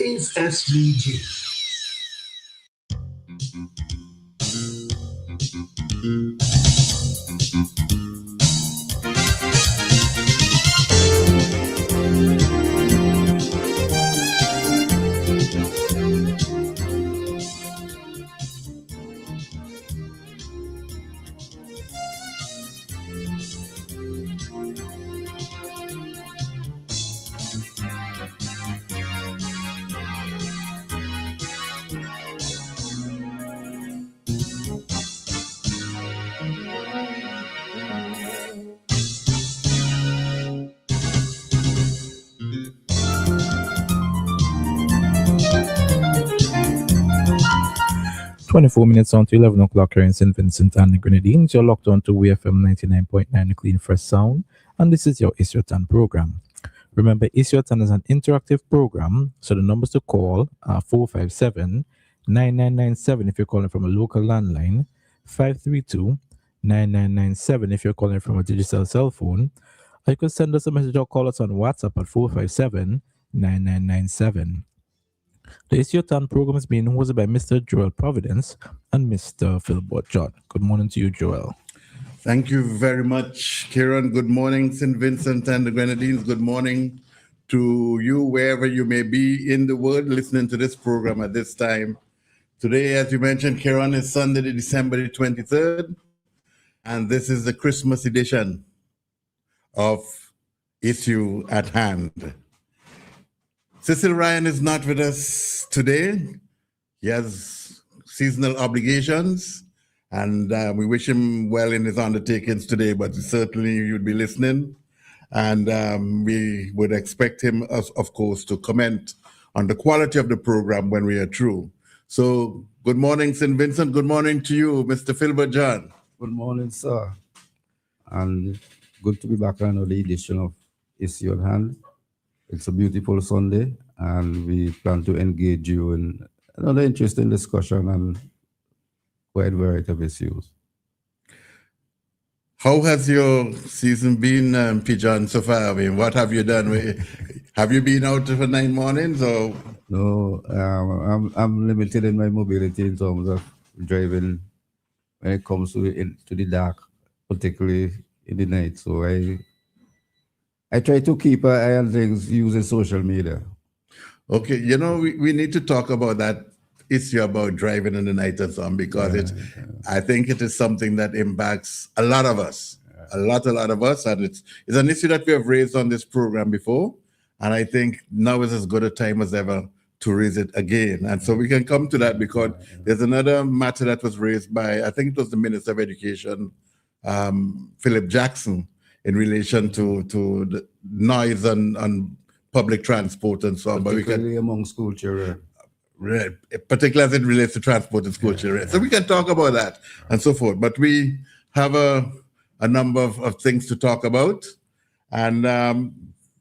is SVG. 24 minutes on to 11 o'clock here in St. Vincent and the Grenadines. You're locked on to WEFM 99.9, the clean, fresh sound. And this is your It's Your Turn program. Remember, It's Your Turn is an interactive program. So the numbers to call are 457 9997 if you're calling from a local landline, 532 9997 if you're calling from a digital cell phone. Or you can send us a message or call us on WhatsApp at 457 9997. The It's Your Turn program is being hosted by Mr. Joel Providence and Mr. Philbert John. Good morning to you, Joel. Thank you very much, Kieran. Good morning, St. Vincent and the Grenadines. Good morning to you, wherever you may be in the world, listening to this program at this time. Today, as you mentioned, Kieran, is Sunday, December the 23rd, and this is the Christmas edition of Issue at Hand. Cecil Ryan is not with us today. He has seasonal obligations, and we wish him well in his undertakings today, but certainly you'd be listening. And we would expect him, of course, to comment on the quality of the program when we are through. So good morning, St. Vincent. Good morning to you, Mr. Philbert John. Good morning, sir. And good to be back on another edition of Issue at Hand. It's a beautiful Sunday, and we plan to engage you in another interesting discussion on quite a variety of issues. How has your season been, Pigeon, so far? I mean, what have you done? Have you been out for 9 mornings? Or? No, I'm limited in my mobility in terms of driving when it comes to the dark, particularly in the night. So I try to keep an eye on things using social media. Okay, we need to talk about that issue about driving in the night and so on, because I think it is something that impacts a lot of us, a lot of us, and it's an issue that we have raised on this program before, and I think now is as good a time as ever to raise it again. And so we can come to that because there's another matter that was raised by, I think it was the Minister of Education, Philip Jackson, in relation to the noise on public transport and so on. Particularly among school children. Particularly as it relates to transport and school children. So we can talk about that and so forth. But we have a number of things to talk about. And,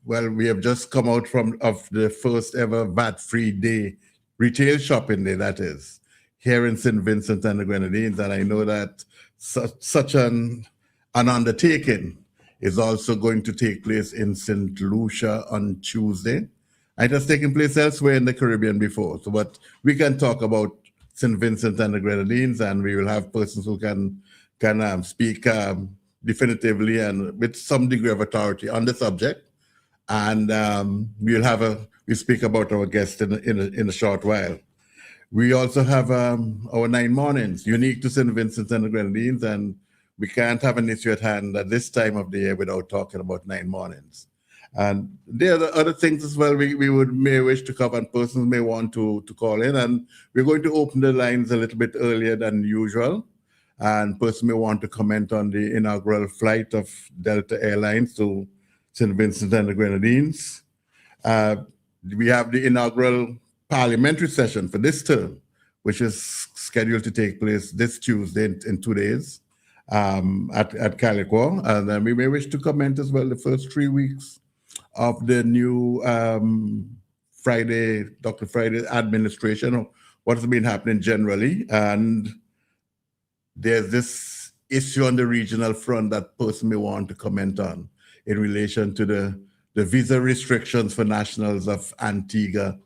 we have just come out of the first ever VAT-free day, retail shopping day, that is, here in St. Vincent and the Grenadines. And I know that such an undertaking is also going to take place in St. Lucia on Tuesday. It has taken place elsewhere in the Caribbean before. So, but we can talk about St. Vincent and the Grenadines, and we will have persons who can speak definitively and with some degree of authority on the subject. And we'll speak about our guest in a short while. We also have our 9 mornings, unique to St. Vincent and the Grenadines, and we can't have an issue at hand at this time of the year without talking about 9 mornings. And there are other things as well we may wish to cover, and persons may want to call in. And we're going to open the lines a little bit earlier than usual. And persons may want to comment on the inaugural flight of Delta Airlines to St. Vincent and the Grenadines. We have the inaugural parliamentary session for this term, which is scheduled to take place this Tuesday in 2 days at Calico. And then we may wish to comment as well the first 3 weeks of the new Dr. Friday administration, or what has been happening generally. And there's this issue on the regional front that person may want to comment on in relation to the visa restrictions for nationals of Antigua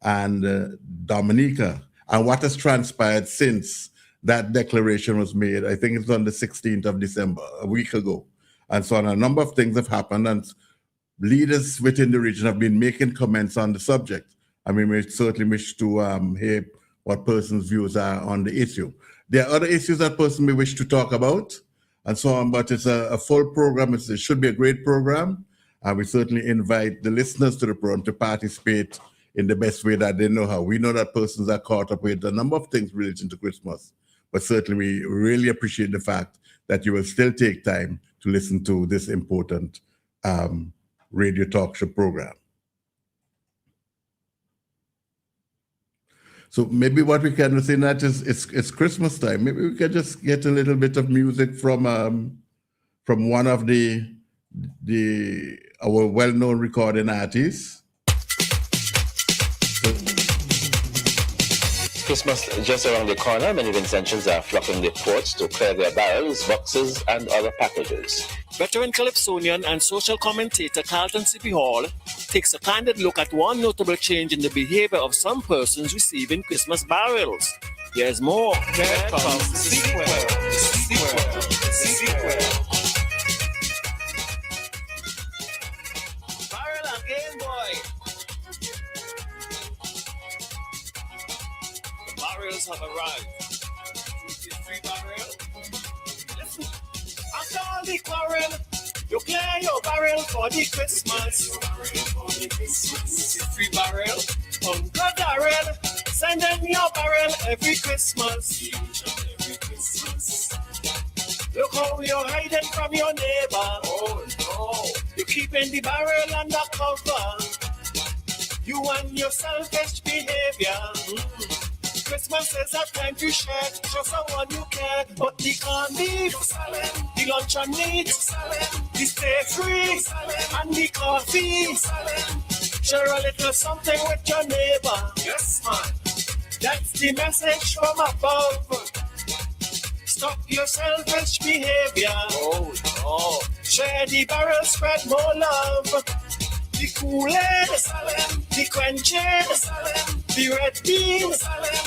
and Dominica, and what has transpired since that declaration was made. I think it's on the 16th of December, a week ago. And so on, a number of things have happened, and leaders within the region have been making comments on the subject. And we may certainly wish to hear what persons' views are on the issue. There are other issues that person may wish to talk about, and so on, but it's a full program. It should be a great program. And we certainly invite the listeners to the program to participate in the best way that they know how. We know that persons are caught up with a number of things relating to Christmas, but certainly we really appreciate the fact that you will still take time to listen to this important radio talk show program. So maybe what we can say that is it's Christmas time. Maybe we can just get a little bit of music from one of our well-known recording artists. Christmas just around the corner. Many Vincentians are flocking the ports to clear their barrels, boxes, and other packages. Veteran Calypsonian and social commentator Carlton City Hall takes a candid look at one notable change in the behavior of some persons receiving Christmas barrels. Here's more. Here comes the sequel. Barrel again, boy. The barrels have arrived. 3 barrel. Listen. After all the quarrel, you clear your barrel for the Christmas. 3 barrel, 100 barrel. Send them your barrel every Christmas. Look how you're hiding from your neighbor. Oh no, you're keeping the barrel under cover. You and your selfish behavior. Christmas is a time to share, show someone you care. But the corned beef, the luncheon meat, the stay free, and the coffee. Share a little something with your neighbor. Yes, man. That's the message from above. Stop your selfish behavior. Oh, no. Share the barrel, spread more love. The Kool-Aid, the quenches, the red beans,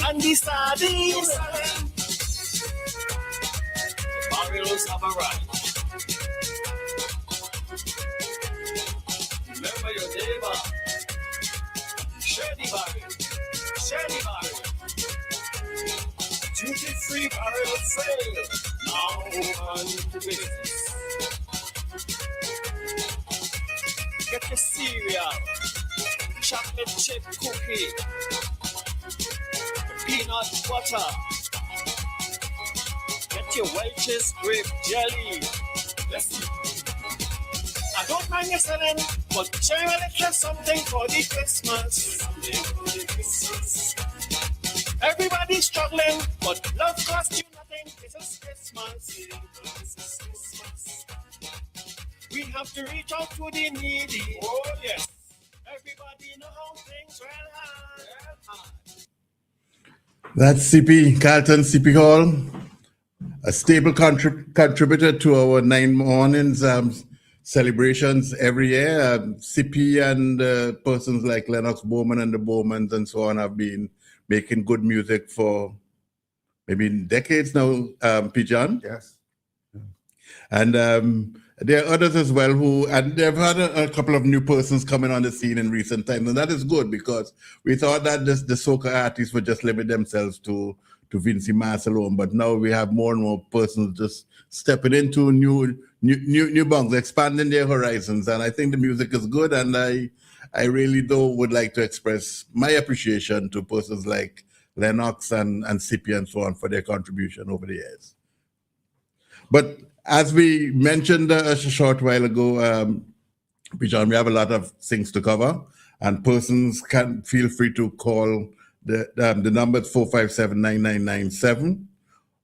and the sardines. The barrels have arrived. Remember your neighbor. Share the barrel. Share the barrel. Duty-free barrel sale. Now on to business. Get your cereal, chocolate chip cookie, peanut butter. Get your Welch's grape jelly. Listen, I don't mind you selling, but share a little something for the Christmas. Everybody's struggling, but love costs you nothing. It's a Christmas. We have to reach out to the needy. Oh, yes. Everybody know how things well hard. That's CP, Carlton CP Hall, a stable contributor to our 9 mornings celebrations every year. CP and persons like Lennox Bowman and the Bowmans and so on have been making good music for maybe decades now, P. John? Yes. And there are others as well and they've had a couple of new persons coming on the scene in recent times, and that is good because we thought that the soca artists would just limit themselves to Vincy Mas alone, but now we have more and more persons just stepping into new bunks, expanding their horizons, and I think the music is good, and I really would like to express my appreciation to persons like Lennox and Sippy and so on for their contribution over the years. But as we mentioned a short while ago, John, we have a lot of things to cover, and persons can feel free to call the number 457-9997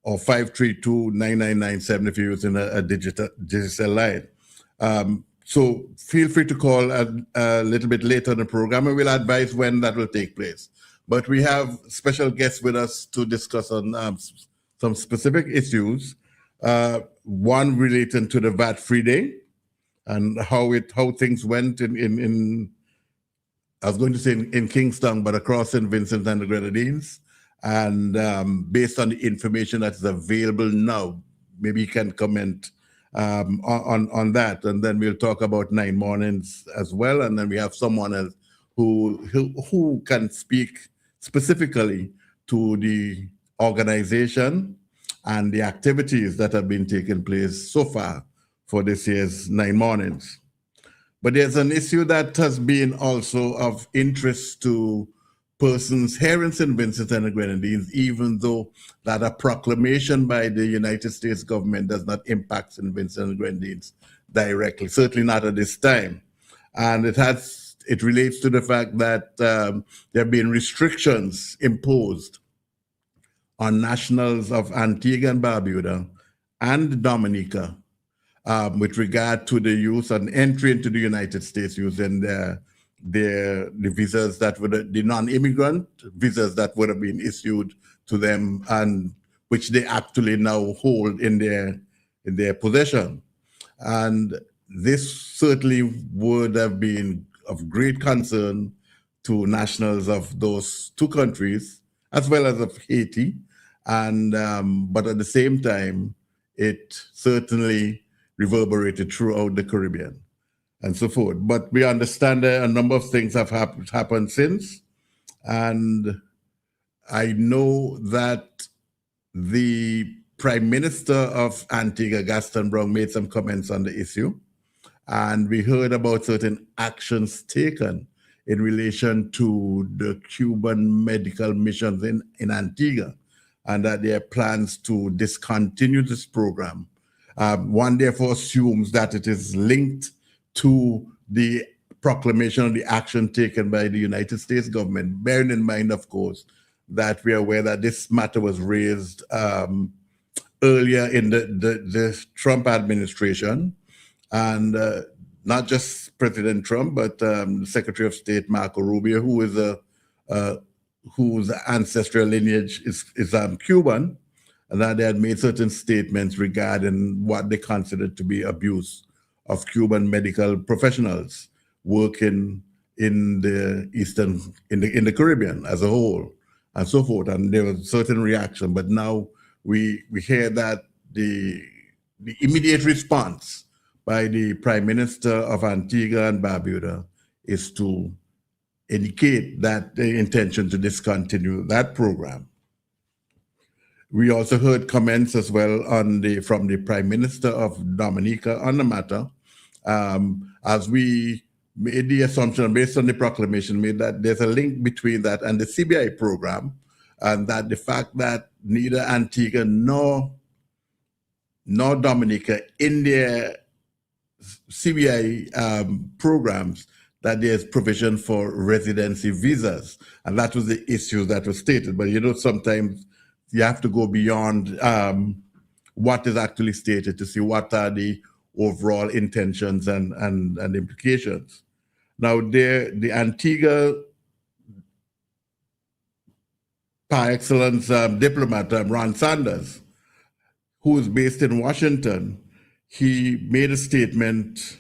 or 532-9997 if you're using a digital line. So feel free to call a little bit later in the program, and we'll advise when that will take place. But we have special guests with us to discuss on some specific issues. One relating to the VAT-free day and how things went in I was going to say in Kingston, but across St. Vincent and the Grenadines. And based on the information that is available now, maybe you can comment on that. And then we'll talk about 9 Mornings as well. And then we have someone else who can speak specifically to the organization and the activities that have been taking place so far for this year's 9 Mornings. But there's an issue that has been also of interest to persons here in St. Vincent and the Grenadines, even though that a proclamation by the United States government does not impact St. Vincent and the Grenadines directly, certainly not at this time. And it relates to the fact that there have been restrictions imposed on nationals of Antigua and Barbuda and Dominica with regard to the use and entry into the United States using the visas that would, the non-immigrant visas that would have been issued to them and which they actually now hold in their possession. And this certainly would have been of great concern to nationals of those 2 countries, as well as of Haiti. And but at the same time, it certainly reverberated throughout the Caribbean and so forth. But we understand that a number of things have happened since. And I know that the Prime Minister of Antigua, Gaston Brown, made some comments on the issue. And we heard about certain actions taken in relation to the Cuban medical missions in Antigua, and that there are plans to discontinue this program. One therefore assumes that it is linked to the proclamation of the action taken by the United States government, bearing in mind, of course, that we are aware that this matter was raised earlier in the Trump administration, and not just President Trump, but the Secretary of State, Marco Rubio, who is whose ancestral lineage is Cuban, and that they had made certain statements regarding what they considered to be abuse of Cuban medical professionals working in the in the Caribbean as a whole, and so forth. And there was certain reaction, but now we hear that the immediate response by the Prime Minister of Antigua and Barbuda is to indicate that the intention to discontinue that program. We also heard comments as well from the Prime Minister of Dominica on the matter, as we made the assumption based on the proclamation made that there's a link between that and the CBI program, and that the fact that neither Antigua nor Dominica in their CBI programs, that there's provision for residency visas. And that was the issue that was stated. But sometimes you have to go beyond what is actually stated to see what are the overall intentions and implications. Now, the Antigua par excellence diplomat, Ron Sanders, who is based in Washington, he made a statement.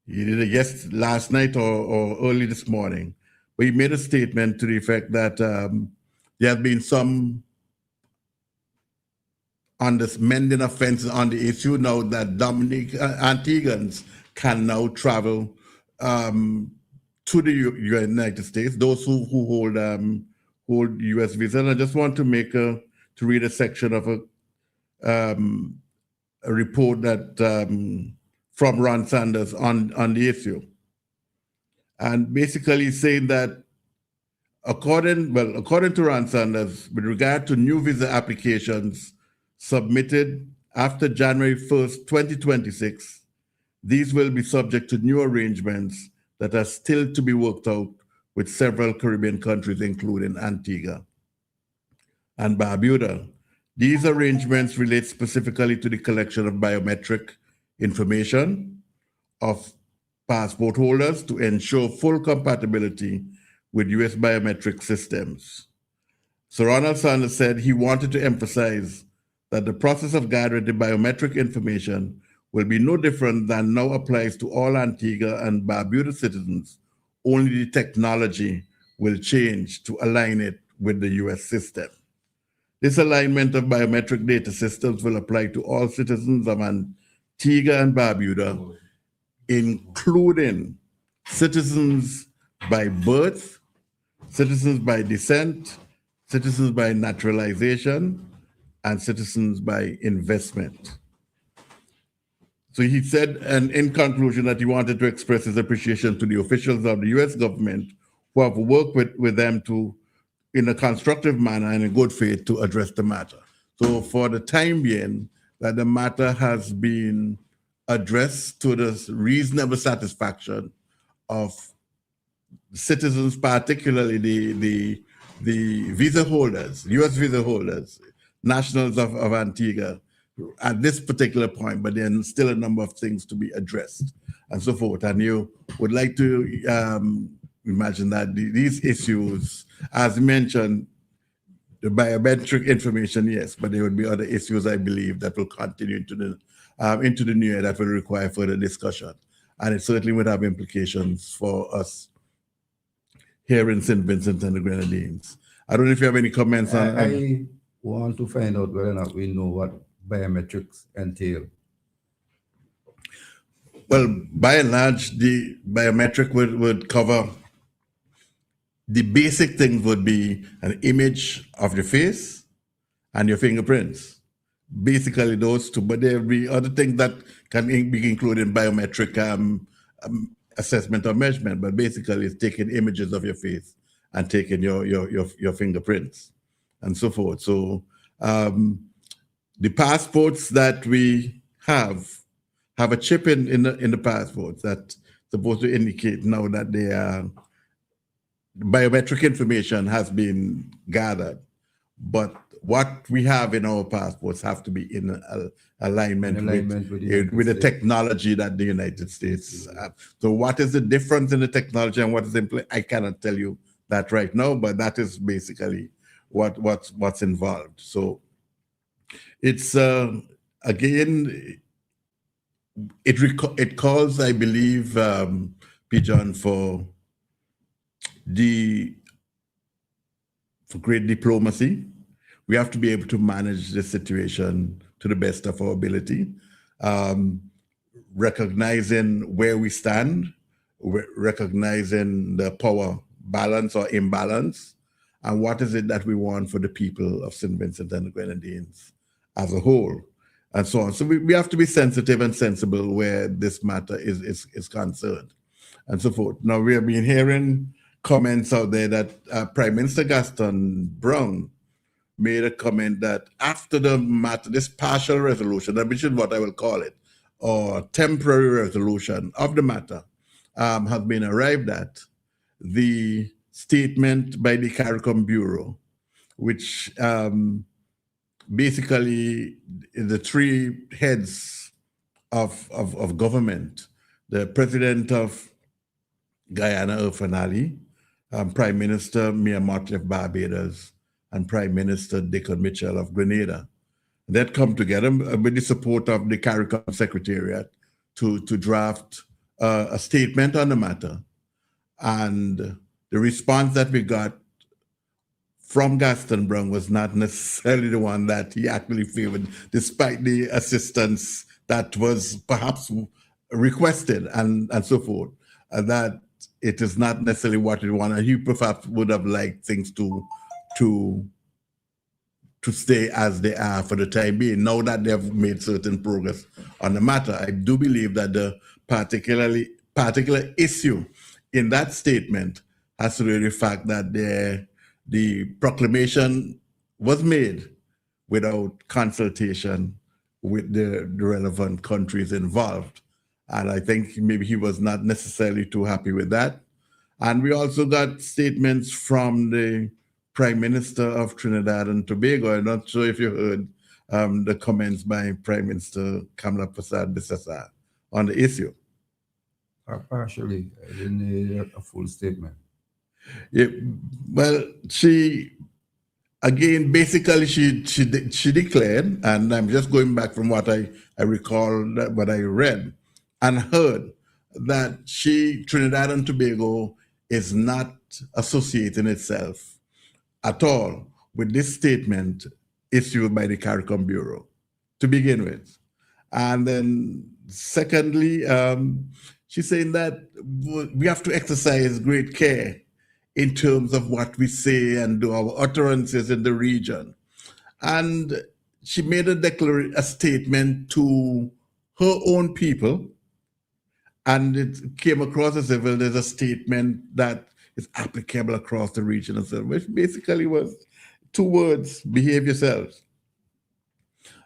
He did it last night or early this morning, but he made a statement to the effect that there has been some mending of fences on the issue now that Antiguans can now travel to the United States, those who hold U.S. visas. And I just want to read a section of a report that from Ron Sanders on the issue, and basically saying that according to Ron Sanders, with regard to new visa applications submitted after January 1st, 2026, these will be subject to new arrangements that are still to be worked out with several Caribbean countries, including Antigua and Barbuda. These arrangements relate specifically to the collection of biometric information of passport holders to ensure full compatibility with U.S. biometric systems. Sir Ronald Sanders said he wanted to emphasize that the process of gathering the biometric information will be no different than now applies to all Antigua and Barbuda citizens only the technology will change to align it with the US system. This alignment of biometric data systems will apply to all citizens of Antigua and Barbuda, including citizens by birth, citizens by descent, citizens by naturalization, and citizens by investment. So he said, and in conclusion, that he wanted to express his appreciation to the officials of the US government who have worked with them to, in a constructive manner and in good faith, to address the matter. So for the time being, that the matter has been addressed to the reasonable satisfaction of citizens, particularly the visa holders, US visa holders, nationals of Antigua, at this particular point, but then still a number of things to be addressed and so forth. And you would like to imagine that these issues, as mentioned, the biometric information, yes, but there would be other issues, I believe, that will continue into the new year that will require further discussion. And it certainly would have implications for us here in St. Vincent and the Grenadines. I don't know if you have any comments on. I want to find out whether or not we know what biometrics entail. Well, by and large, the biometric would cover the basic things would be an image of your face and your fingerprints. Basically those two, but there will be other things that can be included in biometric assessment or measurement, but basically it's taking images of your face and taking your fingerprints and so forth. So the passports that we have a chip in the passports that's supposed to indicate now that they are biometric information has been gathered, but what we have in our passports have to be in alignment with the technology that the United States have. So what is the difference in the technology and what is in play? I cannot tell you that right now, but that is basically what's involved. So it's again, it calls, I believe, P. John, for great diplomacy. We have to be able to manage the situation to the best of our ability, recognizing where we stand, recognizing the power balance or imbalance, and what is it that we want for the people of St. Vincent and the Grenadines as a whole, and so on. So we have to be sensitive and sensible where this matter is concerned, and so forth. Now, we have been hearing comments out there that Prime Minister Gaston Brown made a comment that after the matter, this partial resolution, which is what I will call it, or temporary resolution of the matter, has been arrived at, the statement by the CARICOM Bureau, which basically the three heads of government, the President of Guyana, Irfan Ali, Prime Minister Mia Mottley of Barbados, and Prime Minister Dickon Mitchell of Grenada. That come together with the support of the CARICOM Secretariat to draft a statement on the matter. And the response that we got from Gaston Brown was not necessarily the one that he actually favored, despite the assistance that was perhaps requested and so forth, that it is not necessarily what he wanted. He perhaps would have liked things to stay as they are for the time being, now that they have made certain progress on the matter. I do believe that the particular issue in that statement has to do with the fact that the proclamation was made without consultation with the relevant countries involved. And I think maybe he was not necessarily too happy with that. And we also got statements from the Prime Minister of Trinidad and Tobago. I'm not sure if you heard the comments by Prime Minister Kamla Persad-Bissessar on the issue. Partially, I didn't hear a full statement. Yeah, well, she basically she declared, and I'm just going back from what I recall, what I read and heard, that Trinidad and Tobago is not associating itself at all with this statement issued by the CARICOM Bureau to begin with. And then secondly, she's saying that we have to exercise great care in terms of what we say and do our utterances in the region. And she made a statement to her own people, and it came across as if there's a statement that is applicable across the region, which basically was 2 words: behave yourselves.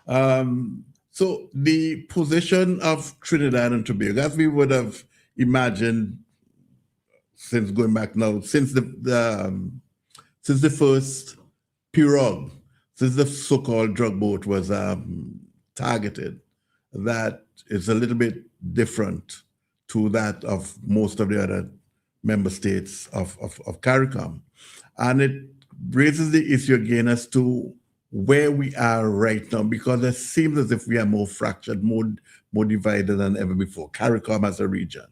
So the position of Trinidad and Tobago, as we would have imagined, since going back now, since the first pirogue, since the so-called drug boat was targeted, that is a little bit different to that of most of the other member states of CARICOM. And it raises the issue again as to where we are right now, because it seems as if we are more fractured, more divided than ever before, CARICOM as a region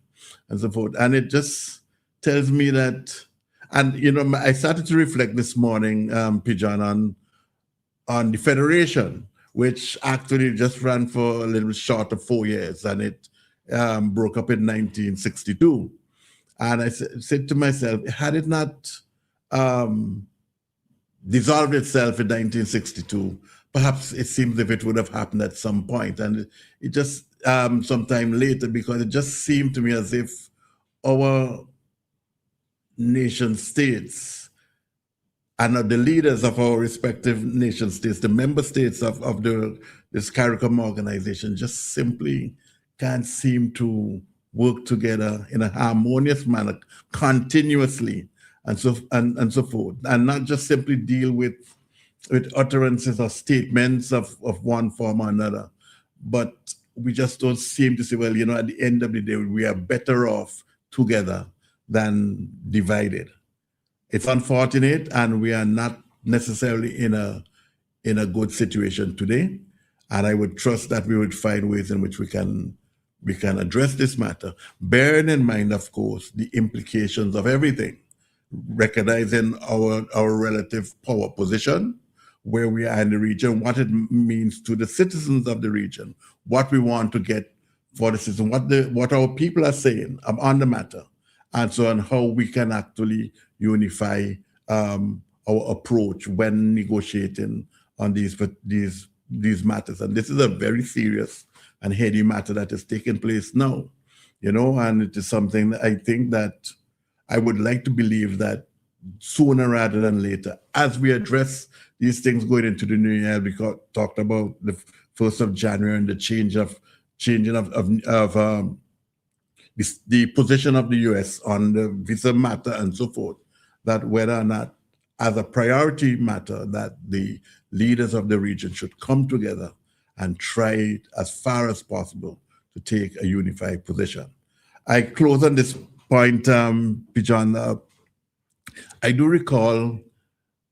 and so forth. And it just tells me that, and I started to reflect this morning, Pijan, on the Federation, which actually just ran for a little short of 4 years, and it broke up in 1962. And I said to myself, had it not dissolved itself in 1962, perhaps it seems if it would have happened at some point. And it just sometime later, because it just seemed to me as if our nation states and the leaders of our respective nation states, the member states of this CARICOM organization, just simply can't seem to work together in a harmonious manner continuously and so forth, and not just simply deal with utterances or statements of one form or another, but we just don't seem to say, well, at the end of the day, we are better off together than divided. It's unfortunate, and we are not necessarily in a good situation today. And I would trust that we would find ways in which we can address this matter, bearing in mind, of course, the implications of everything, recognizing our relative power position, where we are in the region, what it means to the citizens of the region, what we want to get for the citizens, what our people are saying on the matter, and so on, how we can actually unify our approach when negotiating on these matters. And this is a very serious and heady matter that is taking place now, and it is something that I think that I would like to believe that sooner rather than later, as we address these things going into the new year, we talked about the 1st of January and the changing of the position of the U.S. on the visa matter and so forth, that whether or not, as a priority matter, that the leaders of the region should come together and try as far as possible to take a unified position. I close on this point, Pijan. I do recall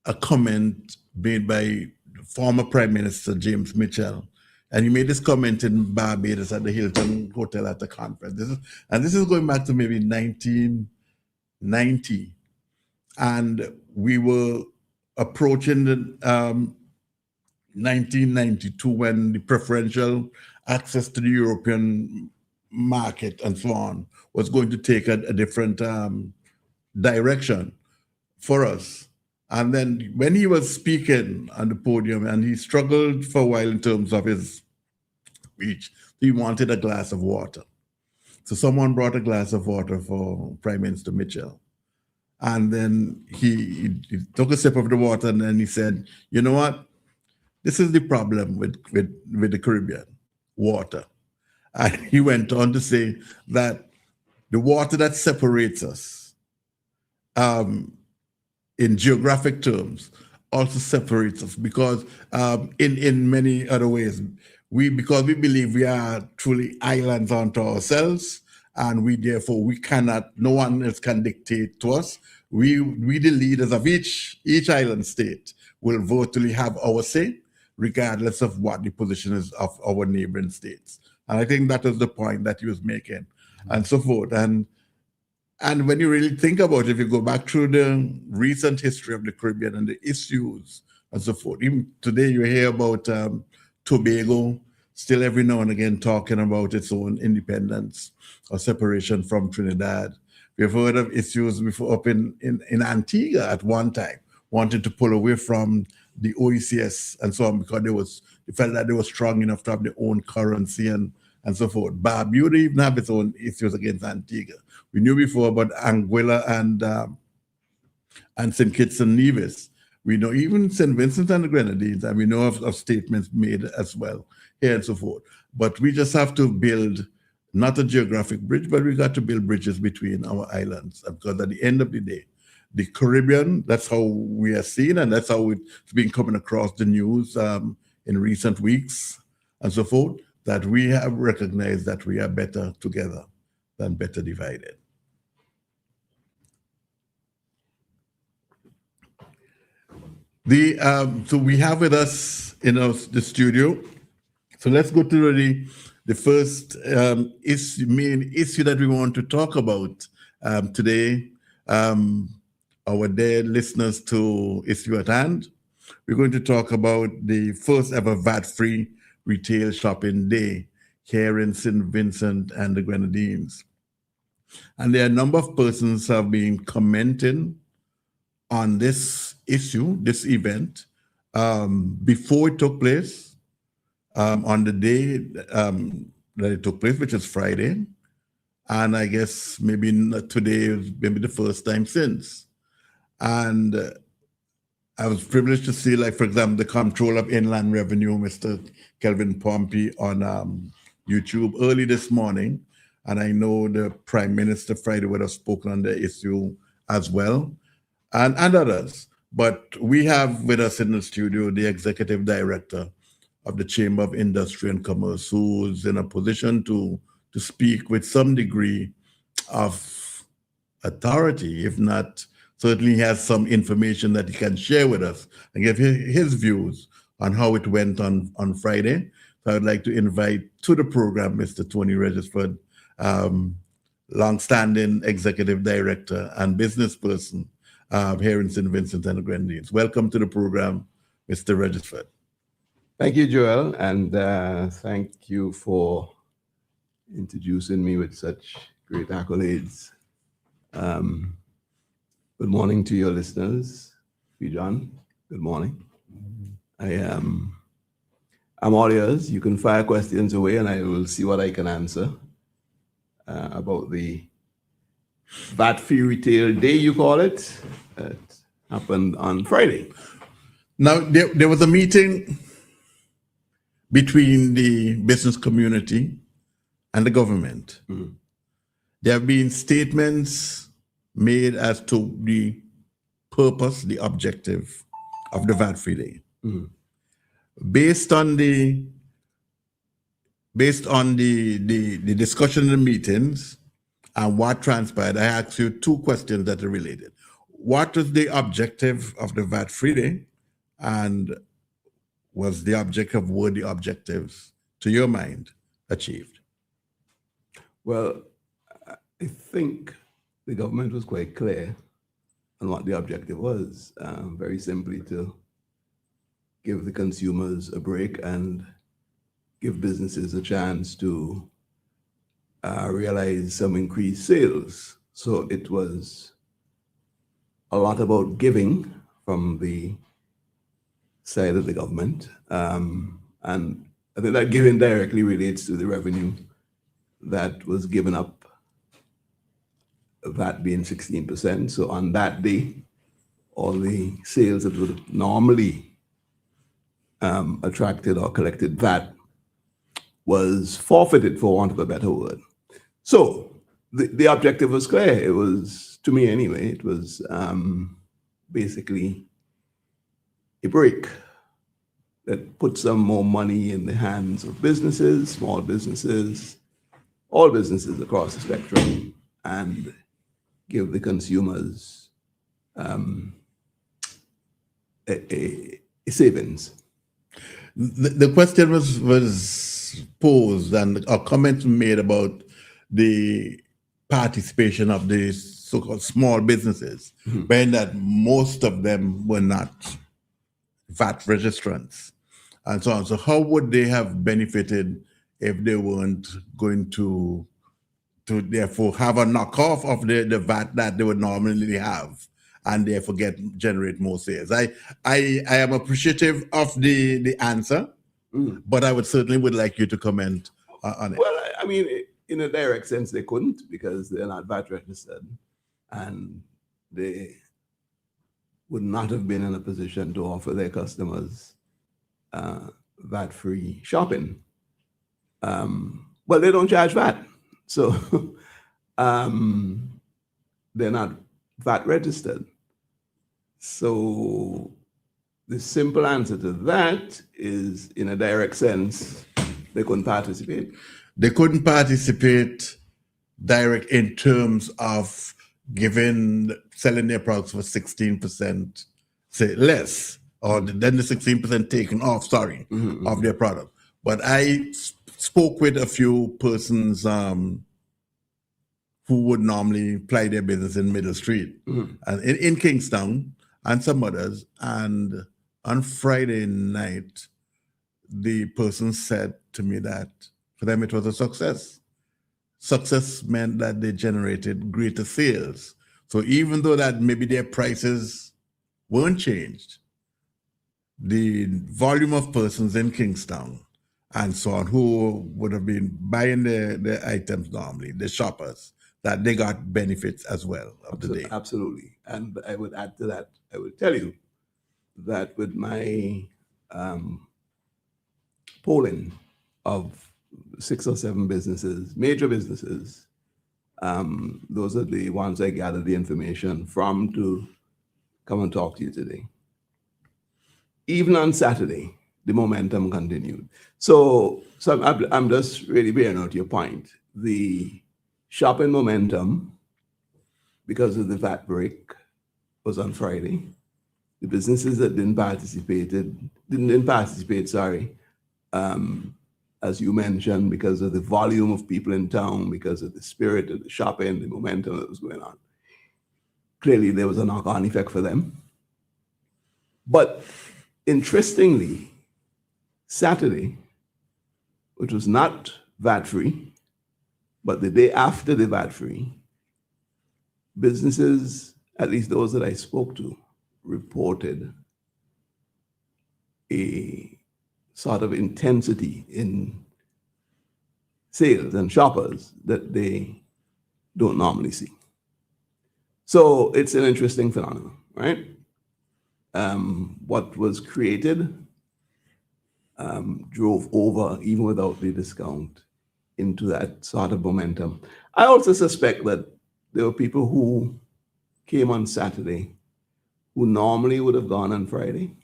a comment made by former Prime Minister James Mitchell, and he made this comment in Barbados at the Hilton Hotel at the conference. This is going back to maybe 1990, and we were approaching the 1992 when the preferential access to the European market and so on was going to take a different direction for us. And then when he was speaking on the podium, and he struggled for a while in terms of his speech, he wanted a glass of water. So someone brought a glass of water for Prime Minister Mitchell. And then he took a sip of the water, and then he said, you know what? This is the problem with the Caribbean, water. And he went on to say that the water that separates us, in geographic terms, also separates us, because in many other ways, because we believe we are truly islands unto ourselves, and we cannot, no one else can dictate to us. We the leaders of each island state will virtually have our say, regardless of what the position is of our neighboring states. And I think that is the point that he was making, and so forth. And And when you really think about it, if you go back through the recent history of the Caribbean and the issues and so forth, even today you hear about Tobago still every now and again talking about its own independence or separation from Trinidad. We've heard of issues before up in Antigua at one time, wanted to pull away from the OECS and so on because they felt that they were strong enough to have their own currency and so forth. Barbuda even have its own issues against Antigua. We knew before about Anguilla and St. Kitts and Nevis. We know even St. Vincent and the Grenadines, and we know of statements made as well here and so forth. But we just have to build not a geographic bridge, but we got to build bridges between our islands. Because at the end of the day, the Caribbean, that's how we are seen, and that's how it's been coming across the news in recent weeks and so forth, that we have recognized that we are better together than better divided. So we have with us in the studio. So let's go to the first main issue that we want to talk about today. Our dear listeners to Issue at Hand. We're going to talk about the first ever VAT-free retail shopping day here in St. Vincent and the Grenadines. And there are a number of persons have been commenting on this issue, this event, before it took place, on the day that it took place, which is Friday. And I guess maybe today is maybe the first time since. And I was privileged to see, like, for example, the Comptroller of Inland Revenue, Mr. Kelvin Pompey, on YouTube early this morning. And I know the Prime Minister Friday would have spoken on the issue as well, and others. But we have with us in the studio the Executive Director of the Chamber of Industry and Commerce, who's in a position to speak with some degree of authority, if not, certainly has some information that he can share with us and give his views on how it went on Friday. So I would like to invite to the program Mr. Tony Regisford, long-standing Executive Director and business person here in St. Vincent and the Grenadines. Welcome to the program, Mr. Regisford. Thank you, Joel, and thank you for introducing me with such great accolades. Good morning to your listeners. Bijan, good morning. I'm all ears. You can fire questions away and I will see what I can answer about the VAT-free retail day, you call it. It happened on Friday. Now, there was a meeting between the business community and the government. Mm-hmm. There have been statements made as to the purpose, the objective of the VAT-free day. Mm-hmm. Based on the discussion in the meetings and what transpired, I asked you two questions that are related. What was the objective of the VAT-free day, and were the objectives, to your mind, achieved? Well, I think the government was quite clear on what the objective was, very simply to give the consumers a break and give businesses a chance to realize some increased sales. So it was a lot about giving from the side of the government. And I think that giving directly relates to the revenue that was given up, that being 16%. So on that day, all the sales that would have normally attracted or collected VAT was forfeited, for want of a better word. So the objective was clear. It was, to me anyway, it was basically a break that put some more money in the hands of businesses, small businesses, all businesses across the spectrum, and give the consumers a savings. The question was posed and a comment made about the participation of the so-called small businesses, when that most of them were not VAT registrants and so on. So how would they have benefited if they weren't going to therefore have a knockoff of the VAT that they would normally have and therefore generate more sales? I am appreciative of the answer, but I would like you to comment on it. Well, I mean, in a direct sense, they couldn't because they're not VAT registered, and they would not have been in a position to offer their customers VAT-free shopping. Well, they don't charge VAT, so they're not VAT registered. So the simple answer to that is, in a direct sense, they couldn't participate. They couldn't participate direct in terms of selling their products for 16%, say less, or then the 16% taken off, of their product. But I spoke with a few persons who would normally ply their business in Middle Street and in Kingstown and some others. And on Friday night, the person said to me that for them it was a success. Success meant that they generated greater sales. So even though that maybe their prices weren't changed, the volume of persons in Kingstown and so on who would have been buying the items normally, the shoppers, that they got benefits as well of the day. Absolutely. And I would add to that, I would tell you that with my polling of 6 or 7 businesses, major businesses, those are the ones I gathered the information from to come and talk to you today. Even on Saturday, the momentum continued. So I'm just really bearing out your point. The shopping momentum, because of the VAT break, was on Friday. The businesses that didn't participate, as you mentioned, because of the volume of people in town, because of the spirit of the shopping, the momentum that was going on. Clearly, there was a knock-on effect for them. But interestingly, Saturday, which was not VAT-free, but the day after the VAT-free, businesses, at least those that I spoke to, reported a sort of intensity in sales and shoppers that they don't normally see. So it's an interesting phenomenon, right? What was created drove over, even without the discount, into that sort of momentum. I also suspect that there were people who came on Saturday who normally would have gone on Friday,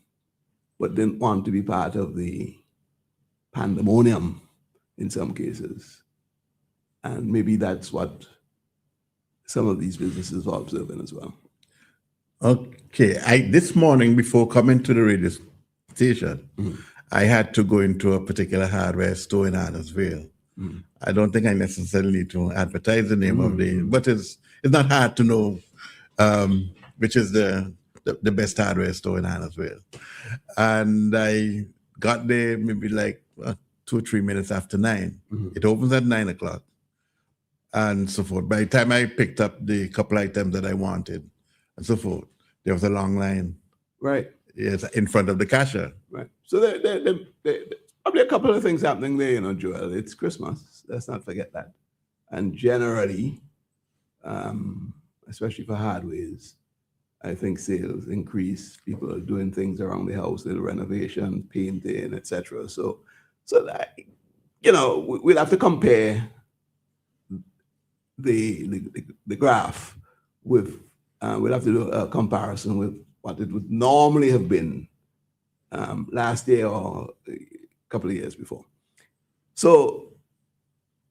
but didn't want to be part of the pandemonium in some cases. And maybe that's what some of these businesses are observing as well. Okay, this morning before coming to the radio station, I had to go into a particular hardware store in Adamsville. I don't think I necessarily need to advertise the name of but it's not hard to know which is the best hardware store in Adamsville. And I got there maybe like 2 or 3 minutes after 9. It opens at 9 o'clock and so forth. By the time I picked up the couple items that I wanted and so forth, there was a long line. Right. Yes, in front of the cashier. Right. So there probably a couple of things happening there, Joel. It's Christmas. Let's not forget that. And generally, especially for hardwares, I think sales increase. People are doing things around the house, little renovation, painting, etc. So that, we'll have to compare the graph with. We'll have to do a comparison with what it would normally have been last year or a couple of years before. So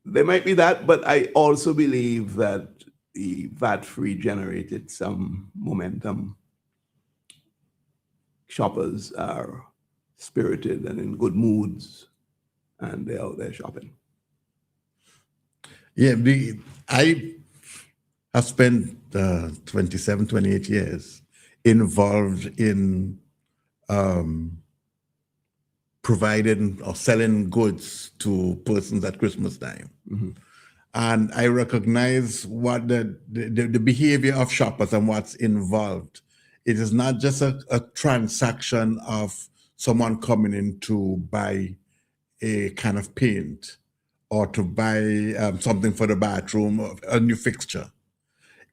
there might be that, but I also believe that the VAT-free generated some momentum. Shoppers are spirited and in good moods, and they're out there shopping. Yeah, I have spent 27, 28 years involved in providing or selling goods to persons at Christmas time. And I recognize what the behavior of shoppers and what's involved. It is not just a transaction of someone coming in to buy a can of paint or to buy something for the bathroom or a new fixture.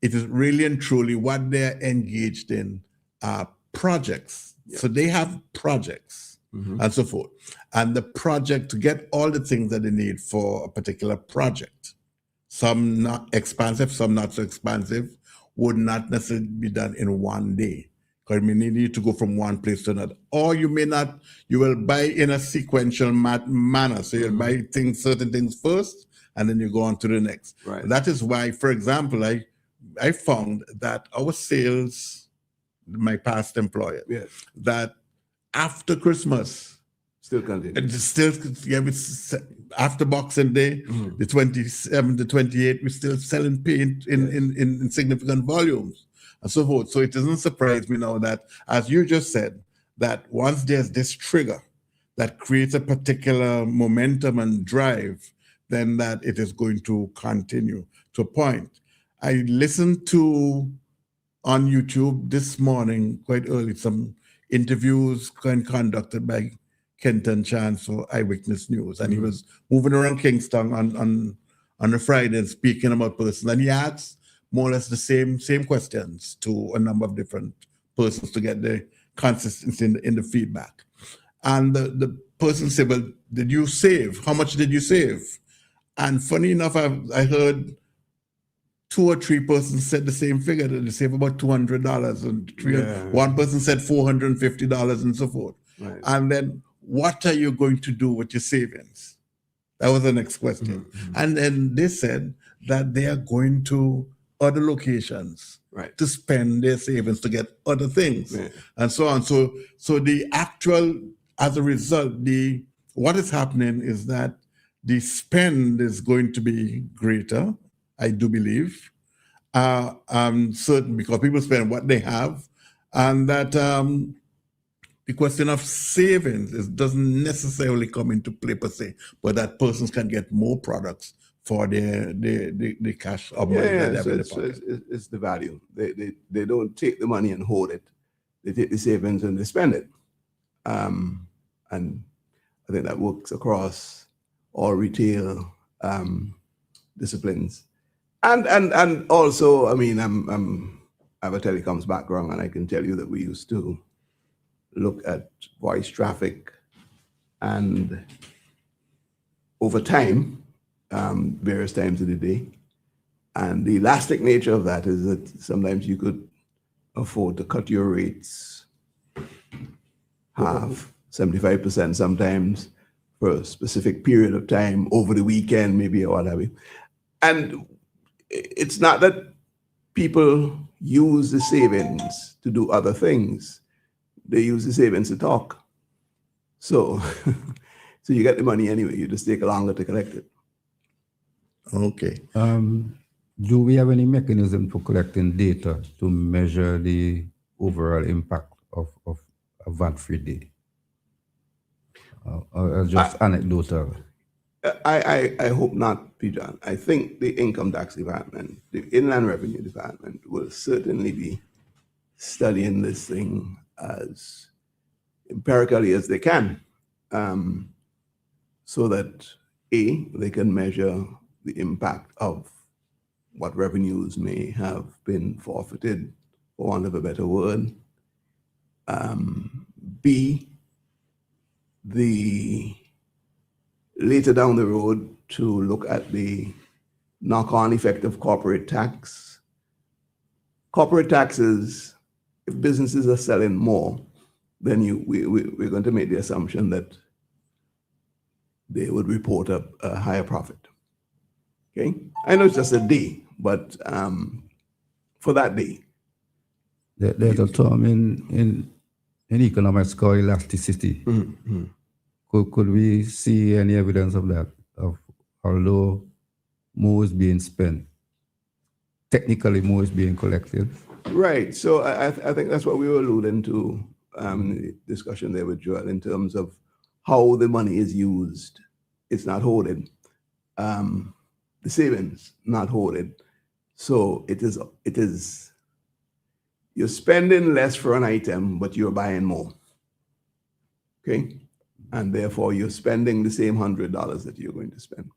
It is really and truly what they're engaged in are projects. So they have projects and so forth. And the project, to get all the things that they need for a particular project, some not expansive, some not so expansive, would not necessarily be done in one day. Because you may need to go from one place to another. Or you may not, you will buy in a sequential manner. So you'll buy certain things first, and then you go on to the next. Right. That is why, for example, I found that our sales, my past employer, that after Christmas, Still continue. it's still, after Boxing Day, the 27th, the 28th, we're still selling paint in significant volumes and so forth. So it doesn't surprise me now that, as you just said, that once there's this trigger that creates a particular momentum and drive, then that it is going to continue to a point. I listened to, on YouTube this morning, quite early, some interviews conducted by Kenton Chance for Eyewitness News, and he was moving around Kingston on a Friday and speaking about persons, and he asked more or less the same questions to a number of different persons to get the consistency in the feedback. And the person said, "Well, did you save? How much did you save?" And funny enough, I heard 2 or 3 persons said the same figure, that they save about $200, and one person said $450 and so forth. Right. And then, what are you going to do with your savings? That was the next question. And then they said that they are going to other locations to spend their savings to get other things and so on. So the actual, as a result, what is happening is that the spend is going to be greater, I do believe. Certain, because people spend what they have, and that the question of savings doesn't necessarily come into play per se, but that persons can get more products for the cash or money that they have in the pocket. It's the value. They don't take the money and hold it. They take the savings and they spend it. And I think that works across all retail disciplines. And also, I mean, I have a telecoms background, and I can tell you that we used to look at voice traffic, and over time, various times of the day. And the elastic nature of that is that sometimes you could afford to cut your rates half, 75% sometimes, for a specific period of time over the weekend, maybe, or what have you. And it's not that people use the savings to do other things. They use the savings to talk. So, so you get the money anyway. You just take longer to collect it. Okay. Do we have any mechanism for collecting data to measure the overall impact of a VAT-free day? Or just anecdotal? I hope not, Peter. I think the Income Tax Department, the Inland Revenue Department, will certainly be studying this thing as empirically as they can, so that they can measure the impact of what revenues may have been forfeited, for want of a better word. B, later down the road, to look at the knock-on effect of corporate tax. Corporate taxes, if businesses are selling more, then we're going to make the assumption that they would report a higher profit. Okay, I know it's just a day, but for that day. There's a term in economics called elasticity. Mm-hmm. Could we see any evidence of that, of although more is being spent, technically more is being collected. Right. So I think that's what we were alluding to the discussion there with Joel in terms of how the money is used. It's not hoarded. The savings not hoarded. So it is you're spending less for an item, but you're buying more. Okay? And therefore you're spending the same $100 that you're going to spend.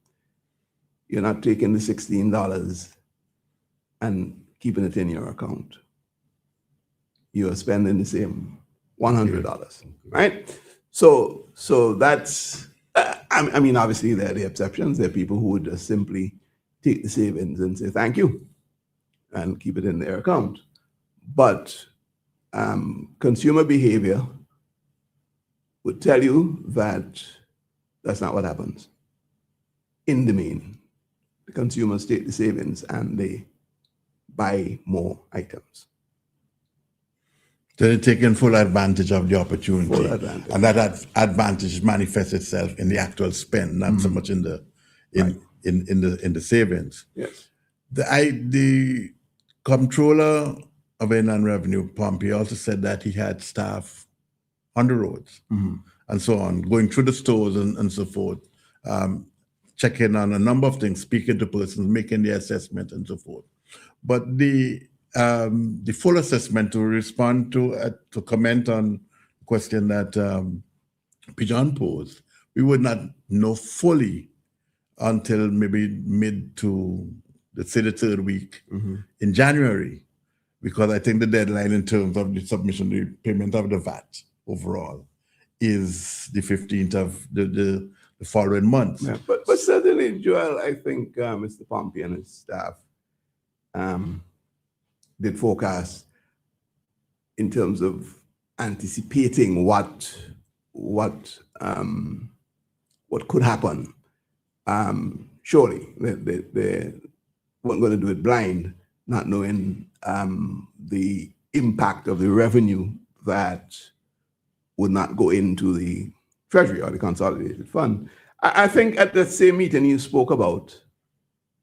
You're not taking the $16 and keeping it in your account. You're spending the same $100, right? So that's, I mean, obviously there are the exceptions. There are people who would just simply take the savings and say thank you and keep it in their account. But consumer behavior would tell you that that's not what happens. In the main, the consumers take the savings and they buy more items. So they're taking full advantage of the opportunity. Full advantage. And that advantage manifests itself in the actual spend, not so much in the in the savings. Yes. The comptroller of Inland Revenue, Pompey, also said that he had staff on the roads and so on, going through the stores and so forth, checking on a number of things, speaking to persons, making the assessment and so forth. But the full assessment, to respond to comment on the question that Pigeon posed, we would not know fully until maybe mid to, let's say, the third week in January, because I think the deadline in terms of the submission, the payment of the VAT overall is the 15th of the following month. Yeah, but certainly, Joel, I think Mr. Pompey and his staff did forecast in terms of anticipating what could happen. Surely they weren't going to do it blind, not knowing the impact of the revenue that would not go into the Treasury or the Consolidated Fund. I think at the same meeting you spoke about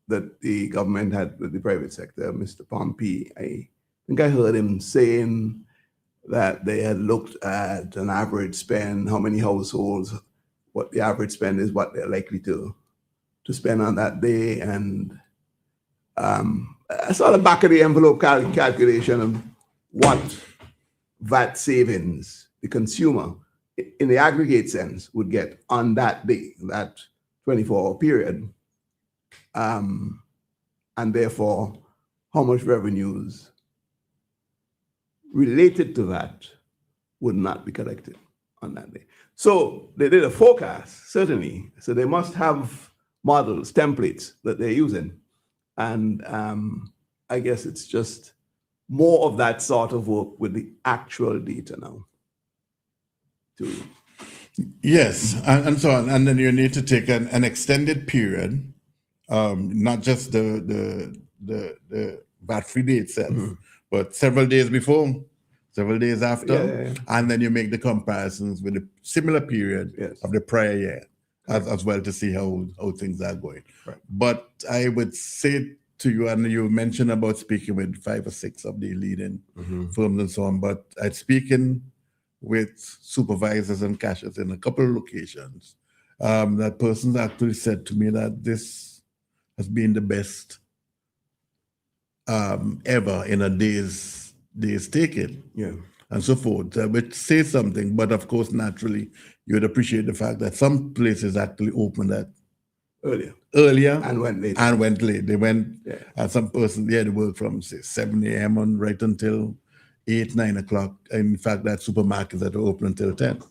that the government had with the private sector, Mr. Pompey, I think I heard him saying that they had looked at an average spend, how many households, what the average spend is, what they're likely to spend on that day. And I saw the back of the envelope calculation of what VAT savings the consumer in the aggregate sense would get on that day, that 24-hour period. And therefore, how much revenues related to that would not be collected on that day. So they did a forecast, certainly. So they must have models, templates that they're using. And I guess it's just more of that sort of work with the actual data now. Yes, and so on. And then you need to take an extended period, not just the VAT-free day itself, but several days before, several days after, and then you make the comparisons with the similar period of the prior year as well to see how things are going. Right. But I would say to you, and you mentioned about speaking with 5 or 6 of the leading firms and so on, but I'd speaking with supervisors and cashiers in a couple of locations, that person actually said to me that this has been the best ever in a day's taken, and so forth, which says something. But of course, naturally, you would appreciate the fact that some places actually opened that earlier and went later. They went, and some person, they worked from say 7 a.m. on right until 8, 9 o'clock. In fact, that supermarkets that are open until 10.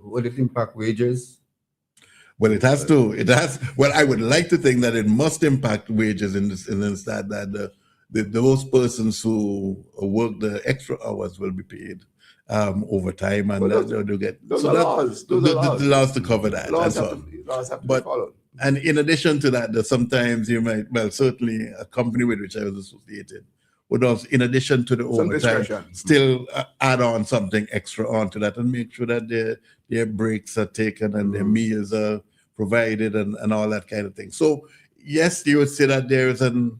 Will it impact wages? Well, it has to. It has. Well, I would like to think that it must impact wages in this that those persons who work the extra hours will be paid overtime, and they'll get laws. The laws to cover that. Laws have to be followed. And in addition to that, sometimes you might, certainly a company with which I was associated would also, in addition to the overtime, still add on something extra onto that and make sure that their breaks are taken and their meals are provided and all that kind of thing. So yes, you would say that there is an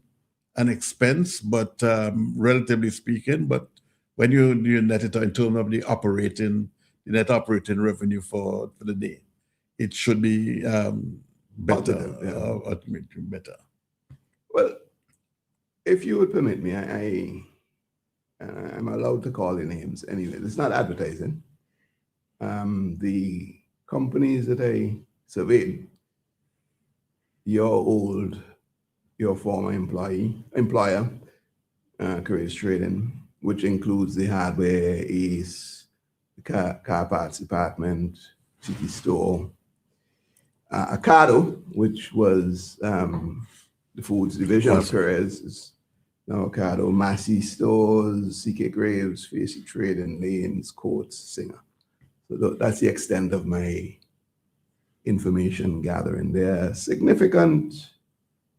an expense, but relatively speaking, but when you net it out in terms of the net operating revenue for the day, it should be better. Positive, yeah. Ultimately better. Well, if you would permit me, I'm allowed to call the names anyway. It's not advertising. The companies that I surveyed, your former employer, Careers Trading, which includes the hardware, Ace, the car parts department, City Store, Ocado, which was the foods division of Careers, is now Ocado, Massey Stores, CK Graves, Facey Trading, Lanes, Coates, Singer. So that's the extent of my information gathering. They're significant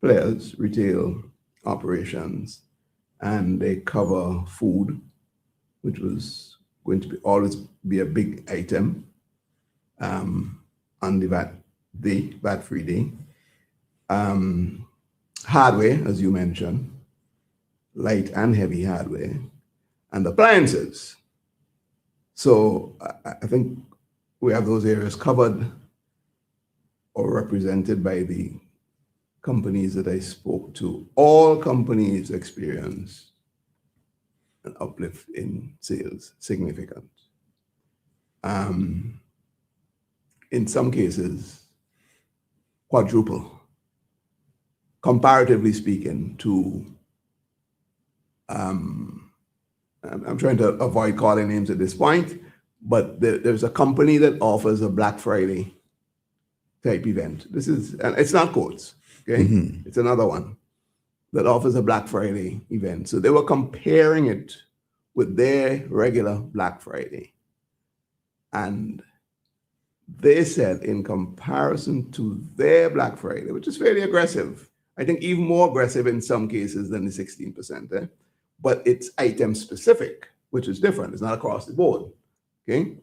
players, retail operations, and they cover food, which was going to always be a big item on the VAT-free day. Hardware, as you mentioned, light and heavy hardware, and appliances. So I think we have those areas covered or represented by the companies that I spoke to. All companies experience an uplift in sales, significant. In some cases, quadruple, comparatively speaking to, I'm trying to avoid calling names at this point, but there's a company that offers a Black Friday type event. And it's not Coates, okay? Mm-hmm. It's another one that offers a Black Friday event. So they were comparing it with their regular Black Friday. And they said in comparison to their Black Friday, which is fairly aggressive, I think even more aggressive in some cases than the 16%, but it's item specific, which is different. It's not across the board, okay?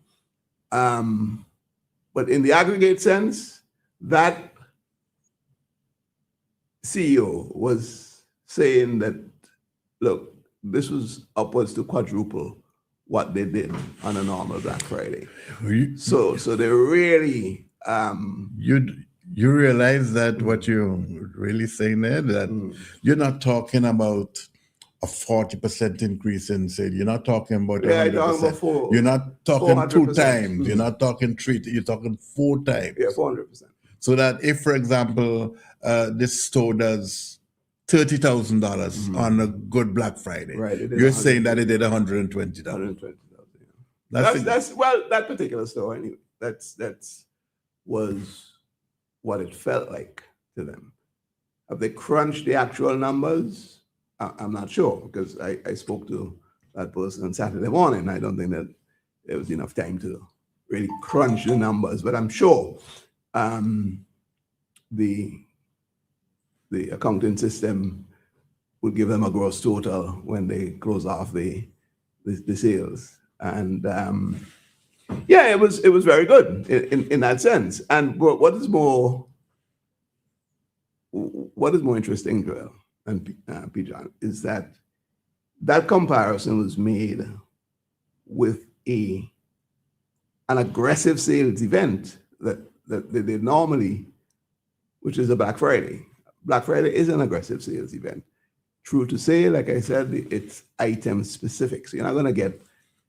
But in the aggregate sense, that CEO was saying that, look, this was upwards to quadruple what they did on a normal Black Friday. So they really... You realize that what you're really saying there, that you're not talking about a 40% increase in sale. You're not talking about 100%. You're not talking 400%. 2 times. You're not talking 3. You're talking 4 times. Yeah, 400%. So that if, for example, this store does $30,000 on a good Black Friday, right? You're saying that it did $120,000. $120,000. Yeah. That's well, that particular store anyway. That's was what it felt like to them. Have they crunched the actual numbers? I'm not sure, because I spoke to that person on Saturday morning. I don't think that there was enough time to really crunch the numbers, but I'm sure the accounting system will give them a gross total when they close off the sales. And yeah, it was very good in that sense. And what is more interesting, Joel and P. John, is that comparison was made with an aggressive sales event that they did normally, which is a Black Friday. Black Friday is an aggressive sales event. True to say, like I said, it's item specific. So you're not going to get,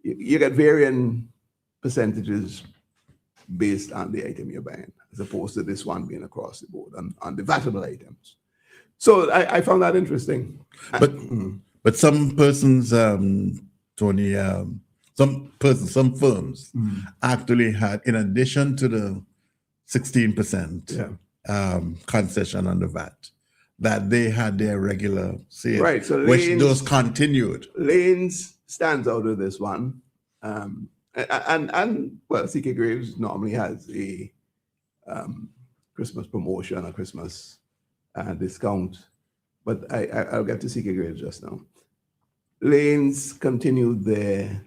you get varying percentages based on the item you're buying, as opposed to this one being across the board on the vatable items. So I found that interesting. But some persons, Tony, some firms actually had, in addition to the 16% concession on the VAT, that they had their regular sales, right? So which those continued. Lanes stands out of this one. And well, CK Graves normally has a Christmas promotion, a Christmas discount, but I'll get to CK Graves just now. Lanes continued their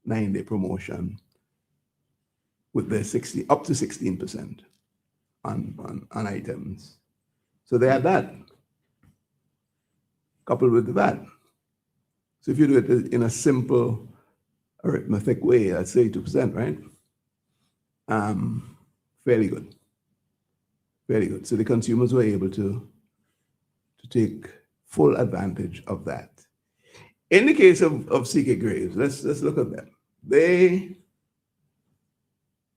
9-day promotion with their up to 16% on items. So they had that. coupled with the VAT. So if you do it in a simple arithmetic way, that's 32%, right? Fairly good. Very good. So the consumers were able to take full advantage of that. In the case of CK Graves, let's look at them. They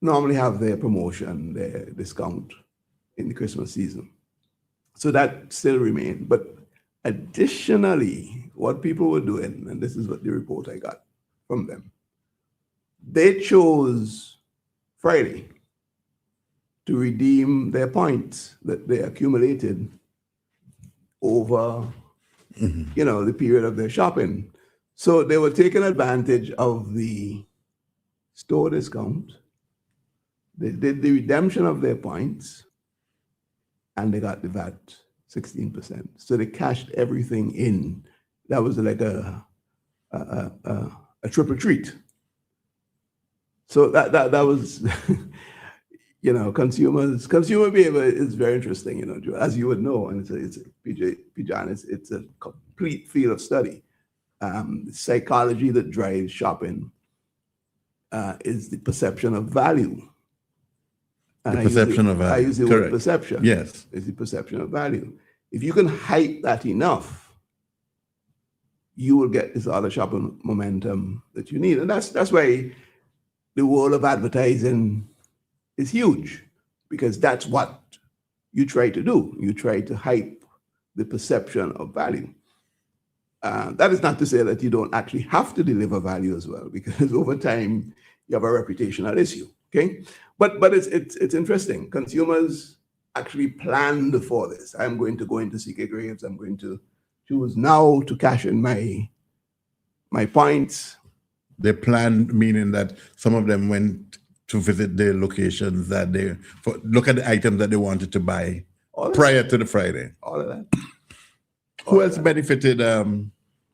normally have their promotion, their discount in the Christmas season. So that still remained. But additionally, what people were doing, and this is what the report I got from them, they chose Friday to redeem their points that they accumulated over the period of their shopping. So they were taking advantage of the store discount. They did the redemption of their points, and they got the VAT 16%. So they cashed everything in. That was like a triple treat. So that was, consumer behavior is very interesting, Joe, as you would know, and it's a complete field of study. Psychology that drives shopping is the perception of value. And I use the word perception. Yes. It's the perception of value. If you can hype that enough, you will get this other shopping momentum that you need. And that's why the world of advertising is huge, because that's what you try to do. You try to hype the perception of value. That is not to say that you don't actually have to deliver value as well, because over time you have a reputational issue. Okay, but it's interesting. Consumers actually planned for this. I'm going to go into CK Graves. I'm going to choose now to cash in my points. They planned, meaning that some of them went to visit their locations that look at the items that they wanted to buy prior to the Friday. All of that. Who else benefited,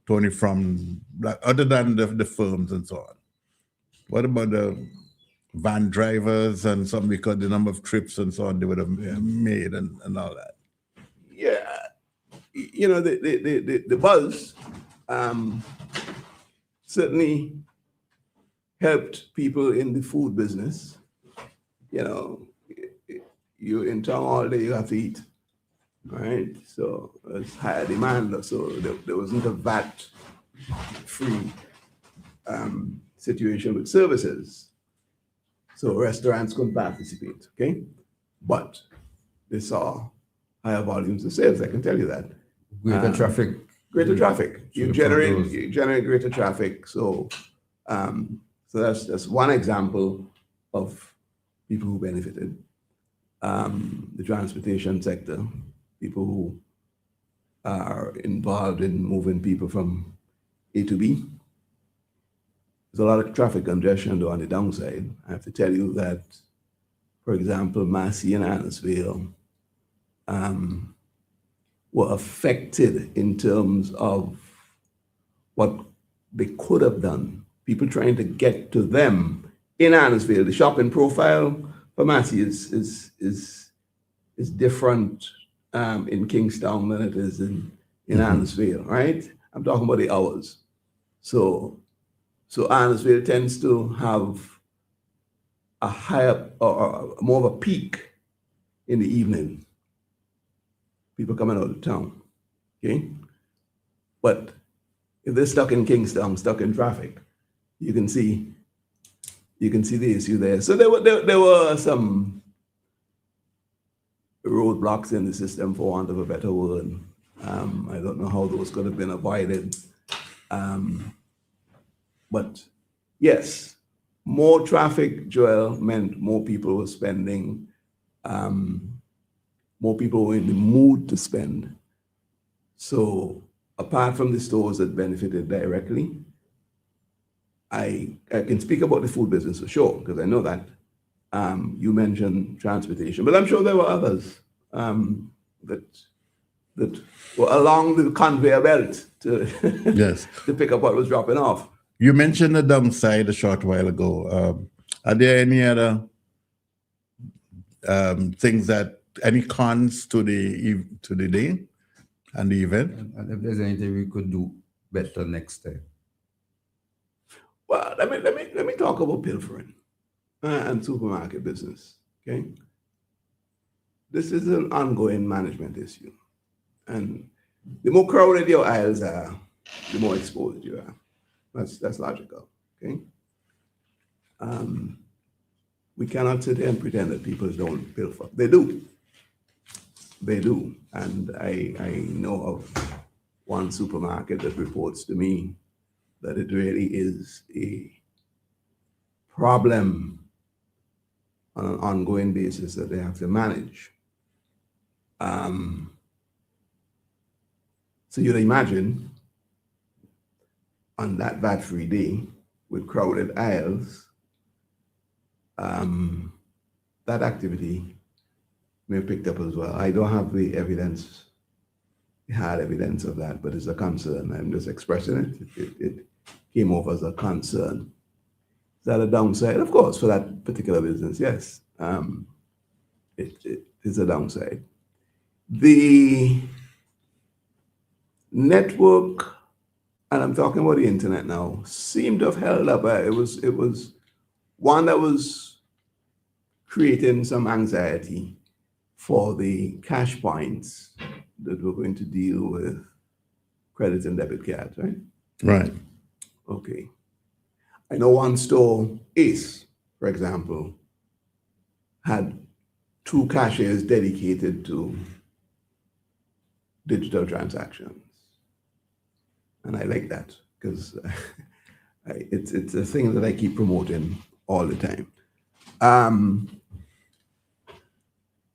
Tony, from that, other than the firms and so on? What about the van drivers and some, because the number of trips and so on they would have made and all that? Yeah, the buzz certainly helped people in the food business. You're in town all day, you have to eat, right? So it's higher demand, so there wasn't a VAT-free situation with services. So restaurants couldn't participate, okay? But they saw higher volumes of sales, I can tell you that. Greater traffic. Greater traffic. You generate greater traffic. So that's one example of people who benefited. The transportation sector, people who are involved in moving people from A to B. There's a lot of traffic congestion though on the downside. I have to tell you that, for example, Massey and Annisville were affected in terms of what they could have done. People trying to get to them in Annisville. The shopping profile for Massey is different in Kingstown than it is in Annisville, right? I'm talking about the hours. So Annisville tends to have a higher or more of a peak in the evening. People coming out of town, okay? But if they're stuck in Kingstown, stuck in traffic, you can see the issue there. So there were some roadblocks in the system, for want of a better word. I don't know how those could have been avoided. But yes, more traffic, Joel, meant more people were spending, more people were in the mood to spend. So apart from the stores that benefited directly, I can speak about the food business for sure, because I know that. You mentioned transportation, but I'm sure there were others that were along the conveyor belt to, yes, to pick up what was dropping off. You mentioned the downside a short while ago. Are there any other things any cons to the day? and the event. And if there's anything we could do better next time. Well, let me talk about pilfering and supermarket business. Okay, this is an ongoing management issue, and the more crowded your aisles are, the more exposed you are. That's logical. Okay, we cannot sit here and pretend that people don't pilfer. They do. They do, and I know of one supermarket that reports to me that it really is a problem on an ongoing basis that they have to manage. So you'd imagine on that VAT-free day with crowded aisles, that activity may have picked up as well. I don't have the evidence, the hard evidence of that, but it's a concern. I'm just expressing it. It came off as a concern. Is that a downside? Of course, for that particular business, yes. It is a downside. The network, and I'm talking about the internet now, seemed to have held up. It was one that was creating some anxiety for the cash points that were going to deal with credit and debit cards, right? Right. Okay. I know one store, Ace, for example, had 2 cashiers dedicated to digital transactions. And I like that because it's a thing that I keep promoting all the time.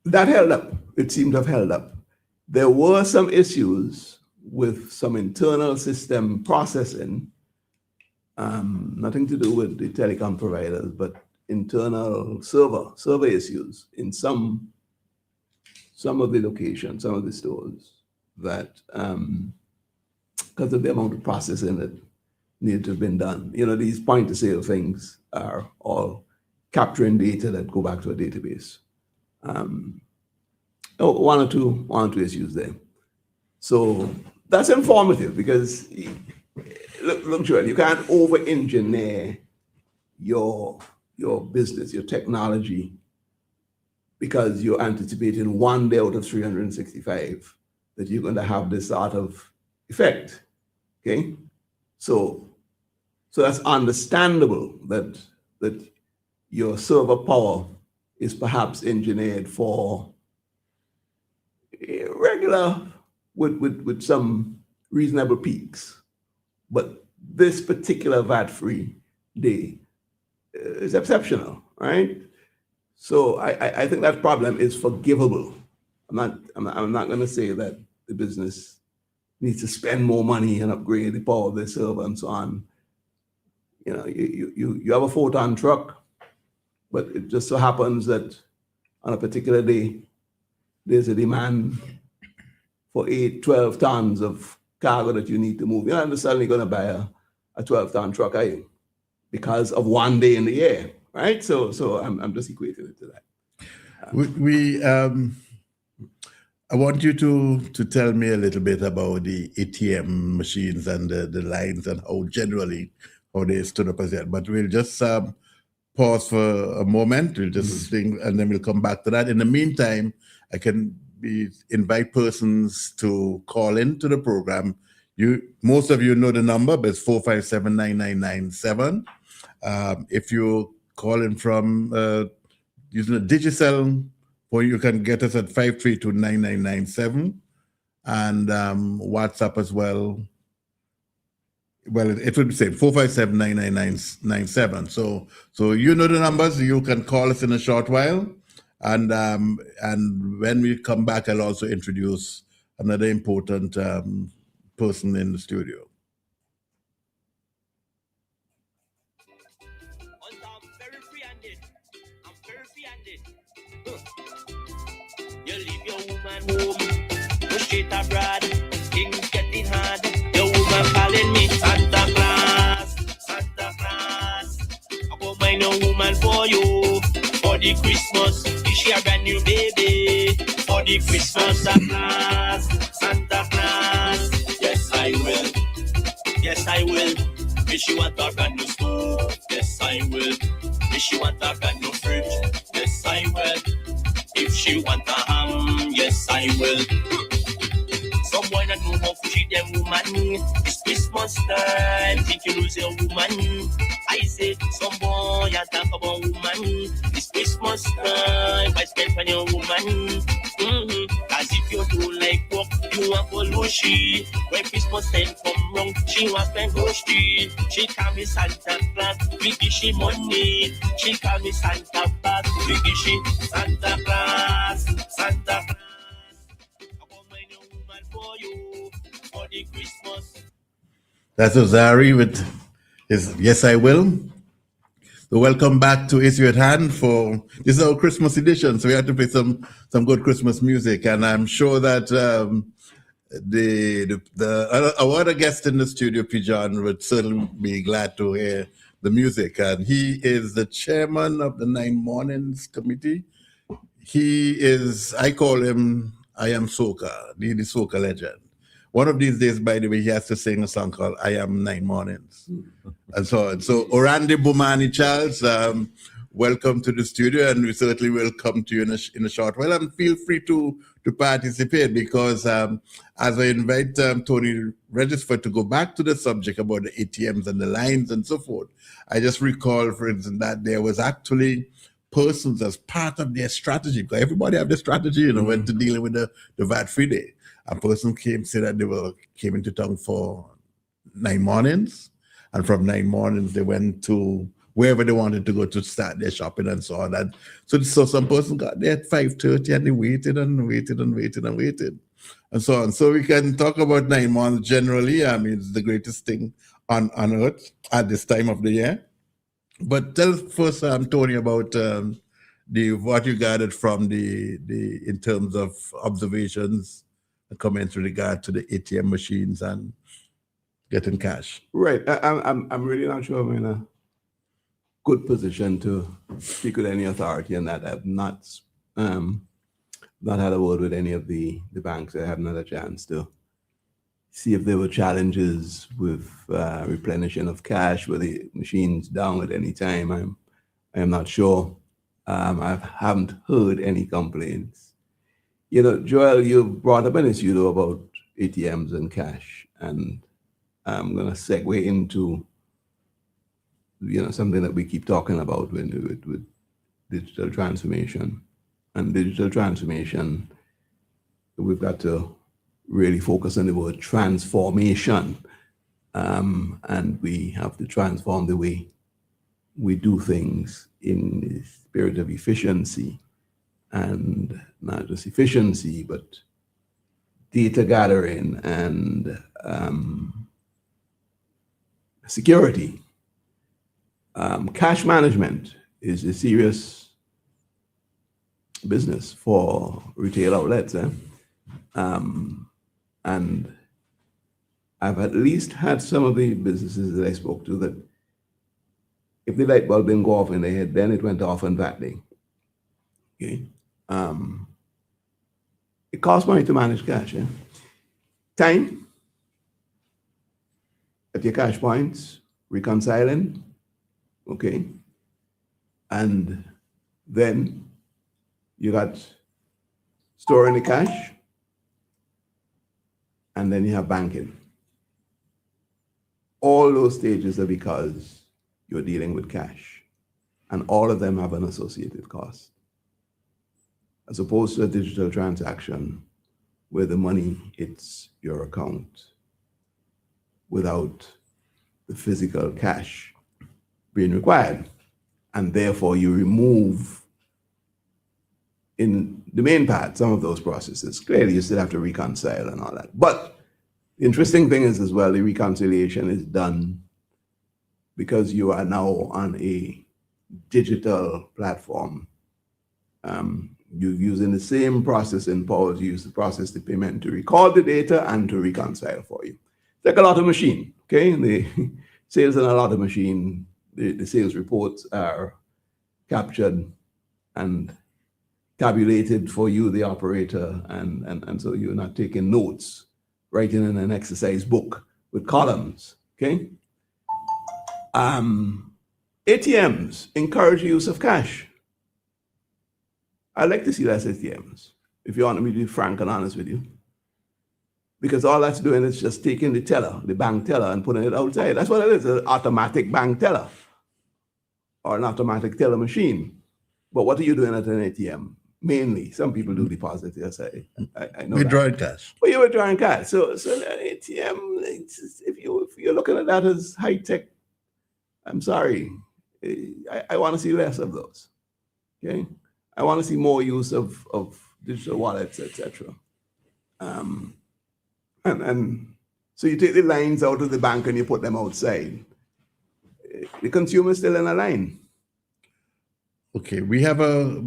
That held up. It seemed to have held up. There were some issues with some internal system processing, nothing to do with the telecom providers, but internal server issues in some of the locations, some of the stores that, because of the amount of processing that needed to have been done. You know, these point of sale things are all capturing data that go back to a database. One or two issues there. So that's informative because look, Joel, you can't over-engineer your business, your technology, because you're anticipating one day out of 365 that you're going to have this sort of effect. Okay, so that's understandable that your server power is perhaps engineered for regular with some reasonable peaks, but this particular VAT-free day is exceptional, right? So I think that problem is forgivable. I'm not going to say that the business needs to spend more money and upgrade the power of their server and so on. You know, you have a 4-ton truck, but it just so happens that on a particular day, there's a demand for 8-12 tons of cargo that you need to move. You're not necessarily going to buy a 12-ton truck, are you? Because of one day in the year, right? So I'm just equating it to that. I want you to tell me a little bit about the ATM machines and the lines and how they stood up as yet. But we'll just pause for a moment. We'll just think, and then we'll come back to that. In the meantime, I can invite persons to call into the program. Most of you know the number, but it's 457-9997. If you call in from using a Digicel, or you can get us at 532-9997, and WhatsApp as well. Well, it would be the same, 457-99997. So you know the numbers. You can call us in a short while, and when we come back, I'll also introduce another important person in the studio. You leave your woman home, go straight abroad, things getting hard. Your woman calling me Santa Claus, Santa Claus. I go find a woman for you, for the Christmas. This year brand new baby, for the Christmas. Santa Claus, Santa Claus. Yes, I will. If she want a brand new stove, yes, I will. If she want a brand new fridge, yes, I will. If she want a ham, yes, I will. Some boy not know how to treat them woman. It's Christmas time, think you lose your woman. I say, some boy you talk about woman. It's Christmas time, I spend on your woman. As if you don't like work, you want follow she. When Christmas time come round, she want spend go street. She call me Santa Claus, we give she money. She call me Santa Claus, we give she Santa Claus, Santa Claus. For you, for the Christmas. That's Ozari with his Yes I Will. So welcome back to Issue at Hand for this is our Christmas edition. So we have to play some good Christmas music, and I'm sure that our other guest in the studio, P. John, would certainly be glad to hear the music. And he is the chairman of the 9 Mornings Committee. He is, I call him, I am Soca, the Soca legend. One of these days, by the way, he has to sing a song called I Am 9 Mornings. And so on. So Orande Bumani Charles, welcome to the studio, and we certainly will come to you in a short while. And feel free to participate, because as I invite Tony Regisford to go back to the subject about the ATMs and the lines and so forth, I just recall, for instance, that there was actually persons as part of their strategy, because everybody have their strategy, when to dealing with the VAT-free day. A person said that they came into town for 9 mornings, and from 9 mornings they went to wherever they wanted to go to start their shopping and so on. And so some person got there at 5:30 and they waited and waited and waited and waited and so on. So we can talk about 9 months generally. I mean, it's the greatest thing on earth at this time of the year. But tell us first, Tony, about what you gathered from the in terms of observations and comments with regard to the ATM machines and getting cash. Right. I'm really not sure I'm in a good position to speak with any authority on that. I've not had a word with any of the banks. I haven't had a chance to see if there were challenges with replenishing of cash. Were the machines down at any time? I am not sure. I haven't heard any complaints. Joel, you brought up an issue though about ATMs and cash, and I'm going to segue into something that we keep talking about with digital transformation. And digital transformation, we've got to really focus on the word transformation, and we have to transform the way we do things in the spirit of efficiency, and not just efficiency, but data gathering and security. Cash management is a serious business for retail outlets. And I've at least had some of the businesses that I spoke to that if the light bulb didn't go off in their head, then it went off on that day. Okay. It costs money to manage cash. Time at your cash points, reconciling, okay. And then you got storing the cash, and then you have banking. All those stages are because you're dealing with cash, and all of them have an associated cost. As opposed to a digital transaction where the money hits your account without the physical cash being required. And therefore you remove in the main part some of those processes. Clearly you still have to reconcile and all that. But the interesting thing is as well, the reconciliation is done because you are now on a digital platform. You're using the same processing power to use to process the payment, to record the data and to reconcile for you. It's like a lot of machine, okay? The sales in a lot of machine, the sales reports are captured and tabulated for you, the operator, and so you're not taking notes, writing in an exercise book with columns, Okay. ATMs encourage the use of cash. I like to see less ATMs, if you want me to be frank and honest with you. Because all that's doing is just taking the teller, the bank teller, and putting it outside. That's what it is, an automatic bank teller or an automatic teller machine. But what are you doing at an ATM? Mainly, some people do deposit, yes, I know Withdrawing cash. Well, you're withdrawing cash. So an ATM, if you're looking at that as high tech, I'm sorry. I want to see less of those. Okay, I want to see more use of digital wallets, etc. And so you take the lines out of the bank and you put them outside. The consumer is still in a line. Okay, we have a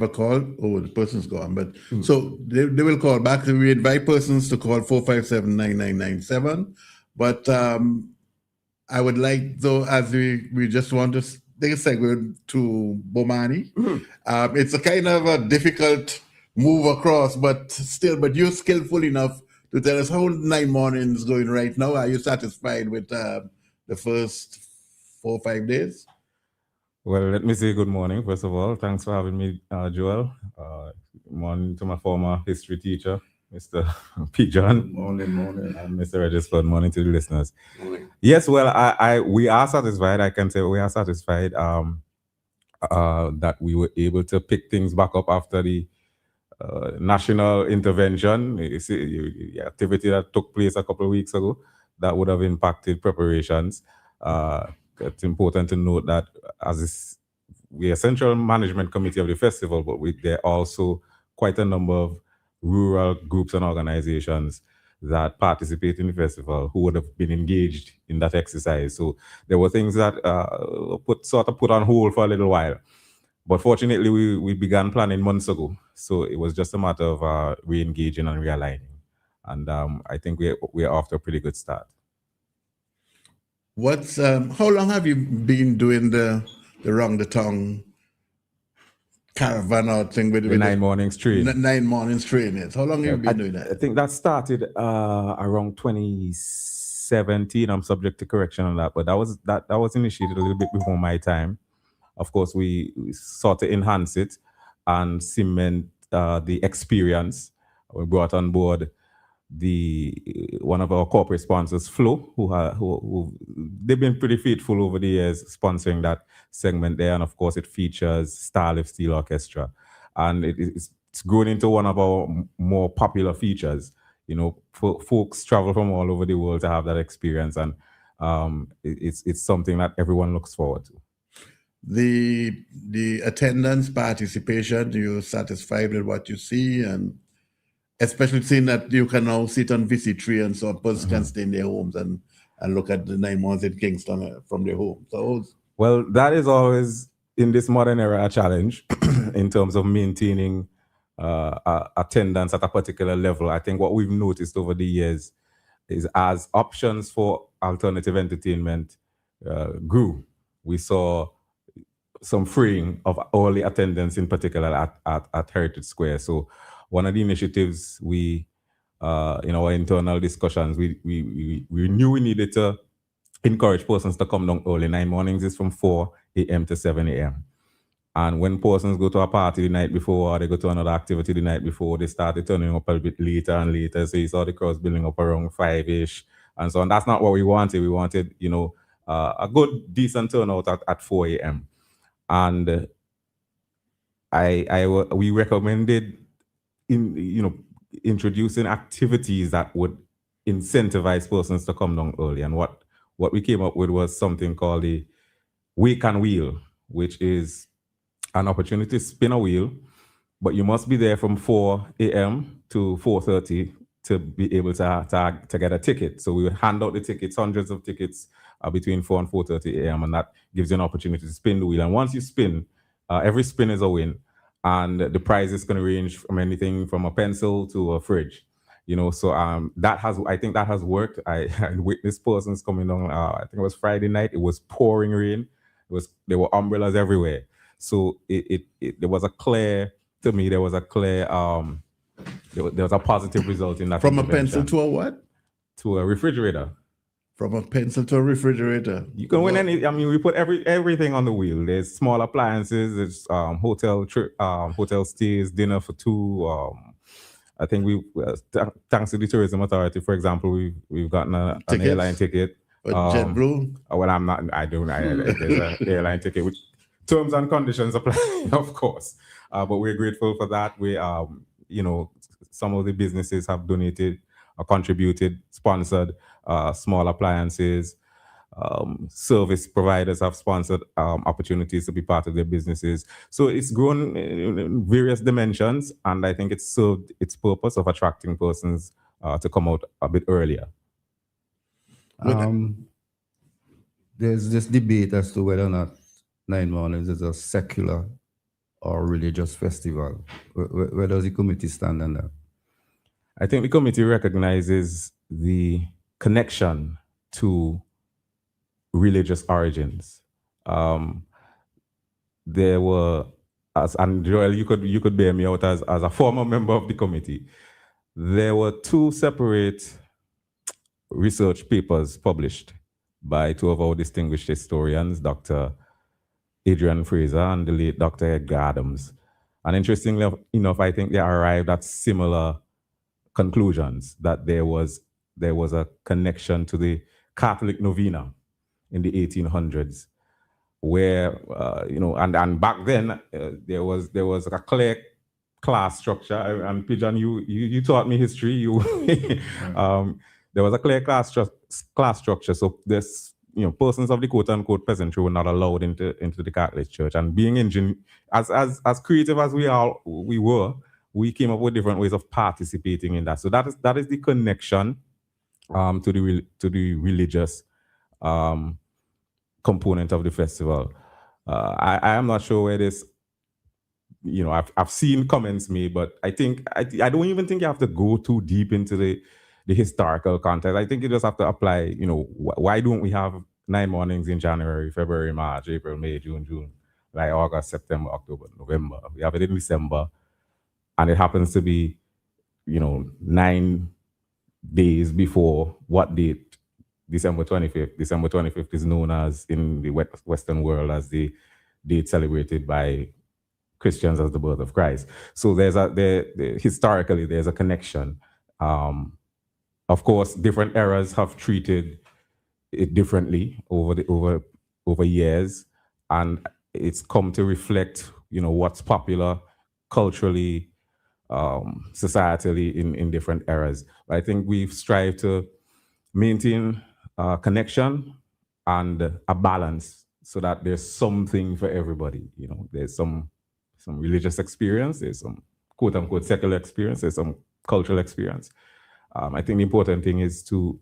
call. Oh, the person's gone, but so they will call back. We invite persons to call 457-9997. But I would like, though, as we just want to take a segue to Bomani. It's a kind of a difficult move across, but you're skillful enough to tell us how 9 mornings going right now. Are you satisfied with the first 4 or 5 days? Well, let me say good morning, first of all. Thanks for having me, Joel. Good morning to my former history teacher, Mr. P. John. Morning. And Mr. Regis. Good morning to the listeners. Morning. Yes, well, we are satisfied. I can say we are satisfied that we were able to pick things back up after the national intervention. You see, the activity that took place a couple of weeks ago that would have impacted preparations. It's important to note that we are central management committee of the festival, but there are also quite a number of rural groups and organizations that participate in the festival who would have been engaged in that exercise. So there were things that put on hold for a little while. But fortunately, we began planning months ago. So it was just a matter of re-engaging and realigning. And I think we're off to a pretty good start. How long have you been doing the Round the Tongue caravan or thing with the 9 mornings train? 9 mornings train, yes. How long have you been doing that? I think that started around 2017. I'm subject to correction on that, but that was initiated a little bit before my time. Of course, we sought to enhance it and cement the experience. We brought on board one of our corporate sponsors, Flo, who they've been pretty faithful over the years sponsoring that segment there, and of course it features Starlift Steel Orchestra, and it's grown into one of our more popular features. You know, folks travel from all over the world to have that experience, and it's something that everyone looks forward to. The attendance, participation, you're satisfied with what you see, and especially seeing that you can now sit on VC3 and so persons can stay in their homes and look at the 9 months in Kingston from their home. So, well, that is always, in this modern era, a challenge in terms of maintaining attendance at a particular level. I think what we've noticed over the years is as options for alternative entertainment grew, we saw some freeing of early attendance, in particular at Heritage Square. So one of the initiatives in our internal discussions, we knew we needed to encourage persons to come down early. 9 mornings is from 4 a.m. to 7 a.m. And when persons go to a party the night before or they go to another activity the night before, they started turning up a bit later and later. So you saw the crowds building up around 5-ish and so on. That's not what we wanted. We wanted, a good, decent turnout at 4 a.m. And we recommended introducing activities that would incentivize persons to come down early. And what we came up with was something called the Wake and Wheel, which is an opportunity to spin a wheel, but you must be there from 4 a.m. to 4:30 to be able to get a ticket. So we would hand out the tickets, hundreds of tickets between 4 and 4:30 a.m. and that gives you an opportunity to spin the wheel. And once you spin, every spin is a win. And the prize is going to range from anything from a pencil to a fridge, So I think that has worked. I witnessed persons coming on. I think it was Friday night. It was pouring rain. There were umbrellas everywhere. So there was a clear there was a positive result in that. From a pencil to a what? To a refrigerator. From a pencil to a refrigerator. You can win any. I mean, we put everything on the wheel. There's small appliances. There's hotel stays, dinner for two. I think thanks to the tourism authority, for example, we've gotten an airline ticket. JetBlue. Well, I'm not. I don't. There's an airline ticket with terms and conditions apply, of course. But we're grateful for that. We, some of the businesses have donated or contributed, sponsored small appliances. Service providers have sponsored opportunities to be part of their businesses. So it's grown in various dimensions, and I think it's served its purpose of attracting persons to come out a bit earlier. There's this debate as to whether or not 9 Mornings is a secular or religious festival. Where does the committee stand on that? I think the committee recognizes the connection to religious origins. There were, and Joel, you could bear me out as a former member of the committee. There were 2 separate research papers published by 2 of our distinguished historians, Dr. Adrian Fraser and the late Dr. Edgar Adams. And interestingly enough, I think they arrived at similar conclusions, that there was a connection to the Catholic novena in the 1800s, where and back then there was a clear class structure. And Pigeon, you taught me history. There was a clear class structure. So this, persons of the quote unquote peasantry were not allowed into the Catholic Church. And being as creative as we were, we came up with different ways of participating in that. So that is the connection to the religious component of the festival. I am not sure where this, I've seen comments made, but I think I don't even think you have to go too deep into the historical context. I think you just have to apply, why don't we have 9 Mornings in January, February, March, April, May, June, like August, September, October, November. We have it in December, and it happens to be, 9 days before what date? December 25th. December 25th is known as, in the Western world, as the date celebrated by Christians as the birth of Christ. So historically, there's a connection. Of course, different eras have treated it differently over years, and it's come to reflect, what's popular culturally, societally in different eras. But I think we've strived to maintain connection and a balance so that there's something for everybody. There's some religious experience, there's some quote unquote secular experience, there's some cultural experience. I think the important thing is to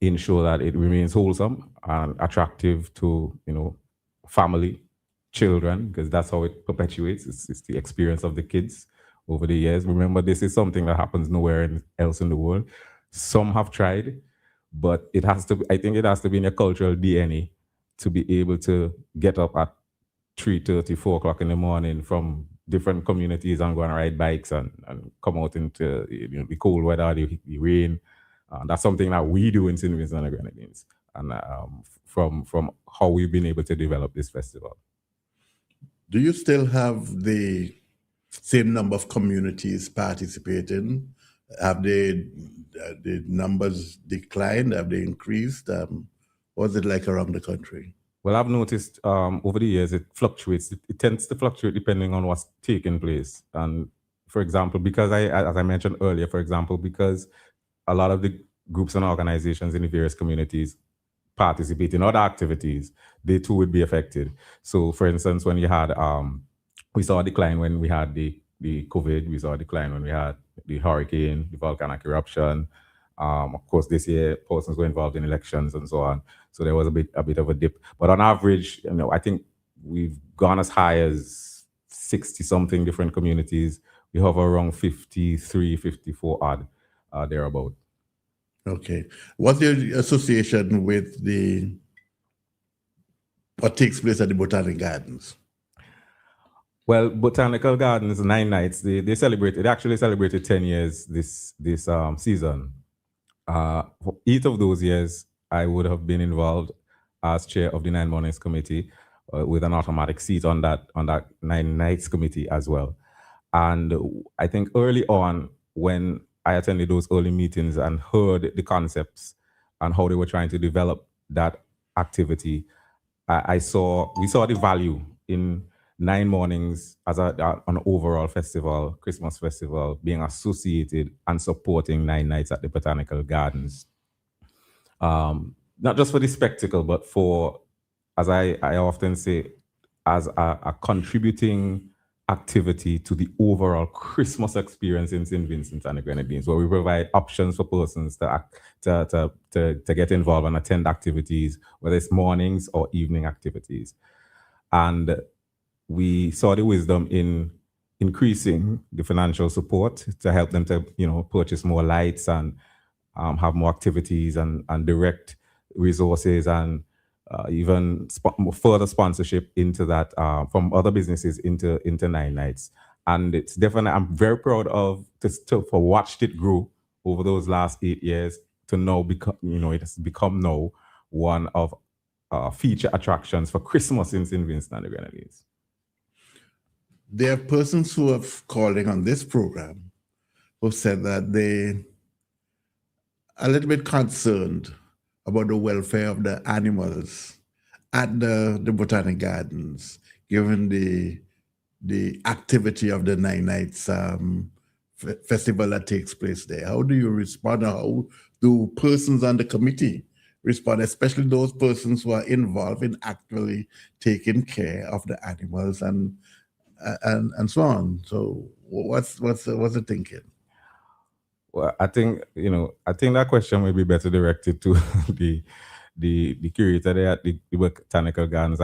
ensure that it remains wholesome and attractive to, family, children, because that's how it perpetuates. It's the experience of the kids over the years. Remember, this is something that happens nowhere else in the world. Some have tried, but I think it has to be in your cultural DNA to be able to get up at 3:30, 4 o'clock in the morning from different communities and go and ride bikes and come out into the cold weather, the rain. That's something that we do in St. Vincent and the Grenadines, and from how we've been able to develop this festival. Do you still have the same number of communities participating? Have the numbers declined? Have they increased? What's it like around the country? Well, I've noticed over the years it fluctuates. It tends to fluctuate depending on what's taking place. And for example, because as I mentioned earlier, because a lot of the groups and organizations in the various communities participate in other activities, they too would be affected. So for instance, when you had, we saw a decline when we had the COVID, we saw a decline when we had the hurricane, the volcanic eruption. Of course, this year, persons were involved in elections and so on. So there was a bit of a dip. But on average, I think we've gone as high as 60-something different communities. We hover around 53, 54 odd, thereabout. Okay. What's your association with what takes place at the Botanic Gardens? Well, Botanical Gardens, 9 nights, they actually celebrated 10 years this season. For 8 of those years, I would have been involved as chair of the 9 Mornings Committee with an automatic seat on that 9 Nights Committee as well. And I think early on, when I attended those early meetings and heard the concepts and how they were trying to develop that activity, we saw the value in 9 Mornings as an overall festival, Christmas festival, being associated and supporting 9 Nights at the Botanical Gardens. Not just for the spectacle, but for, as I often say, as a contributing activity to the overall Christmas experience in St. Vincent and the Grenadines, where we provide options for persons to get involved and attend activities, whether it's mornings or evening activities. And we saw the wisdom in increasing the financial support to help them to, purchase more lights and have more activities and direct resources and even further sponsorship into that from other businesses into 9 Nights. And it's definitely, I'm very proud of for watched it grow over those last 8 years to now become, it has become now one of feature attractions for Christmas in St. Vincent and the Grenadines. There are persons who are calling on this program who said that they are a little bit concerned about the welfare of the animals at the Botanic Gardens, given the activity of the 9 Nights festival that takes place there. How do you respond? How do persons on the committee respond, especially those persons who are involved in actually taking care of the animals and so on? So what's the thinking? Well, I think that question may be better directed to the curator there at the Botanical Gardens.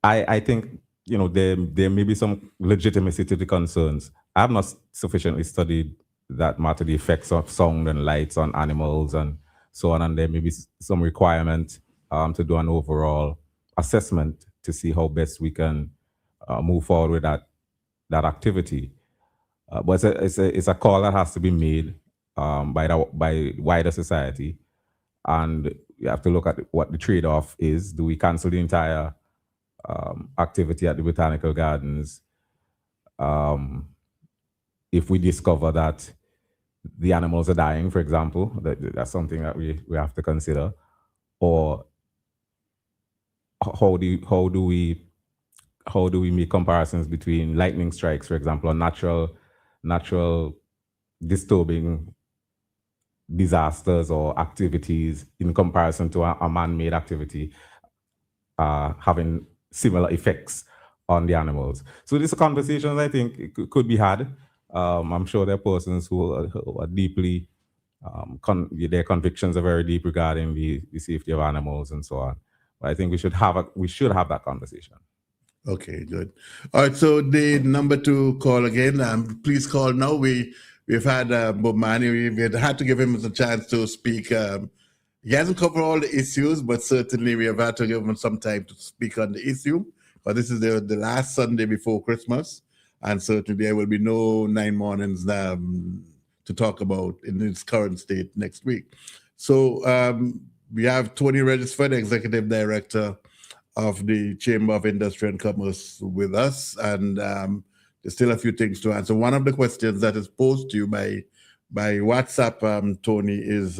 I think there may be some legitimacy to the concerns. I have not sufficiently studied that matter, the effects of sound and lights on animals and so on, and there may be some requirement to do an overall assessment to see how best we can move forward with that activity. But it's a call that has to be made by wider society, and you have to look at what the trade-off is. Do we cancel the entire activity at the Botanical Gardens if we discover that the animals are dying, for example? That's something that we have to consider. Or how do we make comparisons between lightning strikes, for example, or natural disturbing disasters or activities in comparison to a man-made activity having similar effects on the animals? So these conversations, I think, could be had. I'm sure there are persons who are deeply, their convictions are very deep regarding the safety of animals and so on. But I think we should have that conversation. Okay, good. All right, so the number to call again, please call now. We've had Bob Manny, we've had to give him a chance to speak. He hasn't covered all the issues, but certainly we have had to give him some time to speak on the issue. But this is the last Sunday before Christmas, and certainly there will be no 9 Mornings to talk about in its current state next week. So we have Tony Regisford, Executive Director of the Chamber of Industry and Commerce, with us, and there's still a few things to answer. One of the questions that is posed to you by WhatsApp, Tony, is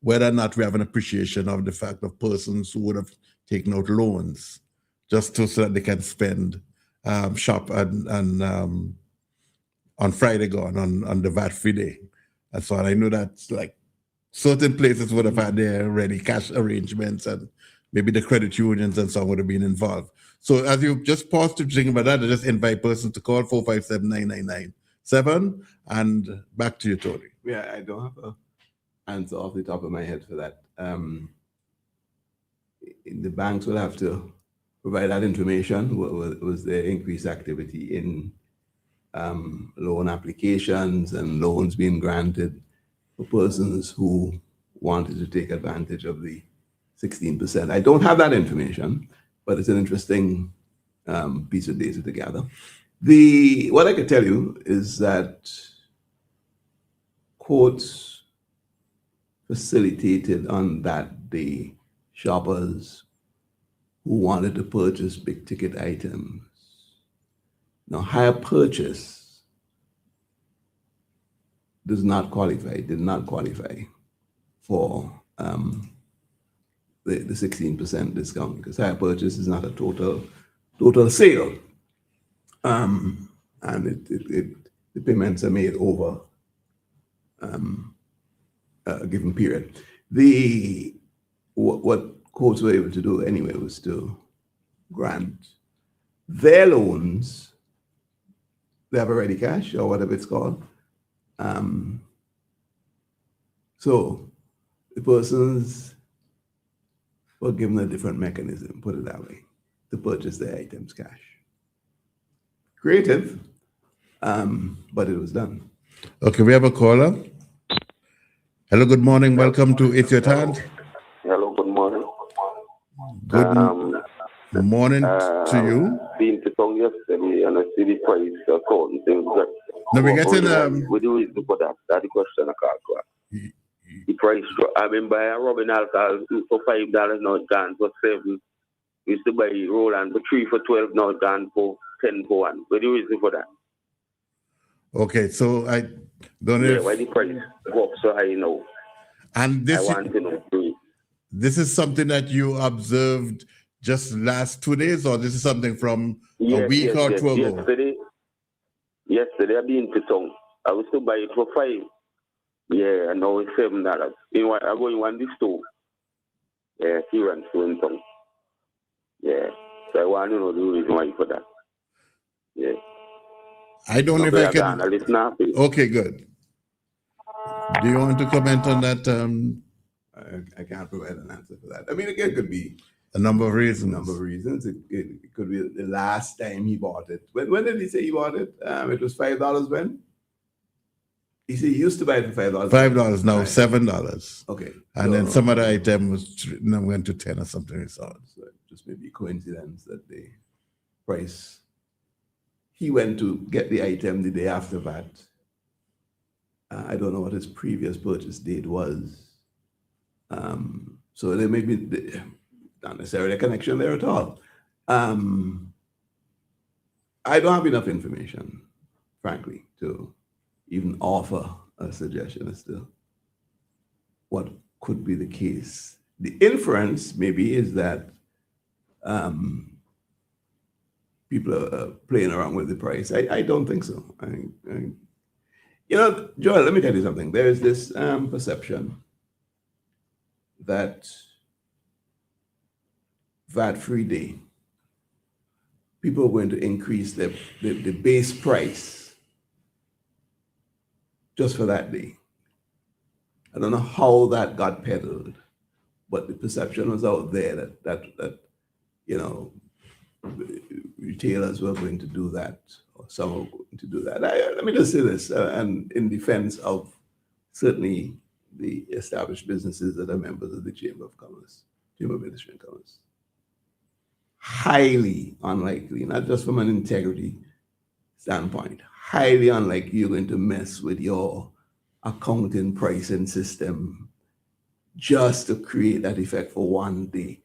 whether or not we have an appreciation of the fact of persons who would have taken out loans just so that they can spend, shop and on Friday gone, on the VAT-free day. And so on. I know that's like certain places would have had their ready cash arrangements, and maybe the credit unions and so on would have been involved. So as you just pause to think about that, I just invite persons to call 457-9997, and back to you, Tony. Yeah, I don't have an answer off the top of my head for that. The banks will have to provide that information. Was there increased activity in loan applications and loans being granted for persons who wanted to take advantage of the 16%? I don't have that information, but it's an interesting piece of data to gather. What I can tell you is that courts facilitated on that day shoppers who wanted to purchase big ticket items. Now, hire purchase did not qualify for the 16% discount, because hire purchase is not a total sale. And the payments are made over a given period. What courts were able to do anyway was to grant their loans. They have a ready cash or whatever it's called. So the persons were given a different mechanism, put it that way, to purchase their items cash. Creative, but it was done. Okay, we have a caller. Hello, good morning. Welcome to It's Your Turn. Hello, good morning. Good morning to you. Been to tongue yesterday and I see the price account and things like No, we're getting what do we do for that? That's the question I can't go. The price, I've been buying rubbing alcohol for $5, now it's gone for $7. We used to buy Roland for $3 for $12, now it's gone for $10 for $1. What do we do for that? Okay, so I don't know. Yeah, why the price go up so high now? And I want to know. this is something that you observed just last 2 days, or this is something from a week or two ago? Yesterday I've been to town. I was to buy it for $5. Yeah, and now it's $7. I go in one this store. Yeah, here and so in town. Yeah. So I want to know the reason why for that. Yeah. I don't know if I can. Okay, Okay, good. Do you want to comment on that? I can't provide an answer for that. I mean, again, it could be A number of reasons. It could be the last time he bought it. When did he say he bought it? It was $5 when? He said he used to buy it for $5. $5 now, Right. $7. Okay. And then some other item went to 10 or something. So it just maybe coincidence that the price. He went to get the item the day after that. I don't know what his previous purchase date was. So there may be not necessarily a connection there at all. I don't have enough information, frankly, to even offer a suggestion as to what could be the case. The inference maybe is that people are playing around with the price. I don't think so. Joel, let me tell you something. There is this perception that VAT-free day, people are going to increase the base price just for that day. I don't know how that got peddled, but the perception was out there that retailers were going to do that, or some were going to do that. Let me just say this, and in defense of certainly the established businesses that are members of the Chamber of Industry and Commerce. Highly unlikely, not just from an integrity standpoint, highly unlikely you're going to mess with your accounting pricing system just to create that effect for one day.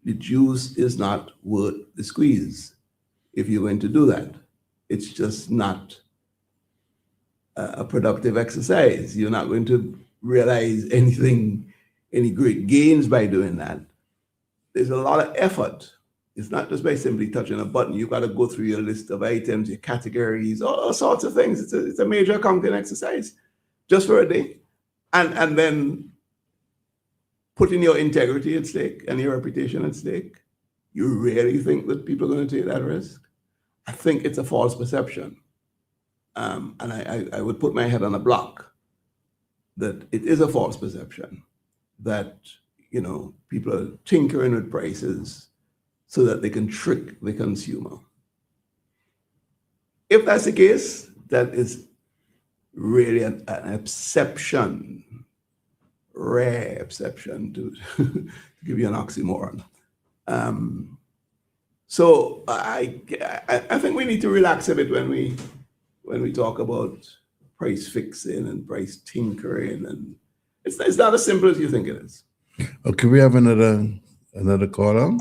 The juice is not worth the squeeze if you're going to do that. It's just not a productive exercise. You're not going to realize any great gains by doing that. There's a lot of effort. It's not just by simply touching a button. You've got to go through your list of items, your categories, all sorts of things. It's a major accounting exercise just for a day. And then putting your integrity at stake and your reputation at stake. You really think that people are going to take that risk? I think it's a false perception. And I would put my head on a block that it is a false perception that, people are tinkering with prices so that they can trick the consumer. If that's the case, that is really an exception, rare exception to give you an oxymoron. So I think we need to relax a bit when we talk about price fixing and price tinkering and It's not as simple as you think it is. Okay, we have another caller.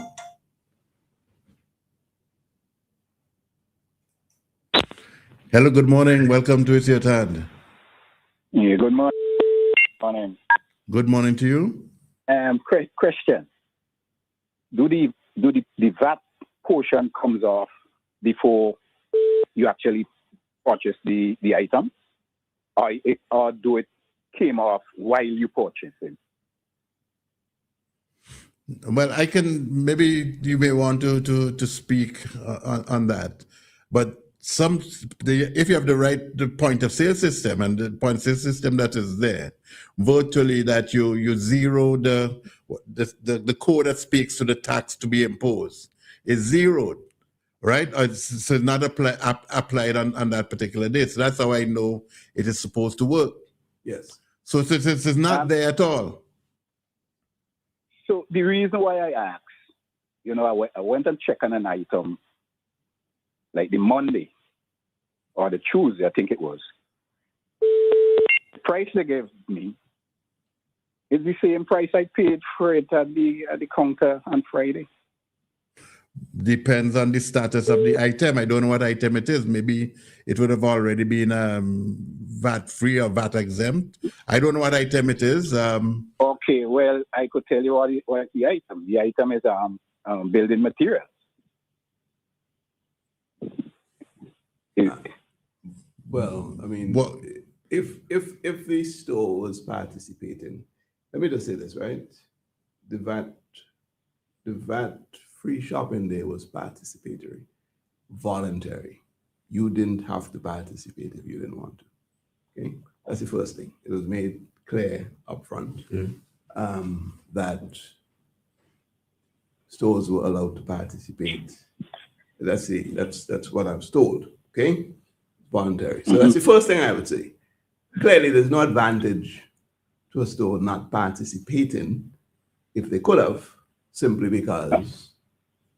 Hello, good morning. Welcome to It's Your Turn. Yeah, good morning. Good morning to you. Question: Do the VAT portion comes off before you actually purchase the item, or do it came off while you purchase it? Well, maybe you may want to speak on that, but if you have the point of sale system and the point of sale system that is there, virtually that you zero the code that speaks to the tax to be imposed is zeroed, right? So it's not applied on that particular day. So that's how I know it is supposed to work. Yes. So it's not there at all. So the reason why I asked, I went and checked on an item like the Monday or the Tuesday, I think it was. The price they gave me is the same price I paid for it at the counter on Friday. Depends on the status of the item. I don't know what item it is. Maybe it would have already been VAT free or VAT exempt. I don't know what item it is. Okay, well, I could tell you what the item. The item is building materials. Well, I mean, if the store was participating, let me just say this, right? The VAT free shopping day was participatory, voluntary. You didn't have to participate if you didn't want to. Okay, that's the first thing. It was made clear up front that stores were allowed to participate. That's what I was told. Okay, voluntary. So that's the first thing I would say. Clearly, there's no advantage to a store not participating if they could have, simply because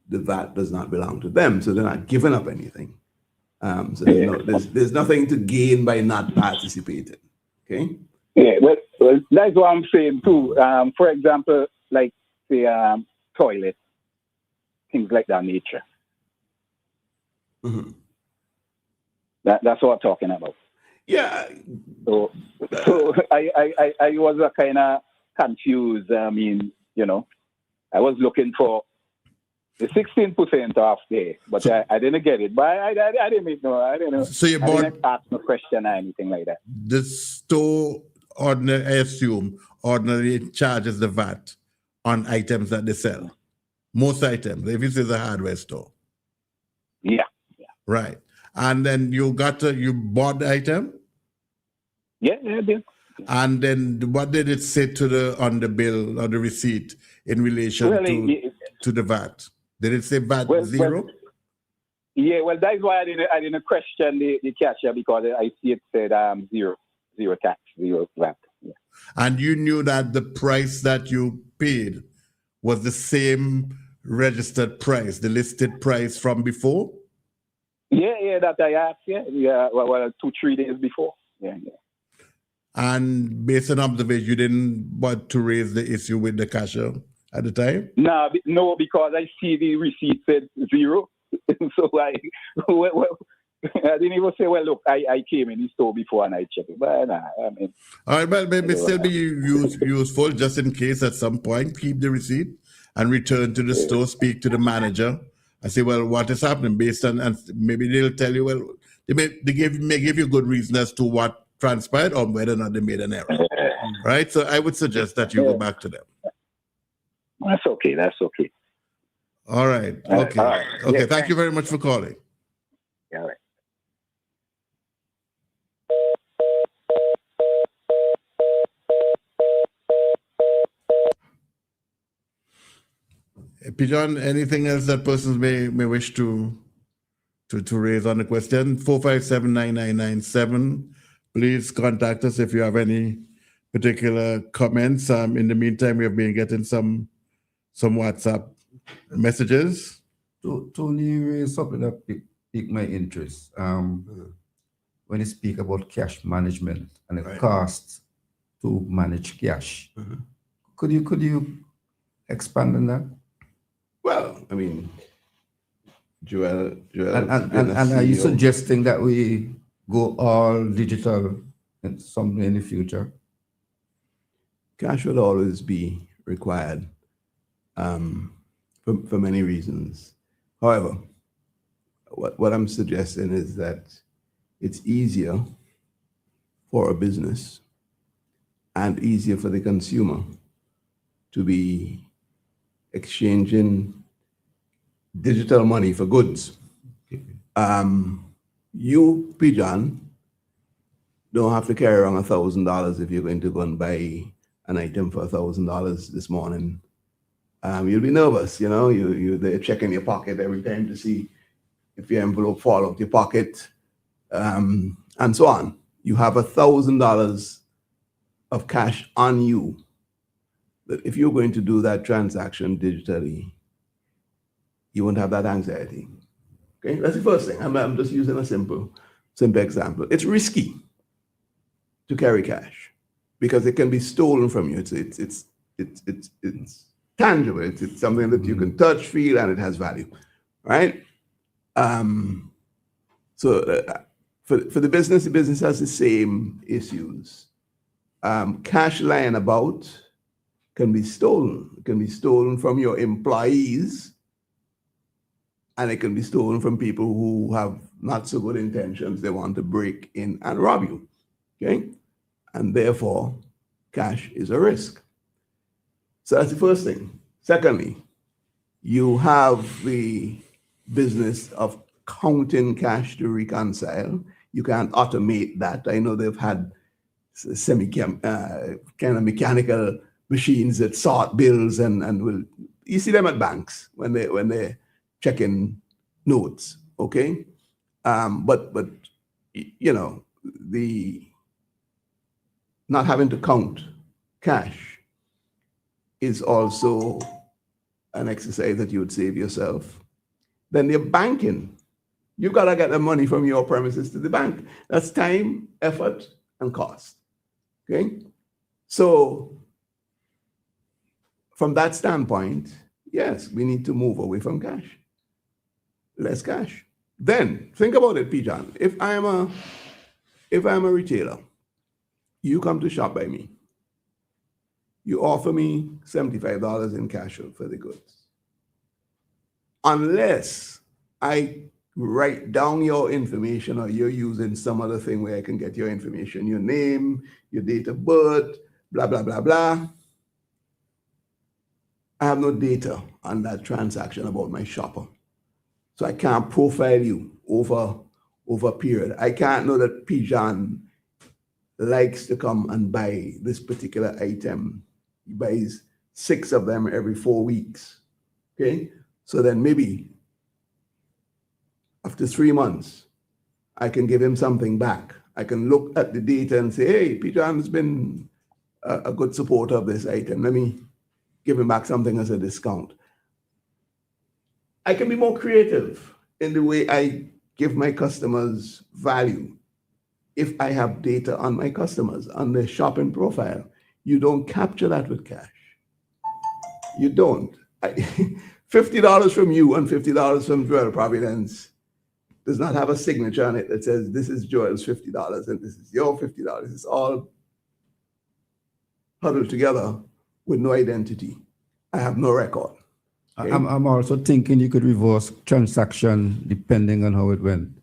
the VAT does not belong to them, so they're not giving up anything. So there's nothing to gain by not participating. Okay. Yeah, well, that's what I'm saying too. For example, like the toilet, things like that nature. Mm-hmm. That's what I'm talking about. Yeah. So I was kind of confused. I mean, I was looking for the 16% off there, but I didn't get it. But I didn't know. I didn't know. So you I didn't ask no question or anything like that. The store ordinarily charges the VAT on items that they sell. Most items, if it is a hardware store. Yeah. Right. And then you bought the item? Yeah, I did. And then what did it say on the bill or the receipt in relation to the VAT? Did it say VAT zero? Yeah, well, that's why I didn't question the cashier, because I see it said zero tax, zero VAT. Yeah. And you knew that the price that you paid was the same registered price, the listed price from before? Yeah, that I asked. Yeah. Well, 2-3 days before. Yeah. And based on observation, you didn't want to raise the issue with the cashier at the time? No, because I see the receipt said zero. So I didn't even say, well, look, I came in the store before and I checked it. But I mean. All right, but maybe still be useful just in case at some point, keep the receipt and return to the store, speak to the manager and say, well, what is happening based on, and maybe they'll tell you, well, they may give you good reason as to what transpired or whether or not they made an error. Right? So I would suggest that you go back to them. That's okay. All right. Okay. All right. Okay. Yeah, Thank you very much for calling. All right. Pigeon, anything else that persons may wish to raise on the question? 457-9997. Please contact us if you have any particular comments. In the meantime, we have been getting some WhatsApp messages. Tony raised something that piqued my interest. When you speak about cash management and the cost to manage cash. Could you expand on that? Well, I mean, Joel And are you suggesting that we go all digital in somewhere in the future? Cash will always be required for many reasons. However, what I'm suggesting is that it's easier for a business and easier for the consumer to be exchanging digital money for goods. You, Pijan, don't have to carry around $1,000 if you're going to go and buy an item for $1,000 this morning. You'll be nervous, you're there checking your pocket every time to see if your envelope fall out your pocket, and so on. You have $1,000 of cash on you. That if you're going to do that transaction digitally, you won't have that anxiety. Okay, that's the first thing. I'm just using a simple example. It's risky to carry cash because it can be stolen from you. It's tangible. It's something that you can touch, feel, and it has value, right? So for the business has the same issues. Cash lying about can be stolen. It can be stolen from your employees, and it can be stolen from people who have not so good intentions. They want to break in and rob you, okay? And therefore, cash is a risk. So that's the first thing. Secondly, you have the business of counting cash to reconcile. You can't automate that. I know they've had kind of mechanical machines that sort bills and will. You see them at banks when they're checking notes, okay? But the not having to count cash is also an exercise that you would save yourself. Then the banking, you've got to get the money from your premises to the bank. That's time, effort, and cost, okay? So from that standpoint, yes, we need to move away from cash. Less cash. Then think about it, Pijan. If I'm a retailer, you come to shop by me. You offer me $75 in cash for the goods. Unless I write down your information or you're using some other thing where I can get your information, your name, your date of birth, blah, blah, blah, blah. I have no data on that transaction about my shopper. So I can't profile you over a period. I can't know that Pijan likes to come and buy this particular item. He buys 6 of them every 4 weeks, okay? So then maybe after 3 months, I can give him something back. I can look at the data and say, hey, Pijan's been a good supporter of this item. Let me give him back something as a discount. I can be more creative in the way I give my customers value. If I have data on my customers, on their shopping profile, you don't capture that with cash. You don't. $50 from you and $50 from Joel Providence does not have a signature on it that says this is Joel's $50 and this is your $50. It's all huddled together with no identity. I have no record. Okay? I'm also thinking you could reverse transaction depending on how it went.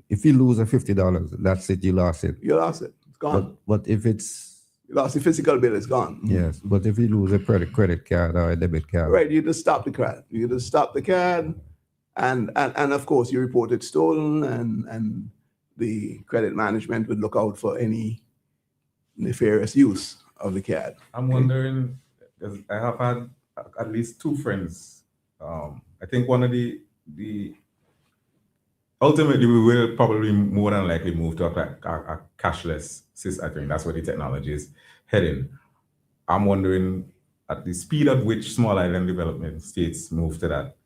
If you lose a $50, that's it, you lost it. You lost it. It's gone. But if it's... You lost the physical bill, it's gone. Yes, but if you lose a credit card or a debit card... Right, you just stop the card. You just stop the card, and of course you report it stolen, and the credit management would look out for any nefarious use of the card. I'm wondering, because I have had at least 2 friends. I think one of the ultimately we will probably more than likely move to a cashless system. I think that's where the technology is heading. I'm wondering at the speed at which small island development states move to that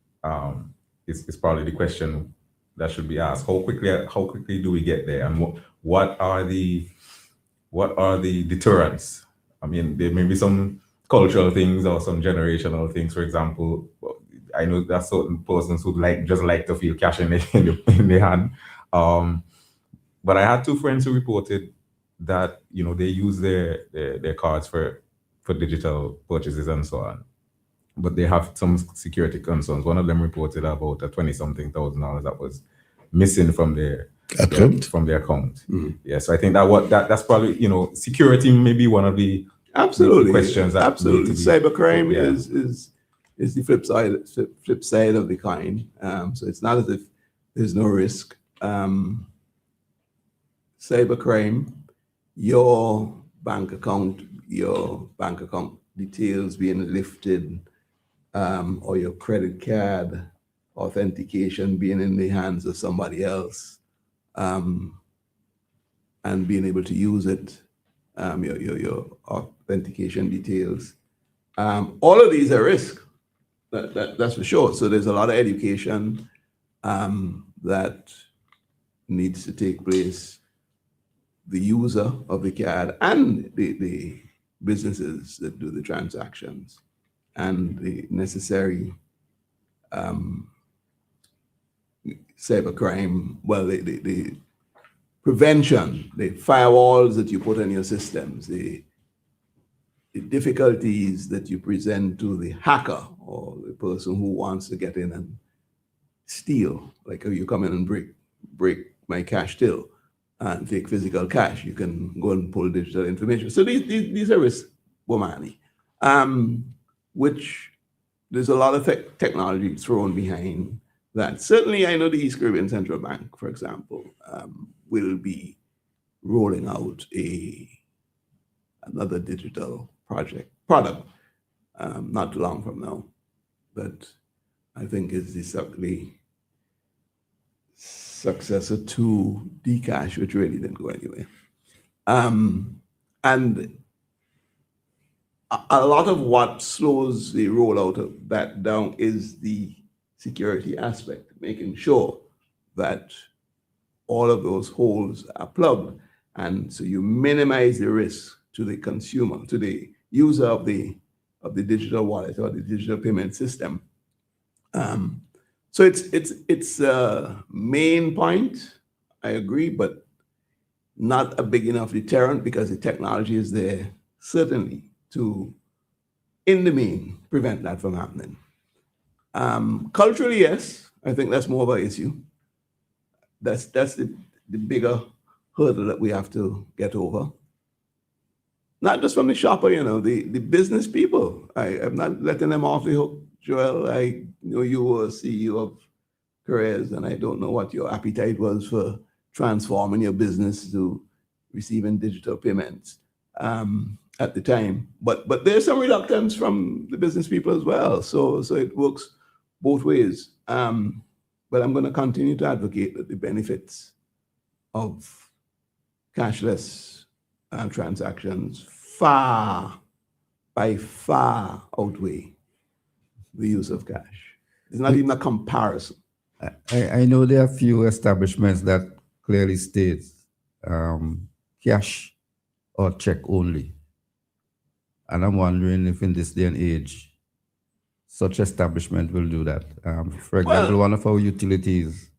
is probably the question that should be asked. How quickly do we get there, and what are the what are the deterrents? I mean, there may be some cultural things or some generational things. For example, I know there are certain persons who just like to feel cash in their hand. But I had two friends who reported that they use their cards for digital purchases and so on, but they have some security concerns. One of them reported about a $20-something thousand that was missing from their account. Yeah, so I think that's probably security may be one of the questions that absolutely. Cybercrime is the flip side of the coin. So it's not as if there's no risk. Cybercrime, your bank account details being lifted, or your credit card authentication being in the hands of somebody else, and being able to use it, your authentication details. All of these are risk. That's for sure. So there's a lot of education that needs to take place. The user of the card and the businesses that do the transactions, and the necessary cybercrime, the prevention, the firewalls that you put in your systems, the difficulties that you present to the hacker or the person who wants to get in and steal, like if you come in and break my cash till and take physical cash, you can go and pull digital information. So these are risks, Bomani, which there's a lot of technology thrown behind that. Certainly, I know the East Caribbean Central Bank, for example, will be rolling out another digital product not too long from now, but I think it's the successor to Dcash, which really didn't go anywhere. And a lot of what slows the rollout of that down is the security aspect, making sure that all of those holes are plugged. And so you minimize the risk to the consumer, to the user of the digital wallet or the digital payment system. So it's a main point, I agree, but not a big enough deterrent, because the technology is there certainly to, in the main, prevent that from happening. Culturally, yes, I think that's more of an issue. That's the bigger hurdle that we have to get over. Not just from the shopper, the business people. I'm not letting them off the hook, Joel. I know you were CEO of Careers, and I don't know what your appetite was for transforming your business to receiving digital payments at the time. But there's some reluctance from the business people as well. So it works both ways. But I'm going to continue to advocate that the benefits of cashless transactions by far outweigh the use of cash. It's not even a comparison. I know there are few establishments that clearly state cash or check only. And I'm wondering if in this day and age, such establishment will do that. For example, one of our utilities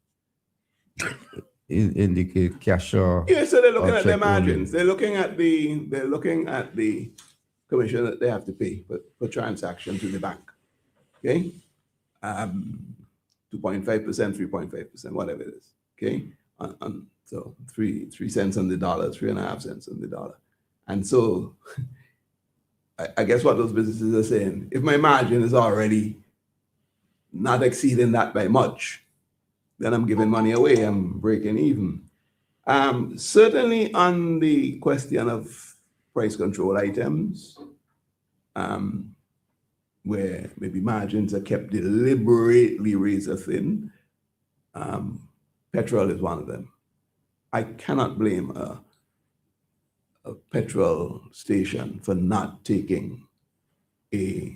indicate cash or so they're looking at their check margins. only. They're looking at the commission that they have to pay for transaction to the bank. Okay, 2.5%, 3.5%, whatever it is. Okay, so 3 cents on the dollar, 3.5 cents on the dollar, and so. I guess what those businesses are saying, if my margin is already not exceeding that by much, then I'm giving money away, I'm breaking even. Certainly on the question of price control items, where maybe margins are kept deliberately razor thin, petrol is one of them. I cannot blame a petrol station for not taking a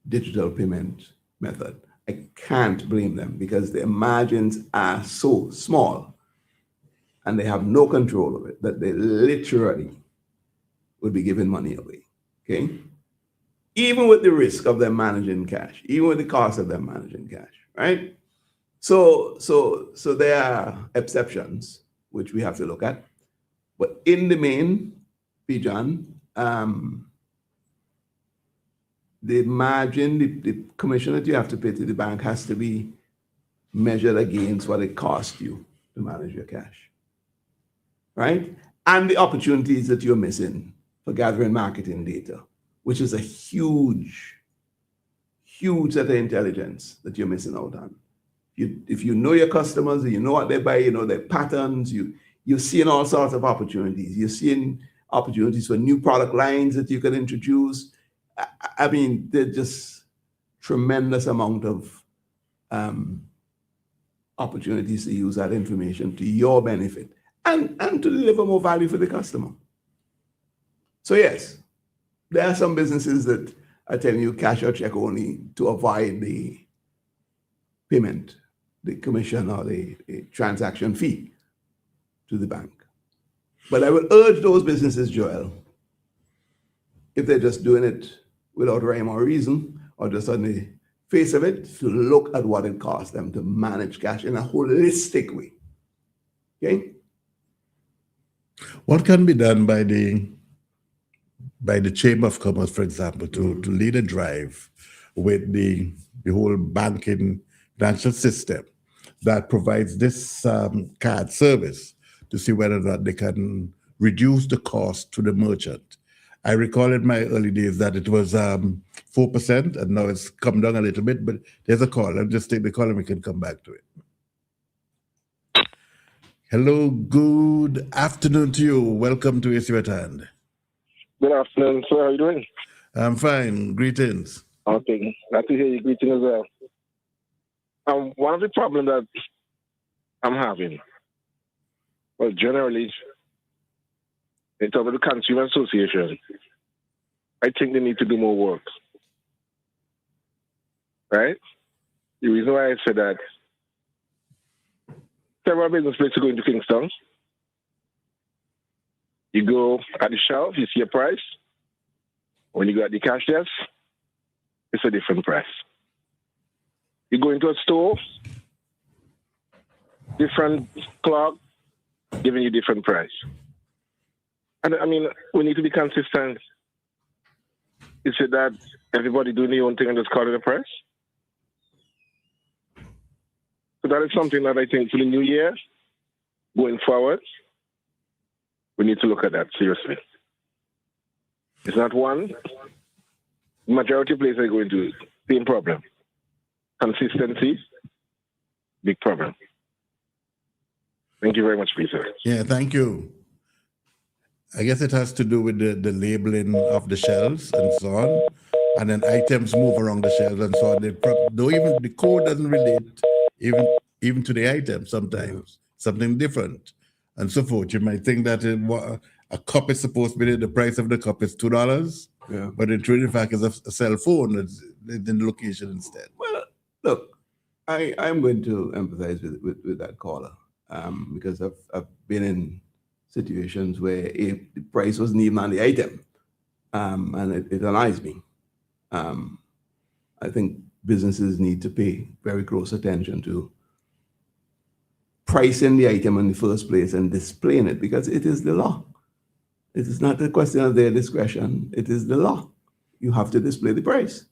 digital payment method. I can't blame them because their margins are so small. and they have no control of it, that they literally would be giving money away. Okay? Even with the risk of them managing cash, even with the cost of them managing cash, right? So there are exceptions which we have to look at. But in the main, P. John, the margin, the commission that you have to pay to the bank has to be measured against what it costs you to manage your cash, right? And the opportunities that you're missing for gathering marketing data, which is a huge set of intelligence that you're missing out on. If you know your customers, you know what they buy, you know their patterns, you're seeing all sorts of opportunities. You're seeing opportunities for new product lines that you can introduce. I mean, there's just tremendous amount of opportunities to use that information to your benefit and to deliver more value for the customer. So yes, there are some businesses that are telling you cash or check only to avoid the payment, the commission or the transaction fee to the bank. But I would urge those businesses, Joel, if they're just doing it without rhyme or reason, or just on the face of it, to look at what it costs them to manage cash in a holistic way. Okay? What can be done by the Chamber of Commerce, for example, to lead a drive with the whole banking financial system that provides this card service to see whether or not they can reduce the cost to the merchant? I recall in my early days that it was 4%, and now it's come down a little bit, but there's a call. I'll just take the call and we can come back to it. Hello, good afternoon to you. Welcome to Issue at Hand. Good afternoon, sir. How are you doing? I'm fine. Greetings. Okay. Glad to hear you greeting as well. One of the problems that I'm having, well, generally, in terms of the Consumer Association, I think they need to do more work. Right? The reason why I said that, several business places go into Kingston. You go at the shelf, you see a price. When you go at the cash desk, it's a different price. You go into a store, different clerk giving you different price. And I mean, we need to be consistent. Is it that everybody doing their own thing and just call it a price? So that is something that I think for the new year, going forward, we need to look at that seriously. It's not one. The majority of places are going to same problem. Consistency, big problem. Thank you very much, Peter. Yeah, thank you. I guess it has to do with the labeling of the shelves and so on. And then items move around the shelves and so on. Though even the code doesn't relate even to the item sometimes, something different and so forth. You might think that a cup is supposed to be the price of the cup is $2, but in truth, in fact, it's a cell phone that's in the location instead. Well, look, I'm going to empathize with that caller because I've been in situations where the price wasn't even on the item, and it annoys me. I think businesses need to pay very close attention to pricing the item in the first place and displaying it, because it is the law. It is not a question of their discretion. It is the law. You have to display the price,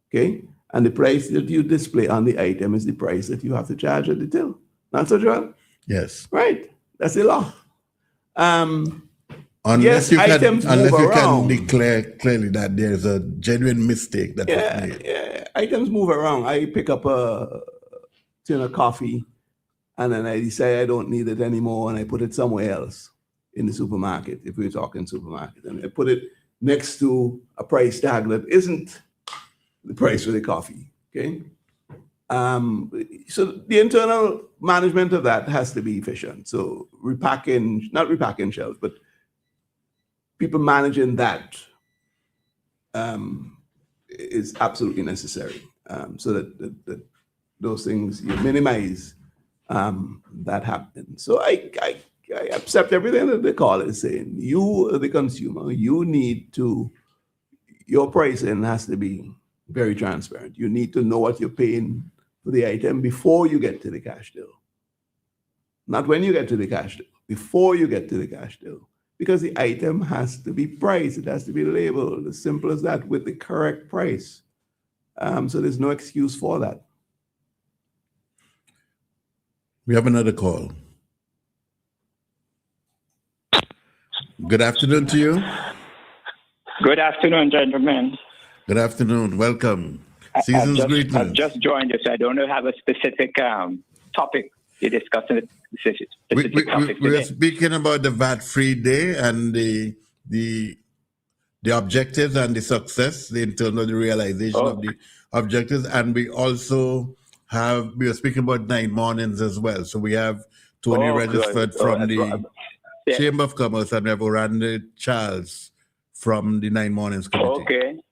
okay? And the price that you display on the item is the price that you have to charge at the till. Not so, Joel? Yes. Right. That's the law. Unless you can declare clearly that there's a genuine mistake that was made. Yeah, items move around. I pick up a tin of coffee and then I decide I don't need it anymore and I put it somewhere else in the supermarket, if we're talking supermarket. And I put it next to a price tag that isn't the price of the coffee, okay? So the internal management of that has to be efficient. So not repacking shelves, but people managing that is absolutely necessary, so that those things, you minimize that happening. So accept everything that the caller is saying. You, the consumer, your pricing has to be very transparent. You need to know what you're paying for the item before you get to the cash deal. Not when you get to the cash deal, before you get to the cash deal. Because the item has to be priced, it has to be labeled, as simple as that, with the correct price. So there's no excuse for that. We have another call. Good afternoon to you. Good afternoon, gentlemen. Good afternoon. Welcome. Season's greetings. I've just joined you, so I don't have a specific topic to discuss. We're speaking about the VAT-free day and the objectives and the success in terms of the realization of the objectives. And we also we are speaking about 9 mornings as well. So we have Tony registered from the Chamber of Commerce, and we have Orlando Charles from the 9 mornings committee.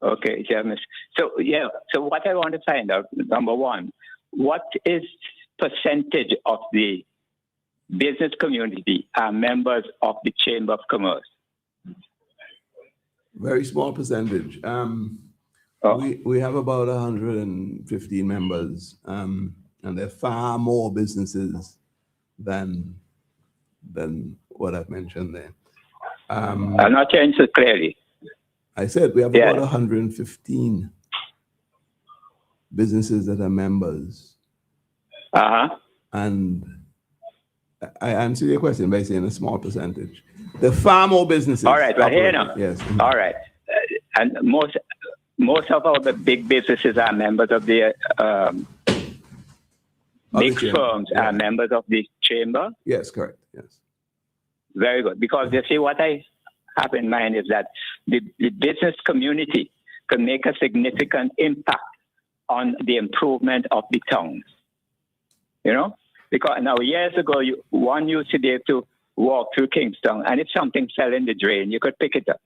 Okay, James. So what I want to find out, number one, what is percentage of the business community are members of the Chamber of Commerce? Very small percentage. We have about 115 members, and there are far more businesses than what I've mentioned there. I'm not hearing so clearly. I said we have about 115 businesses that are members. And I answered your question by saying a small percentage. There are far more businesses. All right, but here now. Yes. All right. And most of our big businesses are members of the big firms are members of the chamber. Yes, correct. Yes. Very good. Because you see, what I have in mind is that the business community can make a significant impact on the improvement of the towns. You know, because now years ago, one used to be able to walk through Kingston, and if something fell in the drain, you could pick it up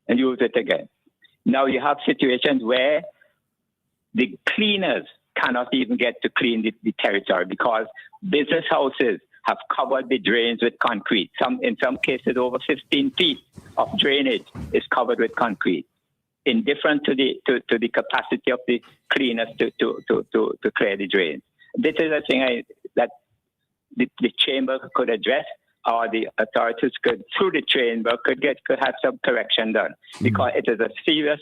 and use it again. Now you have situations where the cleaners cannot even get to clean the territory because business houses have covered the drains with concrete. In some cases, over 15 feet of drainage is covered with concrete, indifferent to the capacity of the cleaners to clear the drains. This is a thing that the chamber could address, or the authorities could, through the chamber, could have some correction done, because it is a serious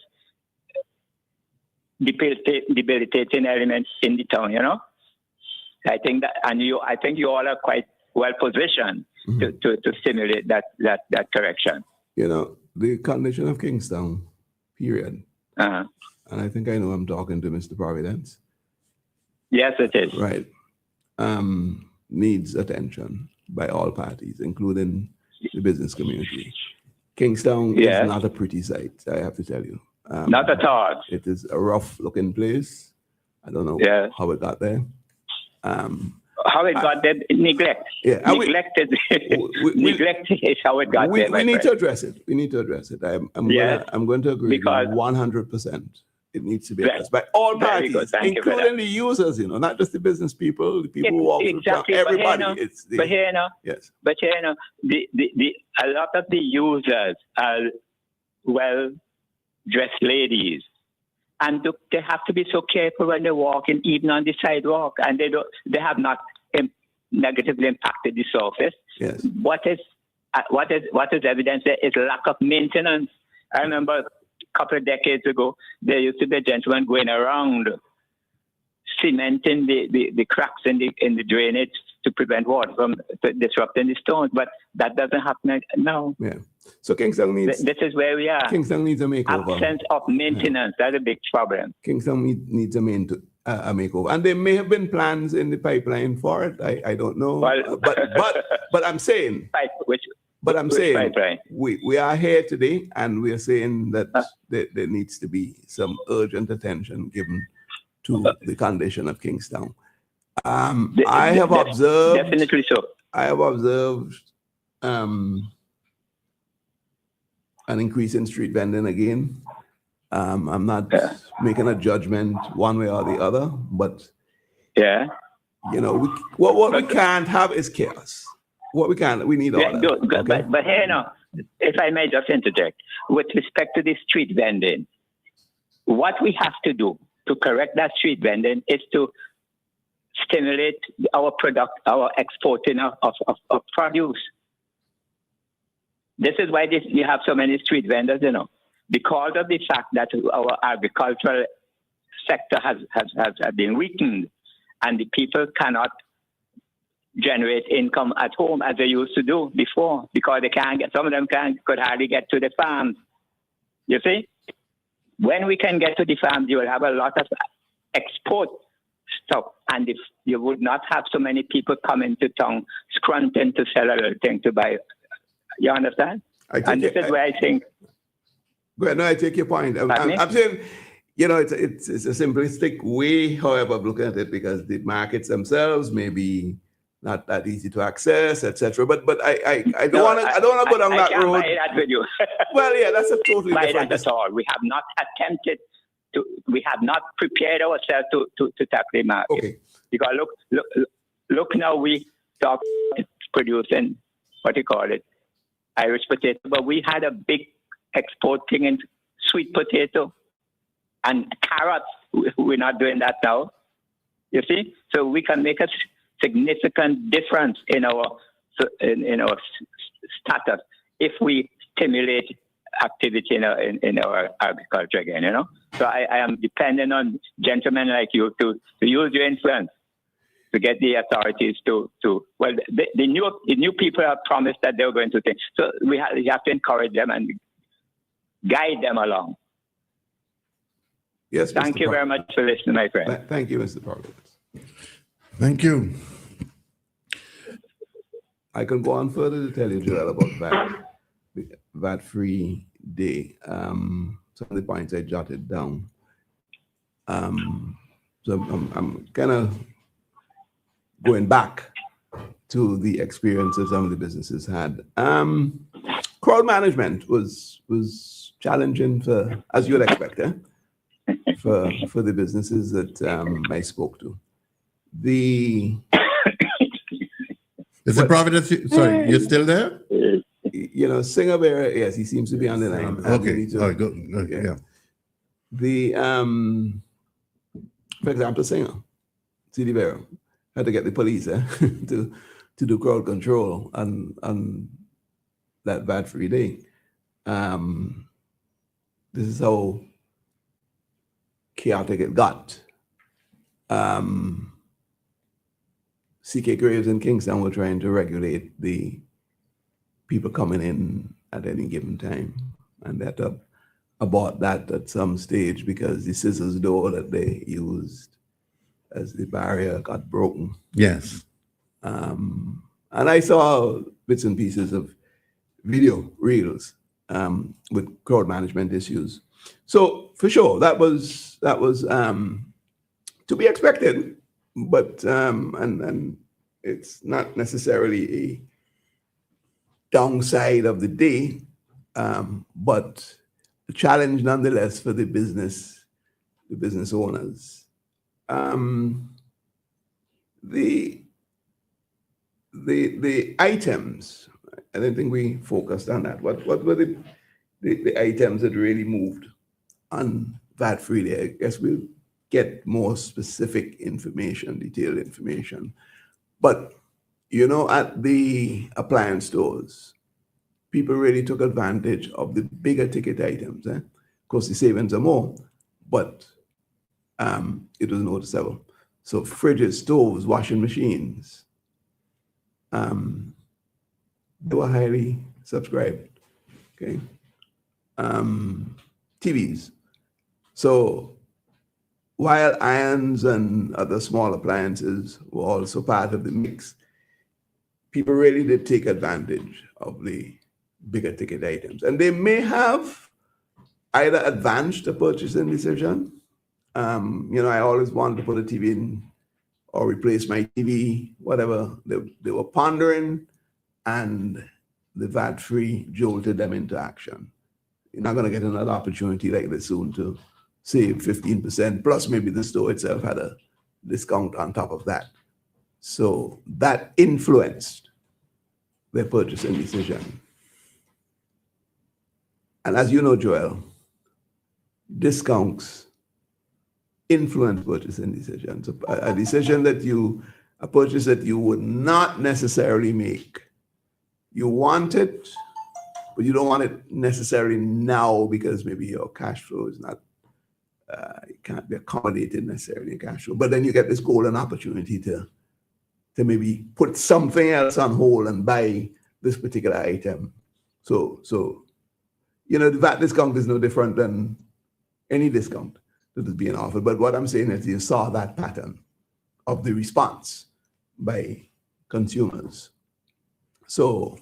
debilitating element in the town. You know, I think that, and I think you all are quite well positioned to stimulate that correction. You know, the condition of Kingstown, period. And I think I know I'm talking to Mr. Providence. Yes, it is. Right. Needs attention by all parties, including the business community. Kingstown is not a pretty sight, I have to tell you. Not at all. It is a rough-looking place. I don't know how it got there. How it got there? Neglect. Neglect is how it got there. We need to address it. We need to address it. I'm going to agree with 100%. It needs to be addressed by all parties, including the users, you know, not just the business people, the people who walk through town, everybody. But here, a lot of the users are well-dressed ladies, and they have to be so careful when they walk, and even on the sidewalk, and they have not negatively impacted the surface. Yes. What is evidence there is lack of maintenance. I remember a couple of decades ago, there used to be a gentleman going around cementing the cracks in the drainage to prevent water from disrupting the stones, but that doesn't happen now. Yeah. So Kingston needs... This is where we are. Kingston needs a makeover. Absence of maintenance, that's a big problem. Kingston needs a makeover. And there may have been plans in the pipeline for it. I don't know. Well, but I'm saying... we are here today, and we are saying that there needs to be some urgent attention given to the condition of Kingstown. I have observed... Definitely so. I have observed an increase in street vending again. I'm not making a judgment one way or the other, but you know, what we can't have is chaos. we need all that. Okay? But here now, if I may just interject, with respect to the street vending, what we have to do to correct that street vending is to stimulate our exporting of produce. This is why you have so many street vendors, because of the fact that our agricultural sector has been weakened, and the people cannot generate income at home as they used to do before, because some of them could hardly get to the farms. You see? When we can get to the farms, you will have a lot of export stuff, and if you would not have so many people coming to town scrunting to sell a little thing to buy. You understand? And this is where I think. Well, no, I take your point. I'm saying, it's a simplistic way, however, of looking at it, because the markets themselves may be not that easy to access, etc. But I don't want to go down that road. I can't buy that with you. Well, yeah, that's a totally different. That at all. We have not attempted to. We have not prepared ourselves to tackle the market. Okay. Because look now, we talk producing what you call it, Irish potato, but we had a big export thing in sweet potato and carrots. We're not doing that now. You see, so we can make a significant difference in our status if we stimulate activity in our agriculture again. So I am depending on gentlemen like you to use your influence to get the authorities to the new people have promised that they're going to think. So we have to encourage them and guide them along. Yes. Thank you very much for listening, my friend. Thank you, Mr. Providence. Thank you. I can go on further to tell you, Joel, about VAT-free day. Some of the points I jotted down. So I'm kind of going back to the experiences some of the businesses had. Crowd management was challenging as you would expect, for the businesses that I spoke to. Is it Providence? Sorry, you're still there? Singer Bear, yes, he seems to be on the line. Okay. Yeah. For example, Singer, CD Bear, had to get the police to do crowd control on that VAT-free day. This is how chaotic it got. CK Graves in Kingston were trying to regulate the people coming in at any given time, and they had to abort that at some stage because the scissors door that they used as the barrier got broken. Yes. And I saw bits and pieces of video reels with crowd management issues. So for sure, that was to be expected, but and it's not necessarily a downside of the day, but a challenge nonetheless for the business owners. The items, I don't think we focused on that. What were the items that really moved on VAT-free day? I guess we'll get more specific information, detailed information. But, at the appliance stores, people really took advantage of the bigger ticket items. Of course, the savings are more, but it was noticeable. So fridges, stoves, washing machines, they were highly subscribed. Okay. TVs. So while irons and other small appliances were also part of the mix, people really did take advantage of the bigger ticket items. And they may have either advanced a purchasing decision. I always wanted to put a TV in or replace my TV, whatever. They were pondering, and the VAT-free jolted them into action. You're not going to get another opportunity like this soon to save 15%, plus maybe the store itself had a discount on top of that. So that influenced their purchasing decision. And as you know, Joel, discounts influence purchasing decisions. A decision that a purchase that you would not necessarily make. You want it, but you don't want it necessarily now because maybe your cash flow is not, it can't be accommodated necessarily in cash flow. But then you get this golden opportunity to maybe put something else on hold and buy this particular item. So the VAT discount is no different than any discount that is being offered. But what I'm saying is you saw that pattern of the response by consumers. So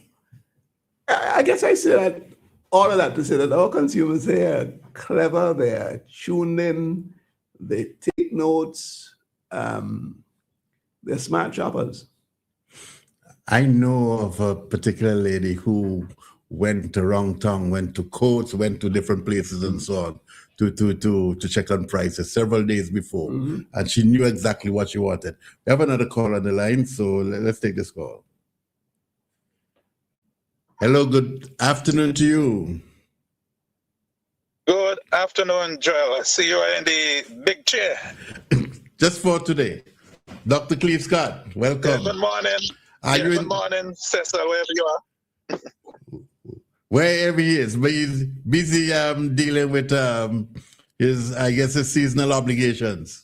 I guess I say that all of that to say that our consumers, they are clever, they are tuned in, they take notes, they're smart shoppers. I know of a particular lady who went to Wrong Tongue, went to Coates, went to different places and so on to check on prices several days before. And she knew exactly what she wanted. We have another call on the line, so let's take this call. Hello, good afternoon to you. Good afternoon, Joel. I see you are in the big chair. Just for today. Dr. Cleve Scott, welcome. Good morning. Good morning, Cecil, wherever you are. Wherever he is, but he's busy dealing with his seasonal obligations.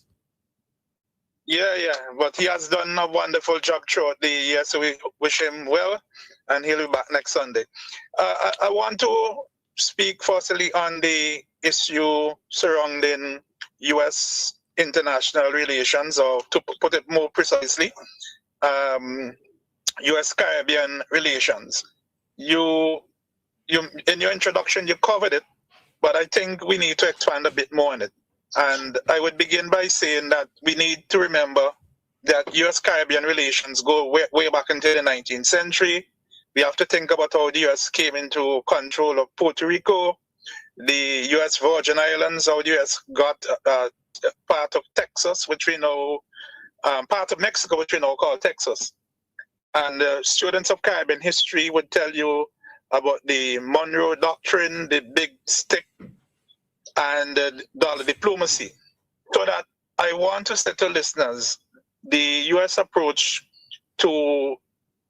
Yeah, but he has done a wonderful job throughout the year, so we wish him well, and he'll be back next Sunday. I want to speak firstly on the issue surrounding U.S. international relations, or to put it more precisely, U.S.-Caribbean relations. You in your introduction, you covered it, but I think we need to expand a bit more on it. And I would begin by saying that we need to remember that U.S.-Caribbean relations go way back into the 19th century. We have to think about how the U.S. came into control of Puerto Rico, the U.S. Virgin Islands, how the U.S. got part of Texas, which we know, part of Mexico, which we now call Texas. And students of Caribbean history would tell you about the Monroe Doctrine, the Big Stick, and dollar diplomacy. So that I want to say to listeners, the U.S. approach to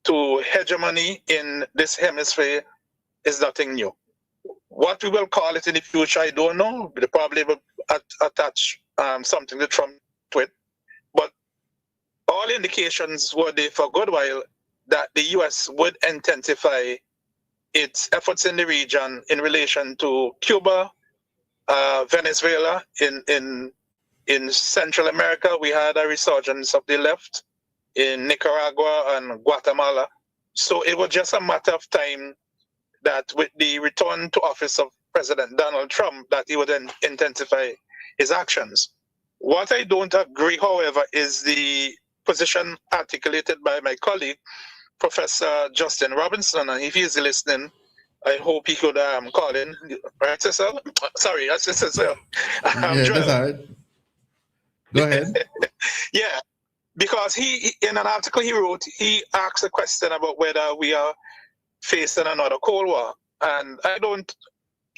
hegemony in this hemisphere is nothing new. What we will call it in the future, I don't know. They probably will attach something to Trump to it. But all indications were there for a good while that the U.S. would intensify its efforts in the region in relation to Cuba, Venezuela. In Central America, we had a resurgence of the left in Nicaragua and Guatemala. So it was just a matter of time that with the return to office of President Donald Trump, that he would then intensify his actions. What I don't agree, however, is the position articulated by my colleague, Professor Justin Robinson, and if he's listening, I hope he could call in. Right, Cecil? Sorry, that's Cecil. Yeah, that's all right. Go ahead. Yeah, because he, in an article he wrote, he asked a question about whether we are facing another Cold War. And I don't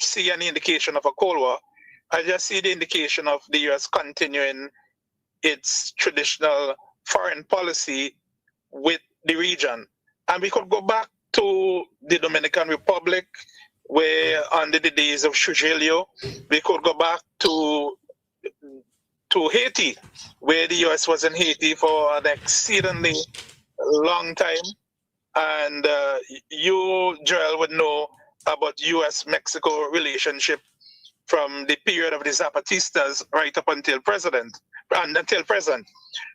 see any indication of a Cold War. I just see the indication of the U.S. continuing its traditional foreign policy with the region. And we could go back to the Dominican Republic, where under the days of Trujillo, we could go back to Haiti, where the U.S. was in Haiti for an exceedingly long time. And you, Joel, would know about U.S.-Mexico relationship from the period of the Zapatistas right up until present.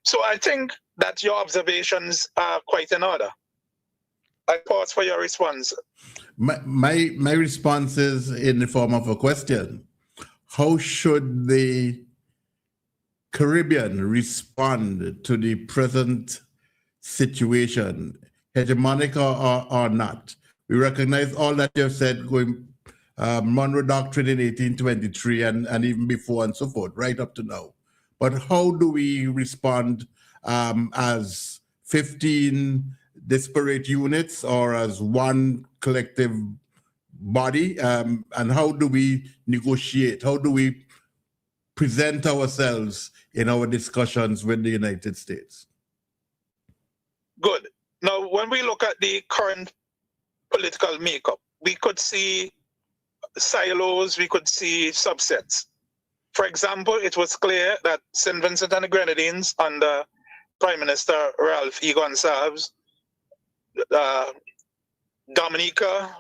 So I think that your observations are quite in order. I pause for your response. My response is in the form of a question. How should the Caribbean respond to the present situation, hegemonic or not? We recognize all that you have said, going Monroe Doctrine in 1823 and even before and so forth, right up to now. But how do we respond as 15 disparate units or as one collective body? And how do we negotiate? How do we present ourselves in our discussions with the United States? Good. Now, when we look at the current political makeup, we could see silos, we could see subsets. For example, it was clear that St. Vincent and the Grenadines under Prime Minister Ralph E. Gonsalves, Dominica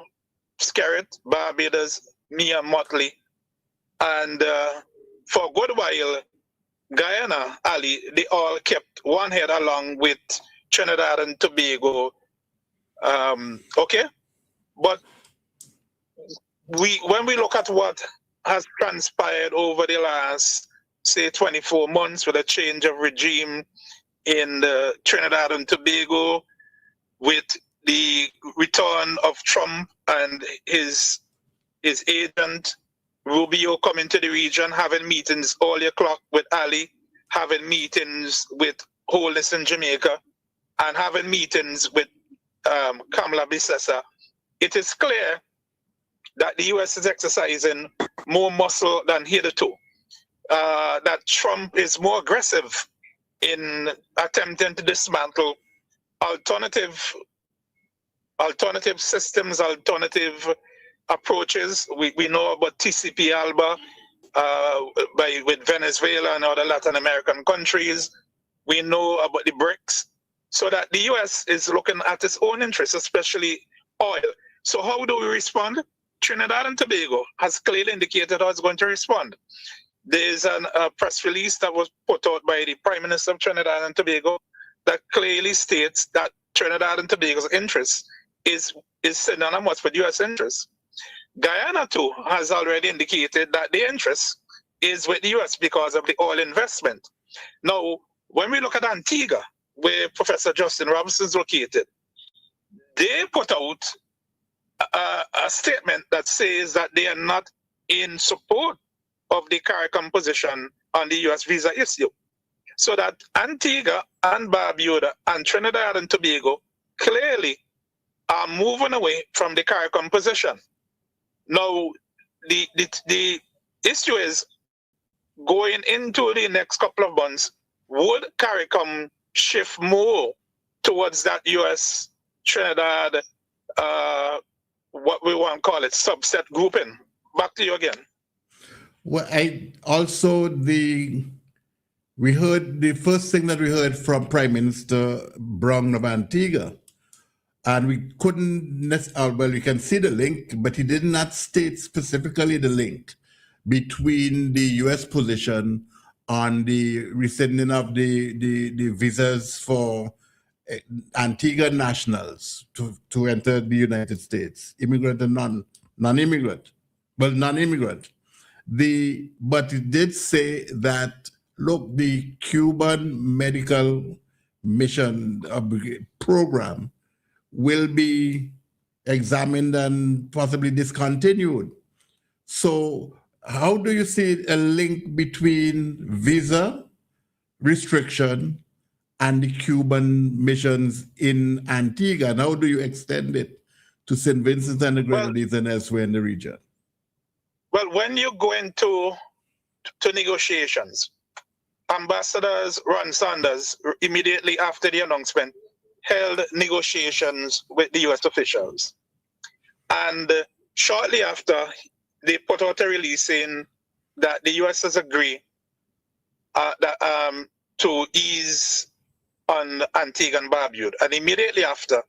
Skerritt, Barbados, Mia Motley, and for a good while, Guyana, Ali, they all kept one head along with Trinidad and Tobago. Okay? But when we look at what has transpired over the last, say, 24 months with a change of regime in Trinidad and Tobago, with the return of Trump and his agent, Rubio, coming to the region, having meetings all the clock with Ali, having meetings with Holness in Jamaica, and having meetings with Kamala Bissessa, it is clear that the U.S. is exercising more muscle than hitherto. That Trump is more aggressive in attempting to dismantle alternative systems, alternative approaches. We know about TCP Alba with Venezuela and other Latin American countries. We know about the BRICS. So that the U.S. is looking at its own interests, especially oil. So how do we respond? Trinidad and Tobago has clearly indicated how it's going to respond. There's a press release that was put out by the Prime Minister of Trinidad and Tobago that clearly states that Trinidad and Tobago's interest is synonymous with U.S. interests. Guyana, too, has already indicated that the interest is with the U.S. because of the oil investment. Now, when we look at Antigua, where Professor Justin Robinson is located, they put out a statement that says that they are not in support of the CARICOM position on the U.S. visa issue. So that Antigua and Barbuda and Trinidad and Tobago clearly are moving away from the CARICOM position. Now, the issue is, going into the next couple of months, would CARICOM shift more towards that U.S. Trinidad, what we want to call it, subset grouping? Back to you again. Well, we heard the first thing that we heard from Prime Minister Brown of Antigua, and we couldn't well, we can see the link, but he did not state specifically the link between the U.S. position on the rescinding of the visas for Antigua nationals to enter the United States, immigrant and non-immigrant. Well, non-immigrant. But it did say that, look, the Cuban medical mission program will be examined and possibly discontinued. So how do you see a link between visa restriction and the Cuban missions in Antigua? And how do you extend it to St. Vincent and the Grenadines and elsewhere in the region? Well, when you go into negotiations, Ambassador Ron Sanders, immediately after the announcement, held negotiations with the U.S. officials. And shortly after, they put out a release saying that the U.S. has agreed to ease on Antigua and Barbuda. And immediately after,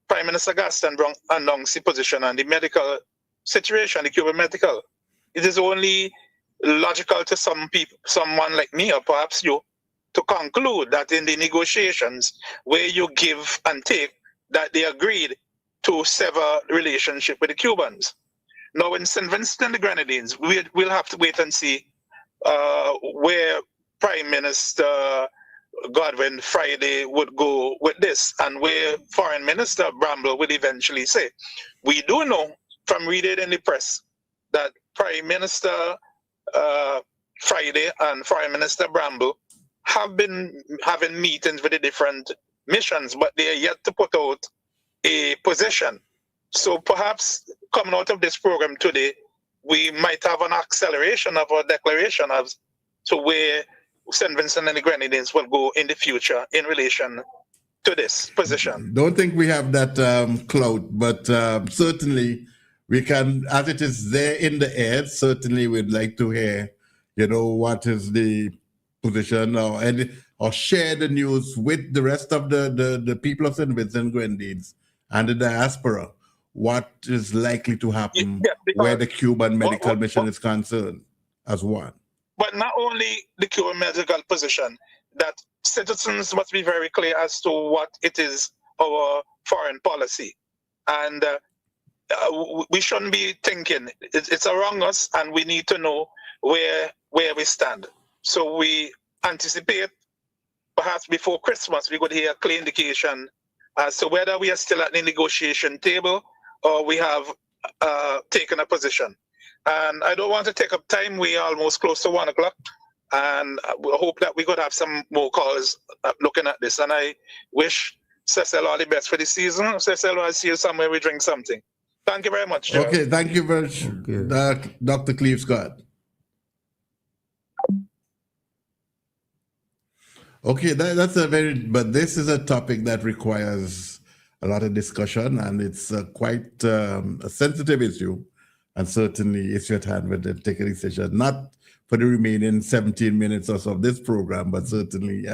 Prime Minister Gaston Brown announced the position on the medical situation, the Cuban medical. It is only logical to some people, someone like me or perhaps you, to conclude that in the negotiations where you give and take, that they agreed to sever relationship with the Cubans. Now, in St. Vincent and the Grenadines, we'll have to wait and see where Prime Minister Godwin Friday would go with this and where Foreign Minister Bramble would eventually say. We do know from reading in the press that Prime Minister Friday and Foreign Minister Bramble have been having meetings with the different missions, but they are yet to put out a position. So perhaps coming out of this program today, we might have an acceleration of our declaration as to where St. Vincent and the Grenadines will go in the future in relation to this position. Don't think we have that clout, but certainly we can, as it is there in the air, certainly we'd like to hear, what is the position or share the news with the rest of the people of St. Vincent and Grenadines and the diaspora. What is likely to happen where the Cuban medical mission is concerned as one. But not only the Cuban medical position, that citizens must be very clear as to what it is our foreign policy. And we shouldn't be thinking it's around us, and we need to know where we stand. So we anticipate perhaps before Christmas we could hear a clear indication as to whether we are still at the negotiation table or we have taken a position. And I don't want to take up time. We are almost close to 1 o'clock. And we hope that we could have some more calls looking at this. And I wish Cecil all the best for the season. Cecil, I'll see you somewhere, we drink something. Thank you very much, Gerald. Okay, thank you very much, Dr. Cleve Scott. Okay, but this is a topic that requires a lot of discussion, and it's quite a sensitive issue, and certainly it's your time with the take a decision, not for the remaining 17 minutes or so of this program, but certainly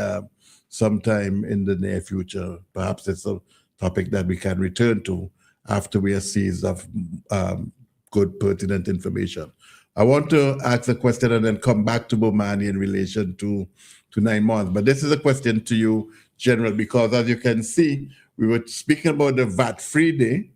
sometime in the near future. Perhaps it's a topic that we can return to after we are seized of good, pertinent information. I want to ask a question and then come back to Bomani in relation to 9 months. But this is a question to you, General, because as you can see, we were speaking about the VAT-free day,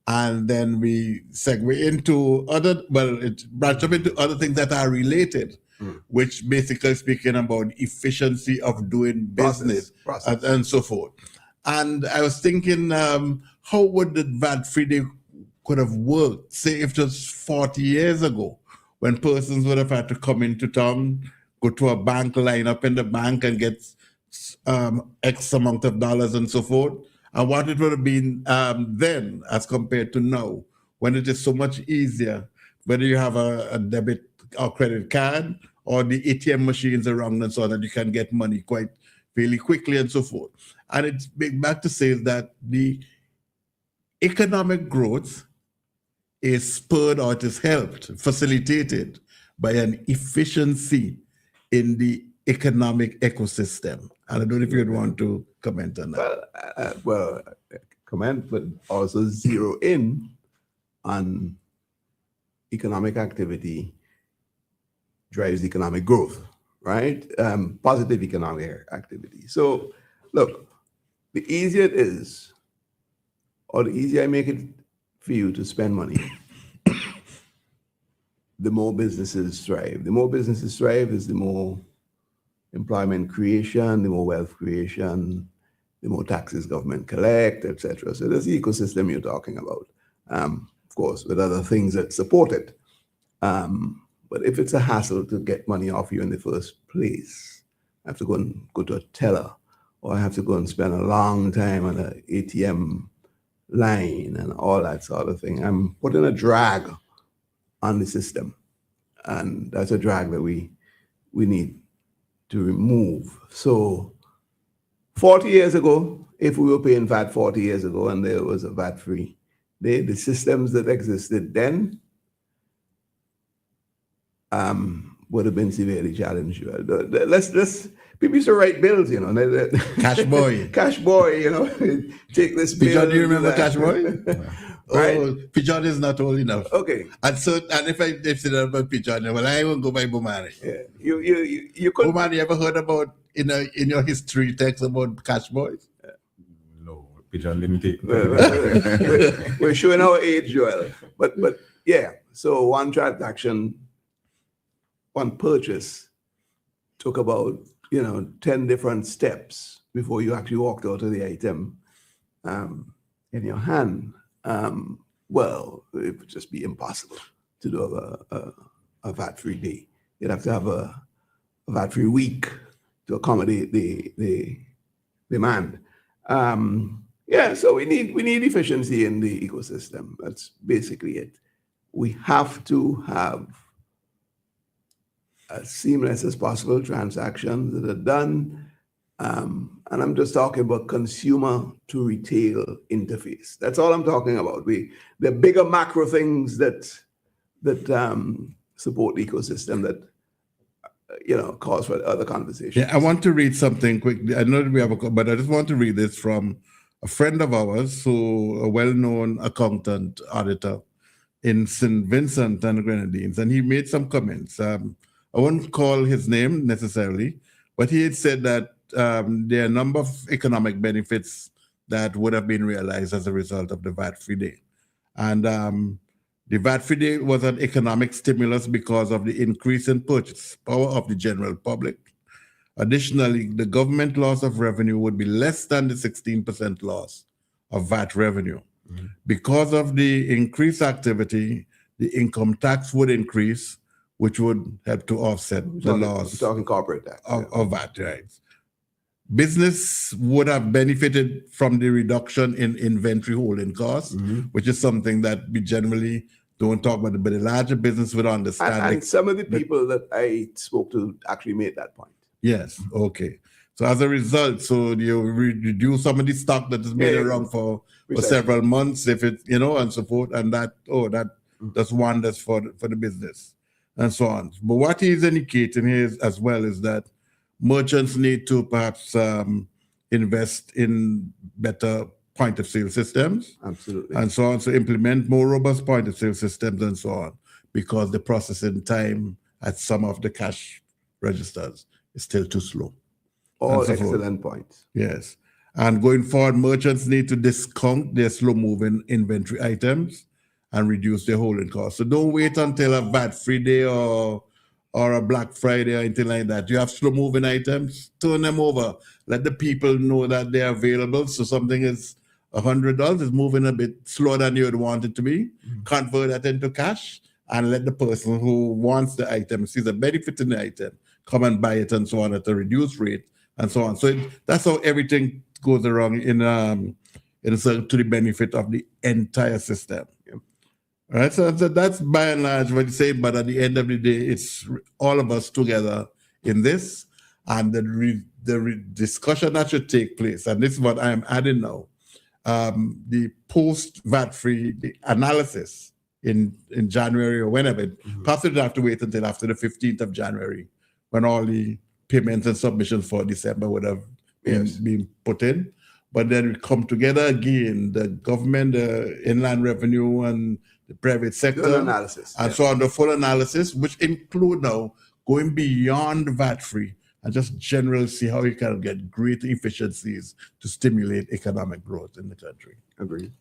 and then we segue into it branched up into other things that are related, which basically speaking about efficiency of doing business and so forth. And I was thinking, how would the VAT-free day could have worked, say if just 40 years ago, when persons would have had to come into town, go to a bank, line up in the bank and get X amount of dollars and so forth, and what it would have been then as compared to now, when it is so much easier, whether you have a debit or credit card or the ATM machines around and so on, that you can get money quite fairly quickly and so forth. And it's back to say that the economic growth is spurred or it is helped, facilitated by an efficiency in the economic ecosystem. And I don't know if you'd want to comment on that. Comment, but also zero in on economic activity drives economic growth, right? Positive economic activity. So, look, the easier it is, or the easier I make it for you to spend money, the more businesses thrive. The more businesses thrive is the more employment creation, the more wealth creation, the more taxes government collect, etc. So that's the ecosystem you're talking about. Of course, with other things that support it. But if it's a hassle to get money off you in the first place, I have to go to a teller, or I have to go and spend a long time on an ATM line and all that sort of thing. I'm putting a drag on the system. And that's a drag that we need to remove. So 40 years ago, if we were paying VAT 40 years ago and there was a VAT-free, the systems that existed then would have been severely challenged. People used to write bills, Cash boy. Cash boy, take this bill. Pigeon, do you remember Cash boy? Right? Oh, Pigeon is not old enough. Okay. And if I say that about Pigeon, well, I won't go by Bomani. Yeah. You could. Bomani, ever heard about in your history text about Cash boys? No, Pigeon didn't take. We're showing our age, Joel. But yeah. So one transaction, one purchase took about 10 different steps before you actually walked out of the item in your hand. Well, it would just be impossible to do a VAT-free day. You'd have to have a VAT-free week to accommodate the demand. So we need efficiency in the ecosystem. That's basically it. We have to have as seamless as possible transactions that are done. And I'm just talking about consumer to retail interface. That's all I'm talking about. The bigger macro things that support the ecosystem that cause for other conversations. Yeah, I want to read something quickly. I know that we have but I just want to read this from a friend of ours, a well-known accountant auditor in St. Vincent and the Grenadines, and he made some comments. I won't call his name necessarily, but he had said that there are a number of economic benefits that would have been realized as a result of the VAT-free day. And the VAT-free day was an economic stimulus because of the increase in purchase power of the general public. Additionally, the government loss of revenue would be less than the 16% loss of VAT revenue. Mm-hmm. Because of the increased activity, the income tax would increase, which would help to offset the loss. We're talking corporate tax of VAT, right? Business would have benefited from the reduction in inventory holding costs, mm-hmm. which is something that we generally don't talk about, but the larger business would understand. And some of the people that I spoke to actually made that point. Yes, okay. So as a result, you reduce some of the stock that has been around for several months, if it, and so forth, and that's wonders for the business and so on. But what he's indicating here as well is that merchants need to perhaps invest in better point of sale systems. Absolutely. And so on. So implement more robust point of sale systems and so on, because the processing time at some of the cash registers is still too slow. All excellent points. Yes. And going forward, merchants need to discount their slow-moving inventory items and reduce their holding costs. So don't wait until a VAT-free day or a Black Friday or anything like that. You have slow-moving items, turn them over. Let the people know that they're available. So something is $100, is moving a bit slower than you would want it to be. Mm-hmm. Convert that into cash and let the person who wants the item, sees a benefit in the item, come and buy it and so on at a reduced rate and so on. So that's how everything goes around to the benefit of the entire system. Yeah. All right, so that's by and large what you say, but at the end of the day, it's all of us together in this, and the discussion that should take place, and this is what I am adding now, the post-VAT-free analysis in January or whenever, perhaps we don't have to wait until after the 15th of January, when all the payments and submissions for December would have been put in. But then we come together again, the government, the inland revenue, and the private sector. Full analysis. And so on, the full analysis, which include now going beyond VAT-free and just generally see how you can get greater efficiencies to stimulate economic growth in the country. Agreed.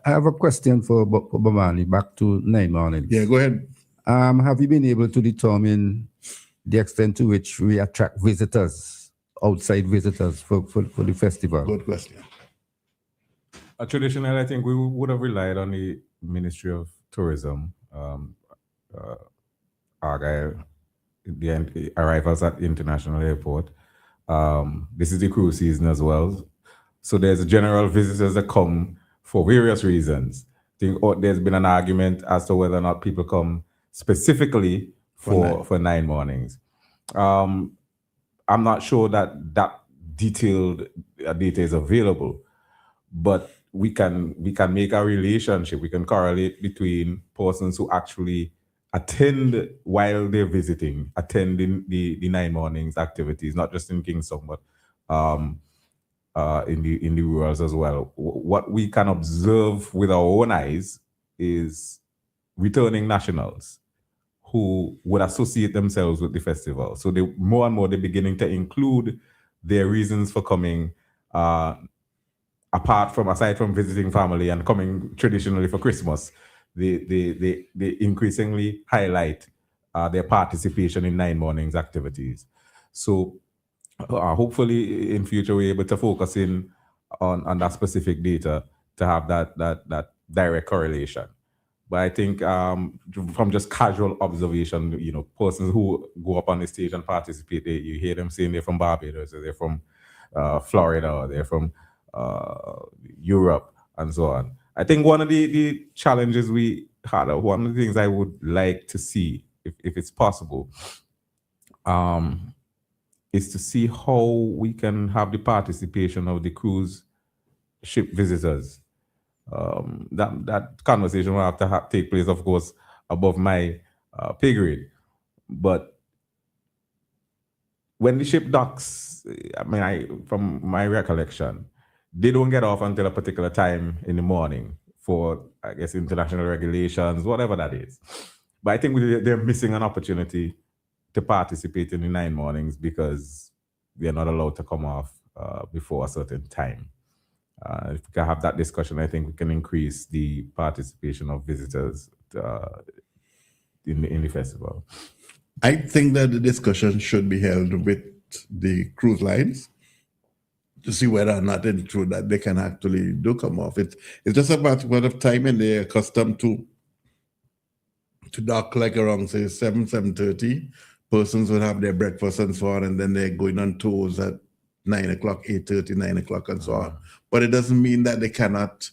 I have a question for Bomani, back to 9 mornings. Yeah, go ahead. Have you been able to determine the extent to which we attract visitors, outside visitors for the festival? Good question. Traditionally, I think we would have relied on the Ministry of Tourism, Argyle, the arrivals at the international airport. This is the cruise season as well. So there's general visitors that come for various reasons. I think there's been an argument as to whether or not people come specifically for 9 mornings. I'm not sure that detailed data is available, but we can make a relationship. We can correlate between persons who actually attend while they're visiting, attending the 9 mornings activities, not just in Kingston, but in the rurals as well. What we can observe with our own eyes is returning nationals who would associate themselves with the festival. So they more and more they're beginning to include their reasons for coming, aside from visiting family and coming traditionally for Christmas. They increasingly highlight their participation in 9 mornings activities. So hopefully in future we're able to focus in on that specific data to have that direct correlation. But I think from just casual observation, persons who go up on the stage and participate, you hear them saying they're from Barbados, or they're from Florida, or they're from Europe, and so on. I think one of the challenges we had, one of the things I would like to see, if it's possible, is to see how we can have the participation of the cruise ship visitors. That conversation will have to take place, of course, above my pay grade. But when the ship docks, from my recollection, they don't get off until a particular time in the morning for, I guess, international regulations, whatever that is. But I think they're missing an opportunity to participate in the 9 mornings because they're not allowed to come off before a certain time. If we can have that discussion, I think we can increase the participation of visitors in the festival. I think that the discussion should be held with the cruise lines to see whether or not it's true that they can actually do come off. It's just about what of time, and they're accustomed to dock like around, say, 7:30. Persons would have their breakfast and so on, and then they're going on tours at 9 o'clock, 8:30, 9 o'clock, and so on. But it doesn't mean that they cannot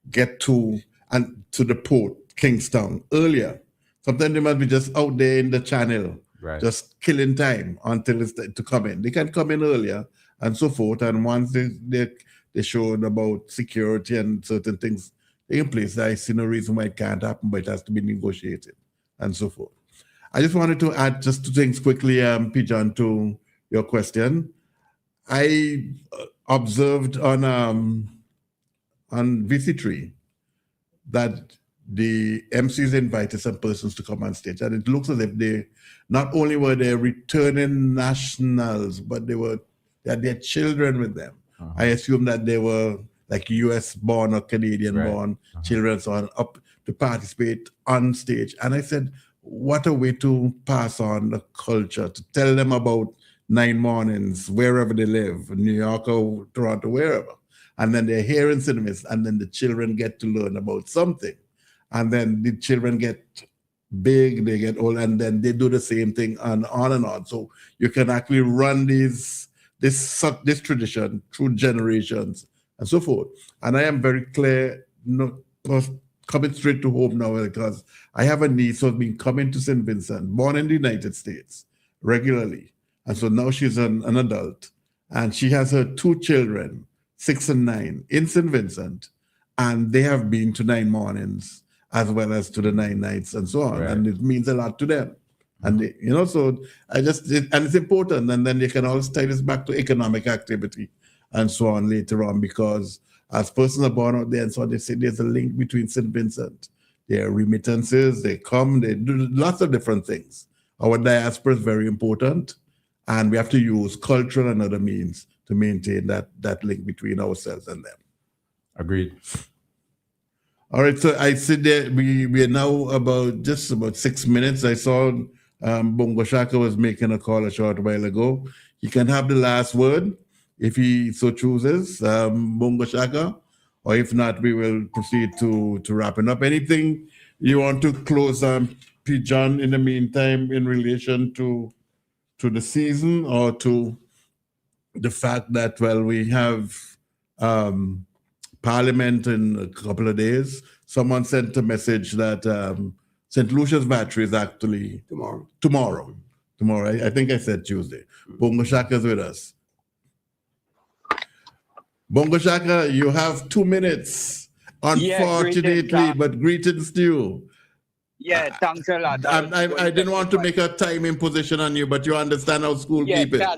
get to the port, Kingstown, earlier. Sometimes they must be just out there in the channel, right, just killing time until it's to come in. They can come in earlier and so forth. And once they showed about security and certain things in place, I see no reason why it can't happen, but it has to be negotiated and so forth. I just wanted to add just 2 things quickly, Pijan, to your question. I observed on VC3 that the MCs invited some persons to come on stage, and it looks as if they not only were they returning nationals, but they had their children with them. I assume that they were like US born or Canadian born children, so on, up to participate on stage. And I said, what a way to pass on the culture, to tell them about 9 mornings, wherever they live, New York or Toronto, wherever. And then they're here in cinemas, and then the children get to learn about something. And then the children get big, they get old, and then they do the same thing and on and on. So you can actually run this tradition through generations and so forth. And I am very clear, coming straight to home now, because I have a niece who's been coming to St. Vincent, born in the United States, regularly. And so now she's an adult, and she has her 2 children, 6 and 9, in St. Vincent, and they have been to 9 mornings as well as to the 9 nights and so on. Right. And it means a lot to them. And they, so and it's important. And then they can always tie this back to economic activity and so on later on, because as persons are born out there and so on, they say there's a link between St. Vincent. There are remittances, they come, they do lots of different things. Our diaspora is very important, and we have to use cultural and other means to maintain that link between ourselves and them. Agreed. All right, so I see that we are now about 6 minutes. I saw Bongo Shaka was making a call a short while ago. He can have the last word if he so chooses, Bongo Shaka, or if not, we will proceed to wrapping up. Anything you want to close, Pijan, in the meantime, in relation to the season, or to the fact that, well, we have Parliament in a couple of days. Someone sent a message that St. Lucia's battery is actually tomorrow. I think I said Tuesday. Bongo Shaka's with us. Bongo Shaka, you have 2 minutes, unfortunately, but greetings to you. Yeah, thanks a lot. I didn't want to make a time imposition on you, but you understand how school keep it. Yeah,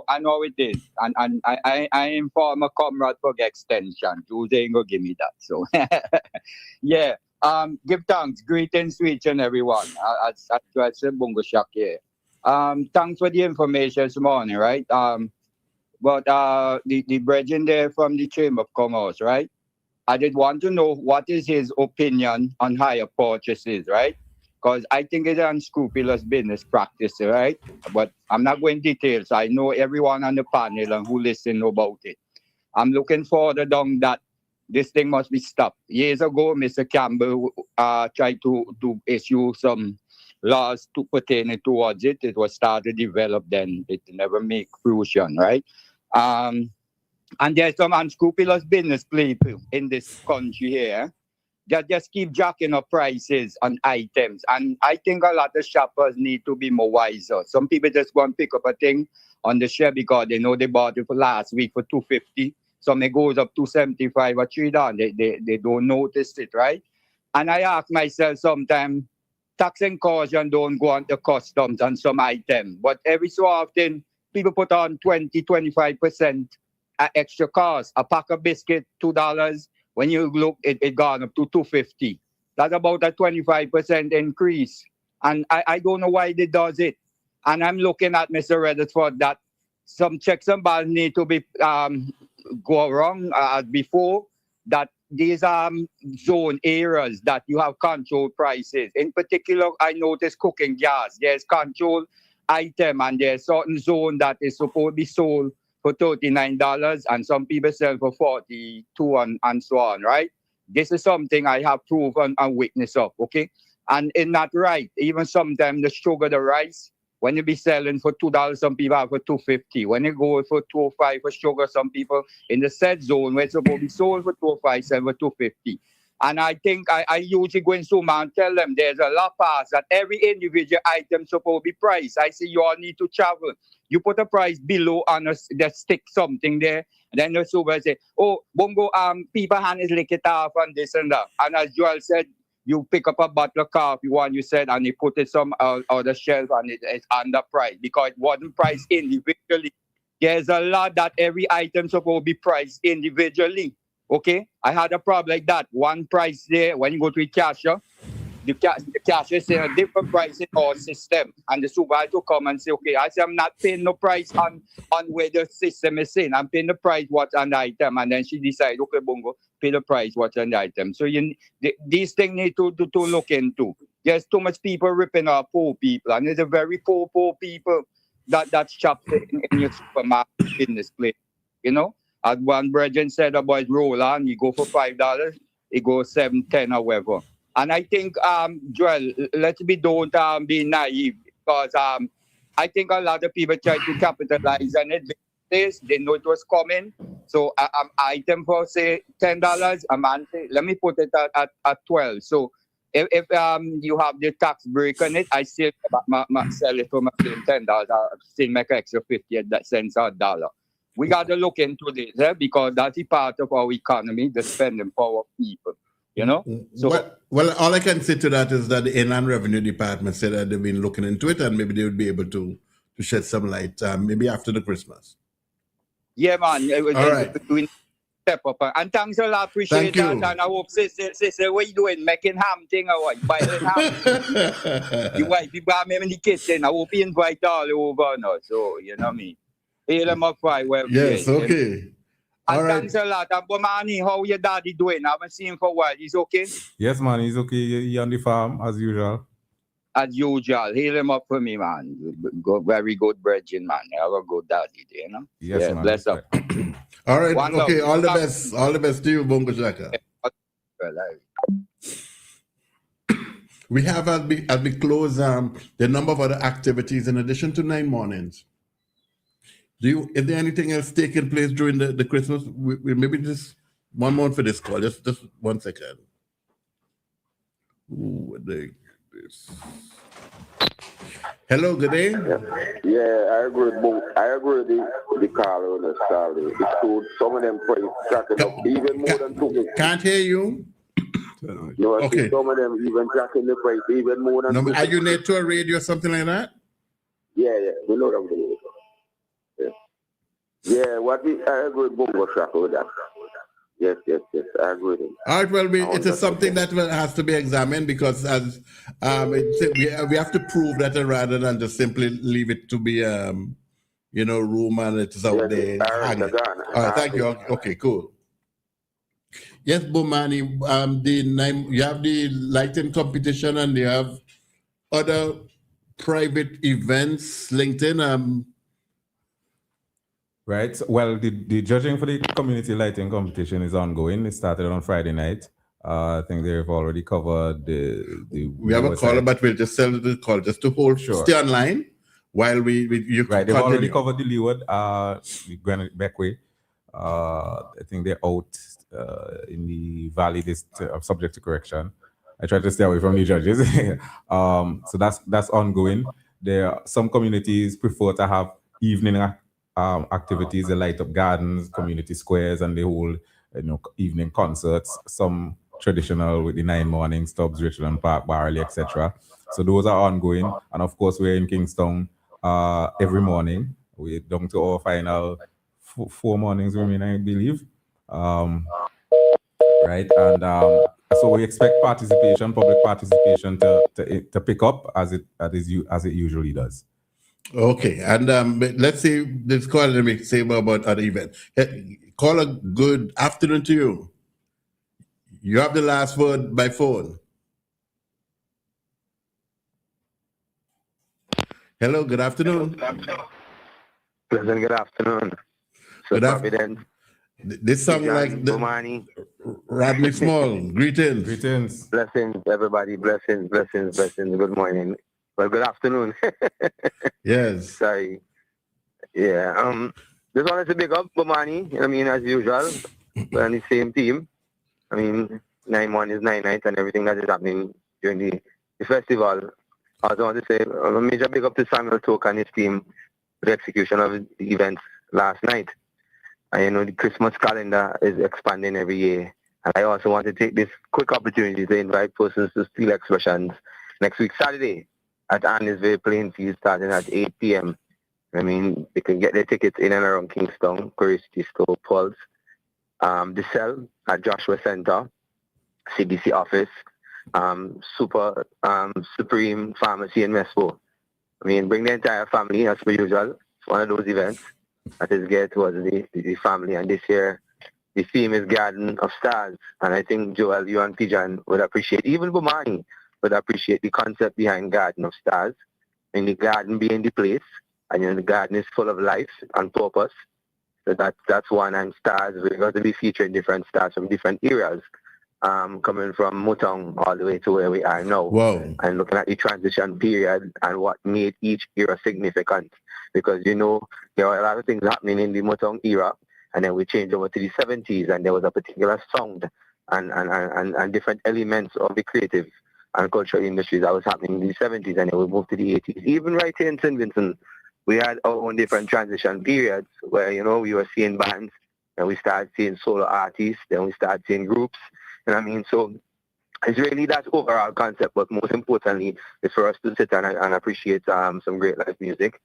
I know it is. And I inform a comrade for the extension. Tuesday ain't gonna give me that. So yeah. Give thanks, greetings to each and everyone. As I said, Bongo Shaka here. Thanks for the information this morning, right? But the brethren there from the Chamber of Commerce, right? I did want to know what is his opinion on hire purchases, right? Because I think it's an unscrupulous business practice, right? But I'm not going details. I know everyone on the panel and who listen about it. I'm looking further down that this thing must be stopped. Years ago, Mr. Campbell tried to issue some laws to pertain towards it. It was started to develop, then it never made fruition, right? And there's some unscrupulous business people in this country here that just keep jacking up prices on items. And I think a lot of shoppers need to be more wiser. Some people just go and pick up a thing on the shelf because they know they bought it for last week for $2.50. Some it goes up to $2.75 or $3. They don't notice it, right? And I ask myself sometimes, tax and caution don't go on the customs on some item. But every so often, people put on 20-25% extra cost. A pack of biscuit, $2. When you look, it gone up to $2.50. That's about a 25% increase. And I don't know why they does it. And I'm looking at Mr. Rutherford that some checks and balances need to be go wrong before that. These zone areas that you have controlled prices. In particular, I noticed cooking gas. There's control item and there's certain zone that is supposed to be sold for $39 and some people sell for $42 and so on, right? This is something I have proven and witness of, okay? And in that right, even sometimes the sugar, the rice, when you be selling for $2, some people have for $2.50. When you go for $2.05 for sugar, some people in the set zone where it's supposed to be sold for $2.05, sell for $2.50. And I think I usually go in Suma and tell them there's a law passed that every individual item supposed to be priced. I say you all need to travel. You put a price below and they stick something there. And then the super say, oh, Bongo, people hand is lick it off and this and that. And as Joel said, you pick up a bottle of coffee, one you said, and you put it some on the shelf and it's under price because it wasn't priced individually. There's a lot that every item supposed to be priced individually. Okay? I had a problem like that. One price there, when you go to the cashier, the cashier say a different price in our system. And the supervisor come and say, okay, I say I'm not paying no price on where the system is saying. I'm paying the price what's on the item. And then she decide, okay, Bongo, pay the price what's on the item. So these things need to look into. There's too much people ripping off poor people. And there's a very poor people that shop in your supermarket business place. You know? As one brethren said about Roland, you go for $5, it goes $7, $10 or whatever. And I think, Joel, let's don't be naive because I think a lot of people try to capitalize on it. They know it was coming. So item for say $10, a man say, let me put it at 12. So if you have the tax break on it, I still sell it for my same $10. I still make extra 50 cents or $1. We got to look into this because that's a part of our economy, the spending power of people. You know? So well, all I can say to that is that the Inland Revenue Department said that they've been looking into it and maybe they would be able to shed some light maybe after the Christmas. Yeah, man. All right. We step up. And thanks a lot. Appreciate that. And I hope, sister, what you doing? Making ham thing or what? Buying ham? You wife, you buy me in the kitchen. I hope you invite all over now. So, you know me. Hail them up right well. Yes, okay. And thanks a lot. And Bomani, how your daddy doing? I haven't seen him for a while. He's okay? Yes, man. He's okay. He's on the farm as usual. As usual. Hail him up for me, man. Very good brethren, man. Have a good daddy, you know? Yes, yeah, man. Bless up. All right. One okay. All the best. All the best to you, Bongo Shaka. We have as we close the number of other activities in addition to 9 mornings. Is there anything else taking place during the Christmas? We maybe just one more for this call. Just 1 second. Ooh, hello, good day. Yeah, I agree with the caller on the salary. It's good. Some of them price tracking up even more than $2. Can't hear you. No, I see some of them even tracking the price even more than $2. Are you near to a radio or something like that? Yeah, we know that. Yeah, I agree with Bongo Shaka with that. Yes, I agree with him. All right, well, it is something that has to be examined because as we have to prove that rather than just simply leave it to be, rumor and it is out there. All right, thank you. Okay, cool. Yes, Bomani, you have the lighting competition and you have other private events linked in. Right. Well, the judging for the community lighting competition is ongoing. It started on Friday night. I think they've already covered the we have a caller, but we'll just sell the call just to hold. Sure. Stay online while you right. They've already covered the Leeward, the Granite Beckway. I think they're out in the Valley. This subject to correction. I try to stay away from the judges. So that's ongoing. There are some communities prefer to have evening activities. They light up gardens, community squares, and they hold evening concerts. Some traditional with the 9 morning stubs, Richland Park, Barley, etc. So those are ongoing, and of course we're in Kingston every morning. We're down to our final 4 mornings remain, I believe. Right, and so we expect participation, public participation, to pick up as it usually does. Okay, and let's see, this call, let me say more about other events. Call, a good afternoon to you. You have the last word by phone. Hello, good afternoon. Pleasant good afternoon. So Providence. This song like Bomani. Rodney Small. Greetings. Greetings. Blessings, everybody. Blessings. Good morning. Well, good afternoon. Yes. Sorry. Yeah. Just wanted to big up Bomani. I mean, as usual, we're on the same team. I mean, 9-1 is 9 nights and everything that is happening during the festival. I also want to say a major big up to Samuel Toke and his team for the execution of the events last night. And the Christmas calendar is expanding every year. And I also want to take this quick opportunity to invite persons to Steel Expressions next week, Saturday, at Annisville Plain Field, starting at 8 p.m. I mean, they can get their tickets in and around Kingston, Curiosity Store, Pulse, the Cell at Joshua Center, CDC office, Supreme Pharmacy in Mespo. I mean, bring the entire family as per usual. It's one of those events that is geared towards the family. And this year, the theme is Garden of Stars. And I think Joel, you and Pijan would appreciate, even Bomani would appreciate the concept behind Garden of Stars. I mean, the garden being the place, and the garden is full of life and purpose. So that's one. And stars, we're going to be featuring different stars from different eras. Coming from Mutong all the way to where we are now. Wow. And looking at the transition period and what made each era significant. Because, there are a lot of things happening in the Mutong era, and then we changed over to the 70s, and there was a particular sound and different elements of the creative and cultural industries that was happening in the 70s, and then we moved to the 80s. Even right here in St. Vincent, we had our own different transition periods where, we were seeing bands, and we started seeing solo artists, then we started seeing groups. I mean, so it's really that overall concept, but most importantly, is for us to sit and appreciate some great live music.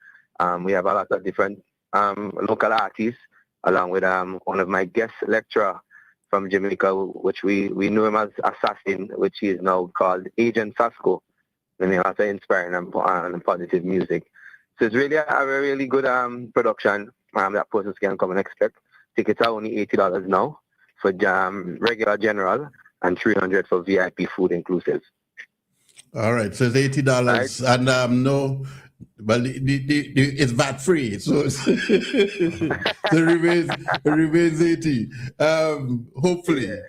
We have a lot of different local artists, along with one of my guest lecturer from Jamaica, which we knew him as Assassin, which he is now called Agent Sasco. And he also inspiring and positive music. So it's really a really good production that persons can come and expect. Tickets are only $80 now for regular general and $300 for VIP food inclusive. All right, so it's $80, right. And no, well, it's VAT free, so it remains 80. Hopefully,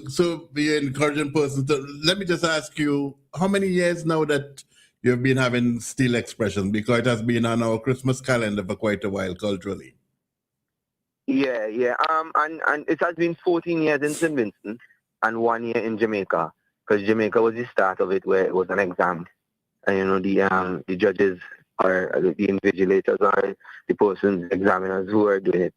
so be encouraging persons. Let me just ask you, how many years now that you've been having Steel Expressions, because it has been on our Christmas calendar for quite a while culturally? Yeah. And it has been 14 years in St. Vincent and 1 year in Jamaica, because Jamaica was the start of it, where it was an exam, and the judges or the invigilators or the persons, examiners who are doing it,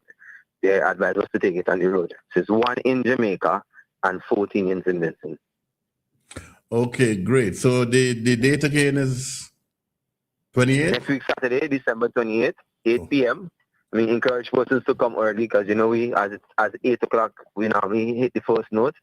their advice was to take it on the road. So it's 1 in Jamaica and 14 in St. Vincent. Okay, great. So the date again is 28th? Next week, Saturday, December 28th, 8 p.m. We encourage persons to come early, because, we, as 8 o'clock, we normally hit the first note.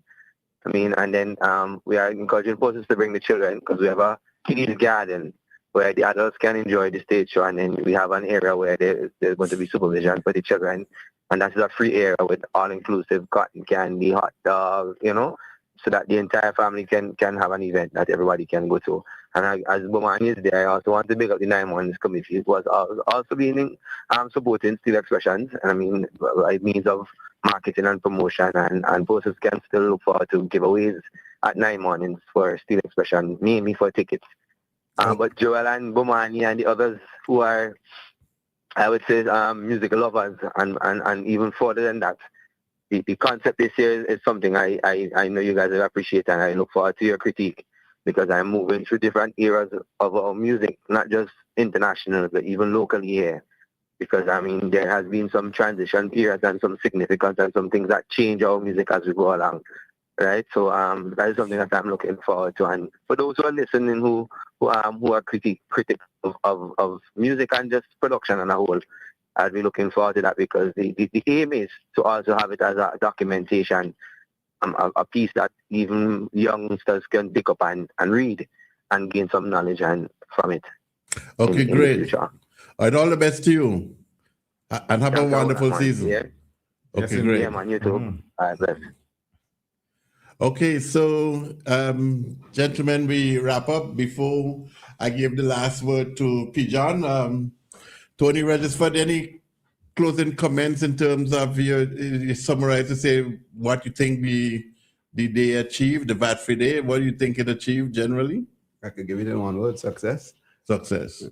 And then we are encouraging persons to bring the children, because we have a kids garden where the adults can enjoy the stage show, and then we have an area where there's going to be supervision for the children, and that's a free area with all-inclusive cotton candy, hot dog, so that the entire family can have an event that everybody can go to. And as Bomani is there, I also want to big up the 9-1 committee. It was also being supporting Steel Expressions, and by means of marketing and promotion, and persons can still look forward to giveaways at 9 mornings for Steel Expression, mainly for tickets. But Joel and Bomani and the others who are I would say music lovers, and even further than that. The concept this year is something I know you guys will appreciate, and I look forward to your critique, because I'm moving through different eras of our music, not just international, but even locally here. Because, I mean, there has been some transition periods and some significance and some things that change our music as we go along, right? So that is something that I'm looking forward to. And for those who are listening who are critics of music and just production on a whole, I'll be looking forward to that, because the aim is to also have it as a documentation, a piece that even youngsters can pick up and read and gain some knowledge from it. Okay, great. All right, all the best to you. And have a wonderful season. Yeah. Okay, Yes, great. Yeah, man, you too. All right, bless. Okay, so gentlemen, we wrap up. Before I give the last word to Pijan, Tony Regisford, any closing comments in terms of you summarize to say what you think the day achieved, the VAT-free day? What do you think it achieved generally? I could give it in one word: success. Success.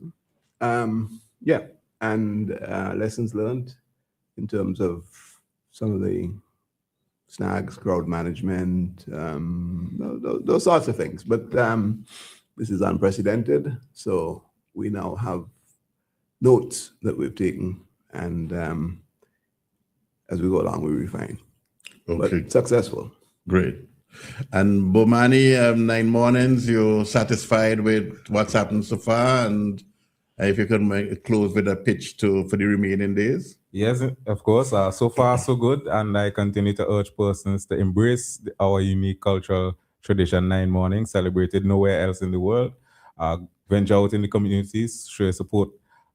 Yeah, and lessons learned in terms of some of the snags, crowd management, those sorts of things. But this is unprecedented, so we now have notes that we've taken, and as we go along, we refine. Okay. But successful. Great. And Bomani, 9 mornings, you're satisfied with what's happened so far? And if you can close with a pitch for the remaining days? Yes, of course. So far, so good. And I continue to urge persons to embrace our unique cultural tradition, 9 mornings, celebrated nowhere else in the world. Venture out in the communities, show support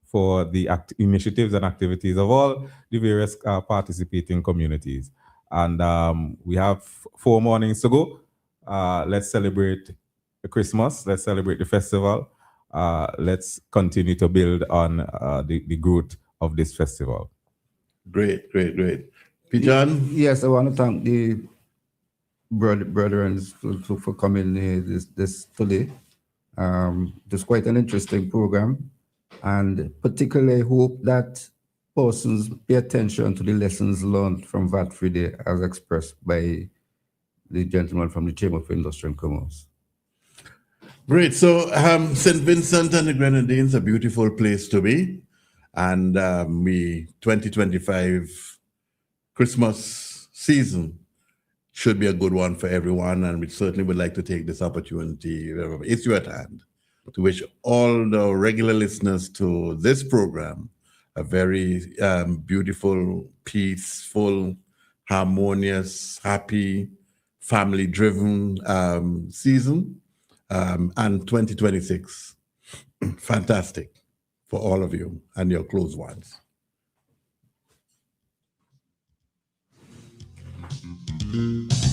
for the initiatives and activities of all the various participating communities. And we have 4 mornings to go. Let's celebrate Christmas. Let's celebrate the festival. Let's continue to build on the growth of this festival. Great, great, great. Pijan? Yes, I want to thank the brethren for coming this today. It's quite an interesting program, and particularly hope that persons pay attention to the lessons learned from VAT-free day as expressed by the gentleman from the Chamber of Industry and Commerce. Great. So St. Vincent and the Grenadines, a beautiful place to be. And we 2025 Christmas season should be a good one for everyone. And we certainly would like to take this opportunity, it's your at hand, to wish all the regular listeners to this program a very beautiful, peaceful, harmonious, happy, family-driven season. And 2026, fantastic for all of you and your close ones. Mm-hmm.